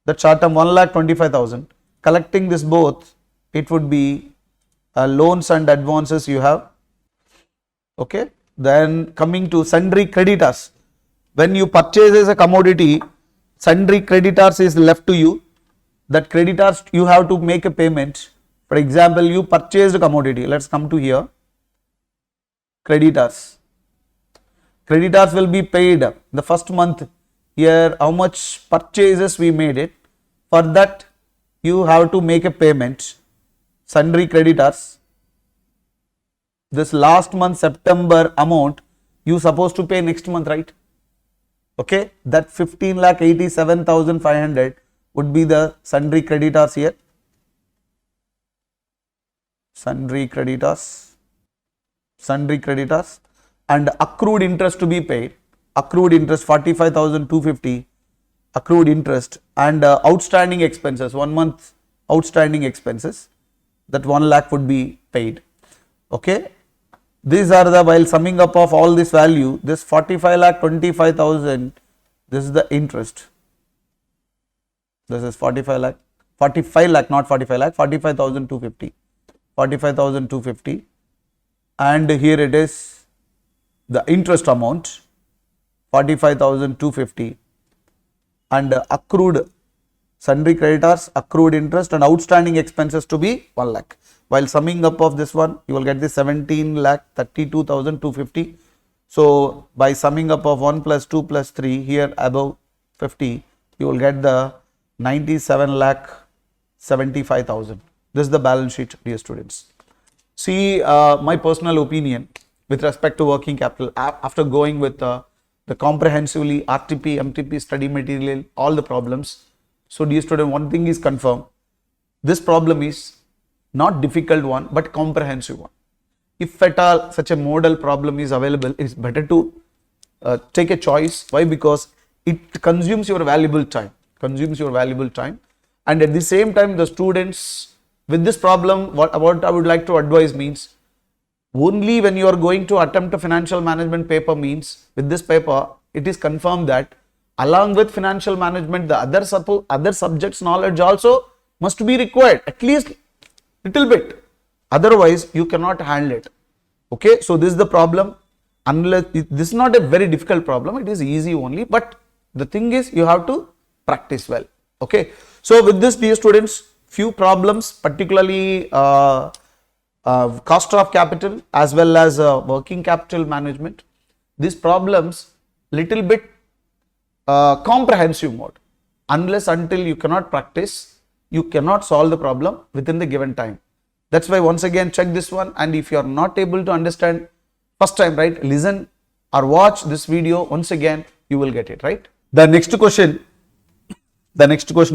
that short term 1,25,000. Collecting this both, it would be loans and advances you have, okay. Then coming to sundry creditors, when you purchase a commodity, sundry creditors is left to you. That creditors you have to make a payment. For example, you purchased a commodity, let's come to here, creditors will be paid the first month. Here how much purchases we made it, for that you have to make a payment. Sundry creditors, this last month September amount you supposed to pay next month, right? Okay, that 15,87,500 would be the sundry creditors here. Sundry creditors, and accrued interest to be paid. Accrued interest 45,250, accrued interest, and outstanding expenses, 1 month outstanding expenses, that 1 lakh would be paid, okay. These are the, while summing up of all this value, this 45,25,000, this is the interest, this is 45 lakh, not 45 lakh, 45,250, and here it is the interest amount 45,250, and accrued sundry creditors, accrued interest, and outstanding expenses to be 1 lakh. While summing up of this one, you will get this 17,32,250. So by summing up of 1 plus 2 plus 3 here above 50, you will get the 97,75,000. This is the balance sheet, dear students. See, my personal opinion with respect to working capital, after going with the comprehensively RTP, MTP study material, all the problems. So dear student, one thing is confirmed, this problem is not difficult one, but comprehensive one. If at all such a model problem is available, it's better to take a choice. Why? Because it consumes your valuable time, and at the same time the students with this problem, what I would like to advise means, only when you are going to attempt a financial management paper means, with this paper it is confirmed that along with financial management the other subjects knowledge also must be required, at least little bit, otherwise you cannot handle it, okay. So this is the problem. Unless this is not a very difficult problem, it is easy only, but the thing is you have to practice well, okay. So with this, dear students, few problems, particularly cost of capital as well as working capital management, these problems little bit comprehensive mode. Unless until you cannot practice, you cannot solve the problem within the given time. That's why once again check this one, and if you are not able to understand first time, right, listen or watch this video once again, you will get it, right? The next question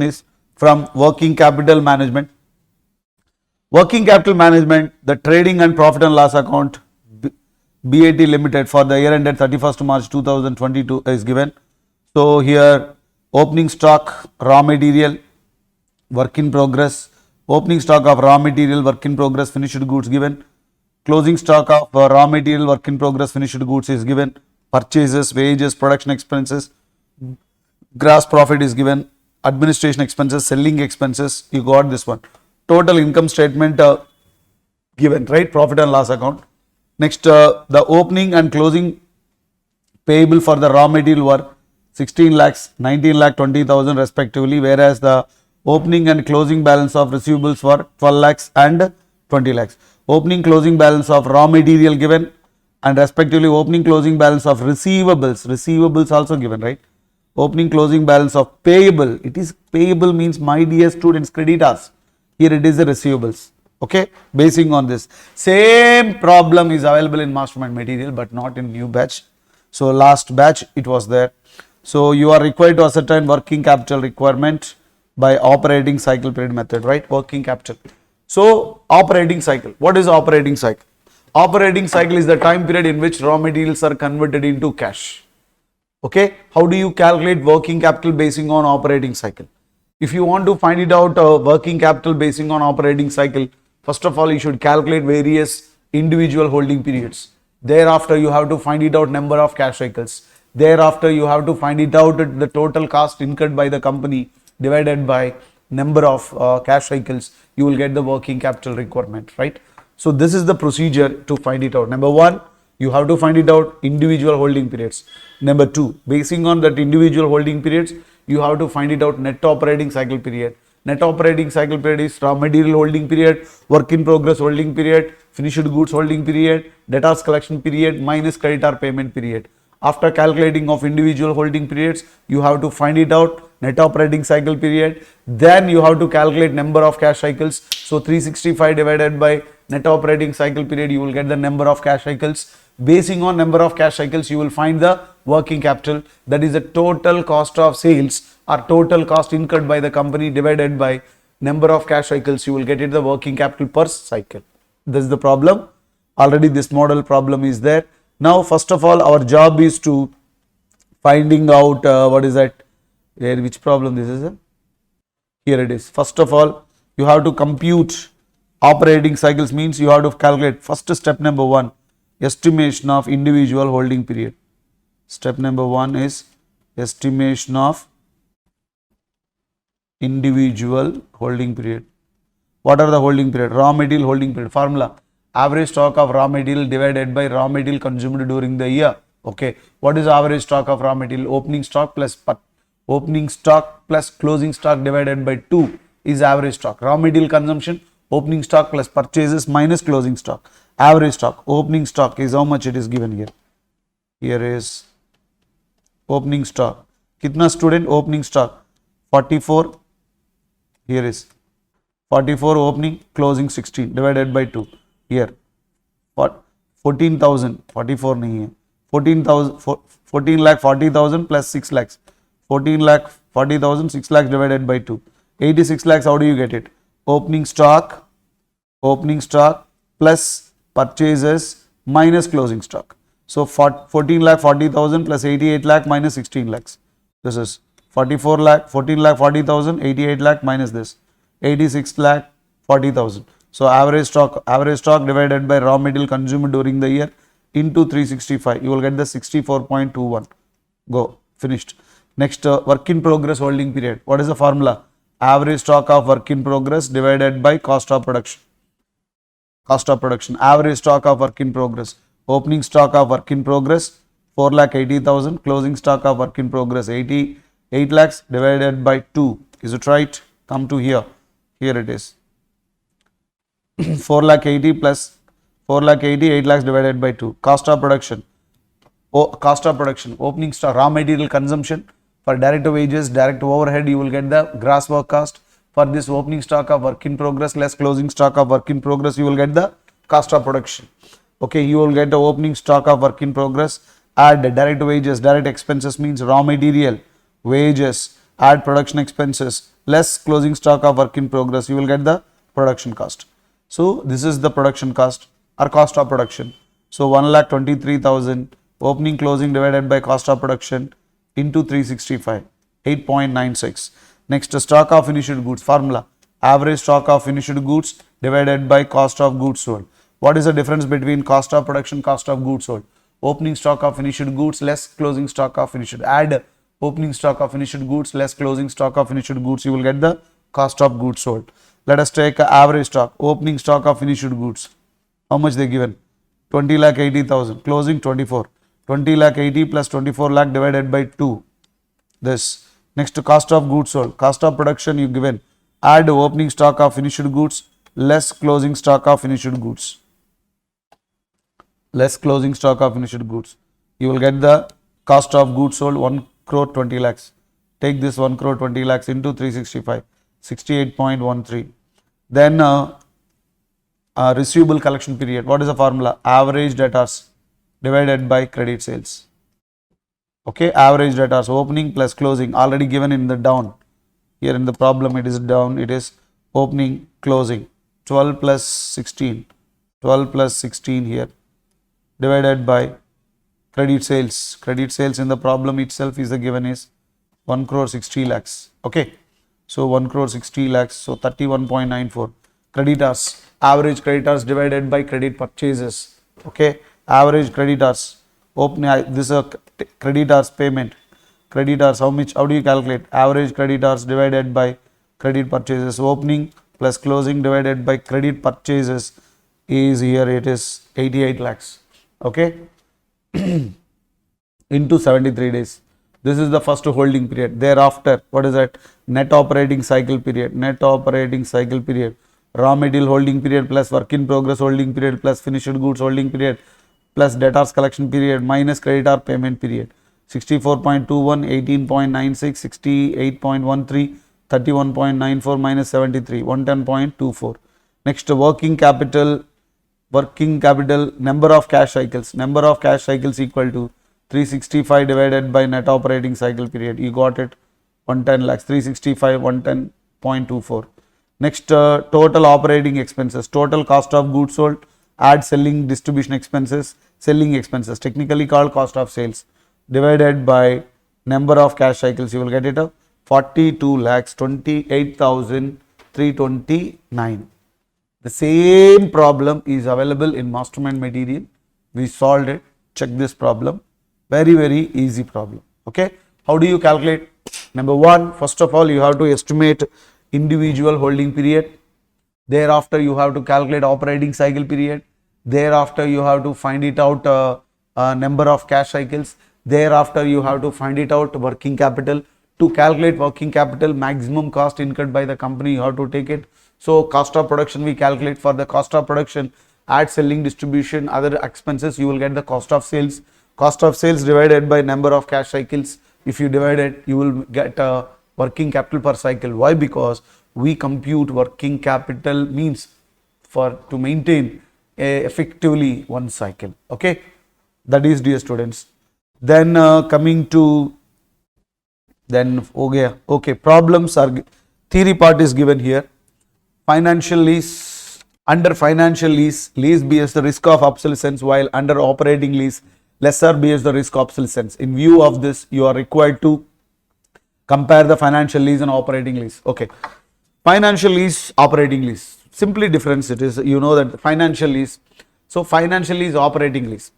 is from working capital management. Working capital management, the trading and profit and loss account BAT Limited for the year ended 31st March 2022 is given. So here opening stock, raw material, work in progress, opening stock of raw material, work in progress, finished goods given, closing stock of raw material, work in progress, finished goods is given, purchases, wages, production expenses, gross profit is given, administration expenses, selling expenses, you got this one. Total income statement given, right, profit and loss account. Next, the opening and closing payable for the raw material were 16 lakhs, 19 lakh 20,000 respectively, whereas the opening and closing balance of receivables were 12 lakhs and 20 lakhs. Opening closing balance of raw material given, and respectively opening closing balance of receivables also given, right? Opening closing balance of payable, it is payable means my dear students creditors, here it is the receivables. Okay, basing on this, same problem is available in mastermind material but not in new batch. So last batch it was there. So you are required to ascertain working capital requirement by operating cycle period method, right? Working capital. So operating cycle, what is operating cycle? Operating cycle is the time period in which raw materials are converted into cash. Okay, how do you calculate working capital basing on operating cycle? If you want to find it out working capital basing on operating cycle, first of all you should calculate various individual holding periods. Thereafter you have to find it out number of cash cycles. Thereafter you have to find it out the total cost incurred by the company divided by number of cash cycles. You will get the working capital requirement, right? So this is the procedure to find it out. Number one, you have to find it out individual holding periods. Number two, basing on that individual holding periods, you have to find it out net operating cycle period. Net operating cycle period is raw material holding period, work in progress holding period, finished goods holding period, debtors collection period minus creditor payment period. After calculating of individual holding periods, you have to find it out net operating cycle period. Then you have to calculate number of cash cycles. So 365 divided by net operating cycle period, you will get the number of cash cycles. Basing on number of cash cycles, you will find the working capital, that is the total cost of sales or total cost incurred by the company divided by number of cash cycles. You will get it the working capital per cycle. This is the problem. Already this model problem is there. Now first of all our job is to finding out what is that, which problem this is, here it is. First of all you have to compute operating cycles, means you have to calculate first step number one, estimation of individual holding period. Step number one is estimation of individual holding period. What are the holding period? Raw material holding period. Formula, average stock of raw material divided by raw material consumed during the year. Okay, what is average stock of raw material? Opening stock plus closing stock divided by 2 is average stock. Raw material consumption, opening stock plus purchases minus closing stock. Average stock, opening stock is how much it is given here. Here is opening stock. Kitna student? Opening stock 44. Here is 44 opening, closing 16 divided by 2. Here 14,000, 44 nahi hai. 14 lakh 40,000 plus 6 lakhs. 14 lakh 40,000, 6 lakhs divided by 2. 86 lakhs, how do you get it? Opening stock plus purchases minus closing stock. So 14 lakh 40,000 plus 88 lakh minus 16 lakhs. This is 14 lakh 40,000, 88 lakh minus this 86 lakh 40,000. So average stock divided by raw material consumed during the year into 365. You will get the 64.21. Go, finished. Next, work in progress holding period. What is the formula? Average stock of work in progress divided by cost of production. Cost of production. Average stock of work in progress. Opening stock of work in progress 4,80,000. Closing stock of work in progress 88 lakhs divided by 2. Is it right? Come to here. Here it is. 4,80,000 plus 4,80,000, 8 lakhs divided by 2. Cost of production. cost of production, opening stock, raw material consumption. For direct wages, direct overhead, you will get the gross work cost. For this opening stock of work in progress less closing stock of work in progress, you will get the cost of production. Okay, you will get the opening stock of work in progress, add direct wages, direct expenses means raw material, wages, add production expenses, less closing stock of work in progress, you will get the production cost. So this is the production cost or cost of production. So 1,23,000 opening closing divided by cost of production into 365, 8.96. Next, stock of finished goods formula, average stock of finished goods divided by cost of goods sold. What is the difference between cost of production, cost of goods sold? Opening stock of finished goods less closing stock of finished. Add opening stock of finished goods less closing stock of finished goods, you will get the cost of goods sold. Let us take average stock, opening stock of finished goods. How much they given? 20,80,000, closing 24. 20,80 plus 24 lakh divided by 2. This. Next, cost of goods sold, cost of production you given. Add opening stock of finished goods less closing stock of finished goods. Less closing stock of finished goods. You will get the cost of goods sold 1 crore 20 lakhs. Take this 1 crore 20 lakhs into 365, 68.13. Then receivable collection period. What is the formula? Average debtors divided by credit sales. Okay, average debtors opening plus closing already given in the down. Here in the problem it is down, it is opening closing 12 plus 16, 12 plus 16 here divided by credit sales. Credit sales in the problem itself is the given is 1 crore 60 lakhs. Okay, so 1 crore 60 lakhs, so 31.94. Creditors, average creditors divided by credit purchases. Okay, average creditors, opening this is a creditors payment. Creditors, how much? How do you calculate? Average creditors divided by credit purchases. Opening plus closing divided by credit purchases is here it is 88 lakhs. Okay, into 73 days. This is the first holding period. Thereafter, what is that? Net operating cycle period. Net operating cycle period. Raw material holding period plus work in progress holding period plus finished goods holding period plus debtors collection period minus creditor payment period. 64.21, 18.96, 68.13, 31.94 minus 73, 110.24. Next, working capital number of cash cycles. Number of cash cycles equal to 365 divided by net operating cycle period. You got it, 110 lakhs, 365, 110.24. Next, total operating expenses, total cost of goods sold, add selling distribution expenses, selling expenses, technically called cost of sales, divided by number of cash cycles, you will get it up 42 lakhs 28,329. The same problem is available in mastermind material. We solved it. Check this problem. Very easy problem. Okay. How do you calculate? Number one, first of all, you have to estimate individual holding period. Thereafter, you have to calculate operating cycle period. Thereafter, you have to find it out number of cash cycles. Thereafter, you have to find it out working capital. To calculate working capital, maximum cost incurred by the company, you have to take it. So, cost of production we calculate. For the cost of production, add selling, distribution, other expenses, you will get the cost of sales. Cost of sales divided by number of cash cycles. If you divide it, you will get working capital per cycle. Why? Because we compute working capital means to maintain effectively one cycle. Okay, that is, dear students. Then coming to okay, problems are theory part is given here. Financial lease, under financial lease bears the risk of obsolescence, while under operating lease lesser bears the risk of obsolescence. In view of this, you are required to compare the financial lease and operating lease. Okay, financial lease, operating lease, simply difference it is, you know that financial lease. So financial lease, operating lease.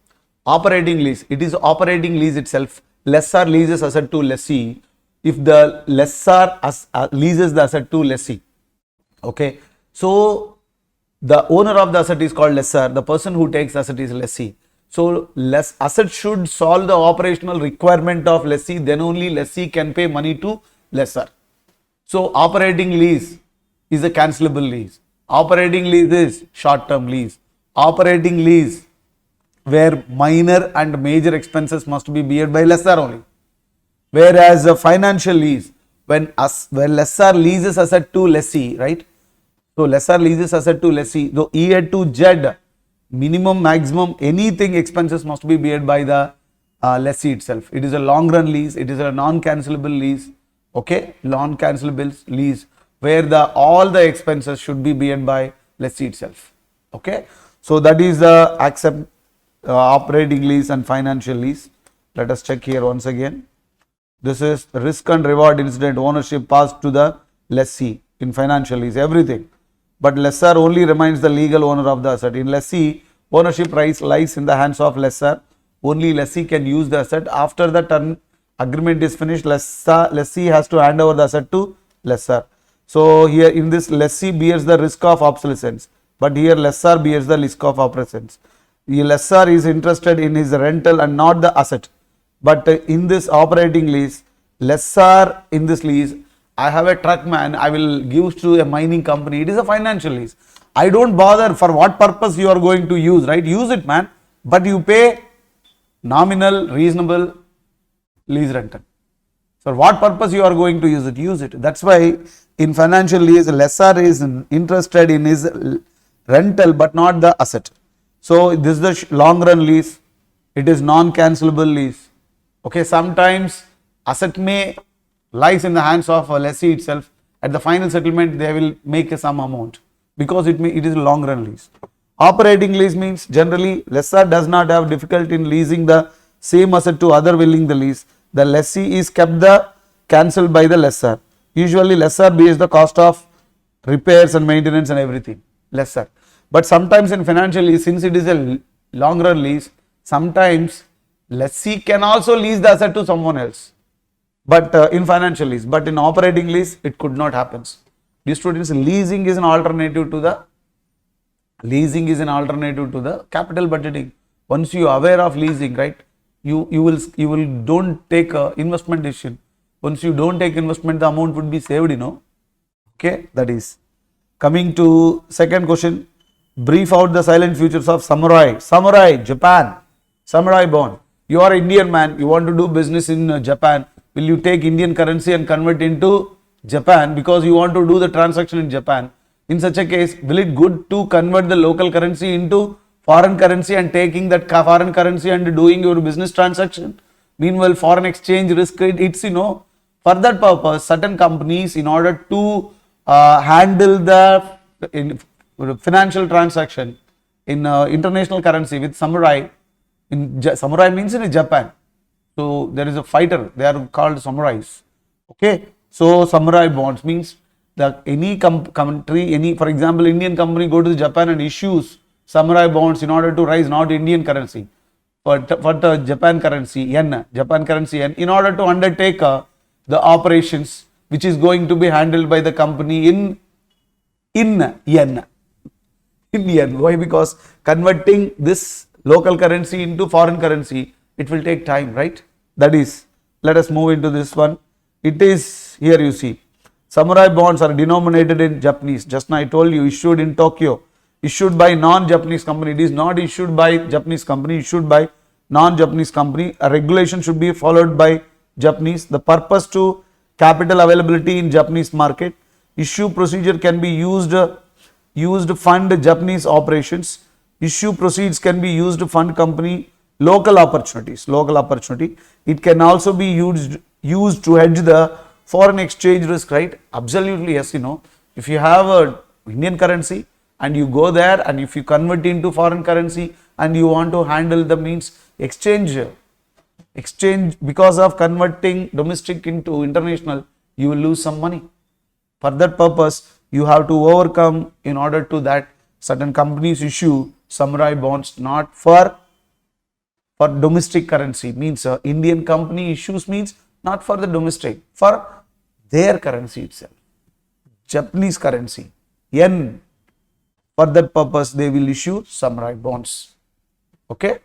Operating lease, it is operating lease itself. Lessor leases asset to lessee if the lessor leases the asset to lessee. Okay, so the owner of the asset is called lessor, the person who takes asset is lessee. So asset should solve the operational requirement of lessee, then only lessee can pay money to lessor. So operating lease is a cancelable lease. Operating lease is short term lease. Operating lease where minor and major expenses must be borne by lessor only. Whereas a financial lease, when lessor leases asset to lessee, right? So lessor leases asset to lessee, so E to Z, minimum, maximum, anything expenses must be borne by the lessee itself. It is a long run lease, it is a non-cancelable lease, okay, non-cancelable lease, where all the expenses should be borne by lessee itself, okay. So that is the operating lease and financial lease. Let us check here once again. This is risk and reward incident, ownership passed to the lessee in financial lease, everything. But lessor only remains the legal owner of the asset. In lessee, ownership lies in the hands of lessor. Only lessee can use the asset. After the term agreement is finished, lessee has to hand over the asset to lessor. So here in this, lessee bears the risk of obsolescence, but here lessor bears the risk of obsolescence. The lessor is interested in his rental and not the asset. But in this operating lease, lessor in this lease, I have a truck, man, I will give to a mining company. It is a financial lease. I don't bother for what purpose you are going to use, right? Use it, man. But you pay nominal, reasonable lease rental. For what purpose you are going to use it? Use it. That's why in financial lease, lessor is interested in his rental but not the asset. So this is the long run lease. It is non-cancelable lease. Okay, sometimes asset may lies in the hands of a lessee itself. At the final settlement, they will make some amount because it is a long run lease. Operating lease means generally lessor does not have difficulty in leasing the same asset to other willing the lease. The lessee is kept cancelled by the lessor. Usually lessor bears the cost of repairs and maintenance and everything, lessor. But sometimes in financial lease, since it is a long run lease, sometimes lessee can also lease the asset to someone else. But in financial lease, but in operating lease, it could not happen. Dear students, leasing is an alternative to the capital budgeting. Once you are aware of leasing, right, you will don't take a investment decision. Once you don't take investment, the amount would be saved, Okay, that is. Coming to second question, brief out the silent futures of samurai. Samurai, Japan, samurai bond. You are Indian, man, you want to do business in Japan. Will you take Indian currency and convert into Japan because you want to do the transaction in Japan? In such a case, will it good to convert the local currency into foreign currency and taking that foreign currency and doing your business transaction? Meanwhile, foreign exchange risk, it's for that purpose, certain companies, in order to handle the financial transaction in international currency with samurai, samurai means in Japan. So there is a fighter, they are called samurais. Okay, so samurai bonds means that any country, for example, Indian company go to Japan and issues samurai bonds in order to raise not Indian currency, but the Japan currency yen, in order to undertake the operations which is going to be handled by the company in yen. Why? Because converting this local currency into foreign currency, it will take time, right? That is, let us move into this one. It is here, you see, samurai bonds are denominated in Japanese. Just now I told you, issued in Tokyo, issued by non-Japanese company. It is not issued by Japanese company, issued by non-Japanese company. A regulation should be followed by Japanese. The purpose to capital availability in Japanese market. Issue procedure can be used to fund Japanese operations. Issue proceeds can be used to fund company local opportunity. It can also be used to hedge the foreign exchange risk, right? Absolutely, yes, if you have a Indian currency and you go there and if you convert into foreign currency and you want to handle the means exchange because of converting domestic into international, you will lose some money. For that purpose, you have to overcome, in order to that, certain companies issue samurai bonds not for domestic currency, means Indian company issues means not for the domestic, for their currency itself, Japanese currency, yen. For that purpose, they will issue samurai bonds. Okay.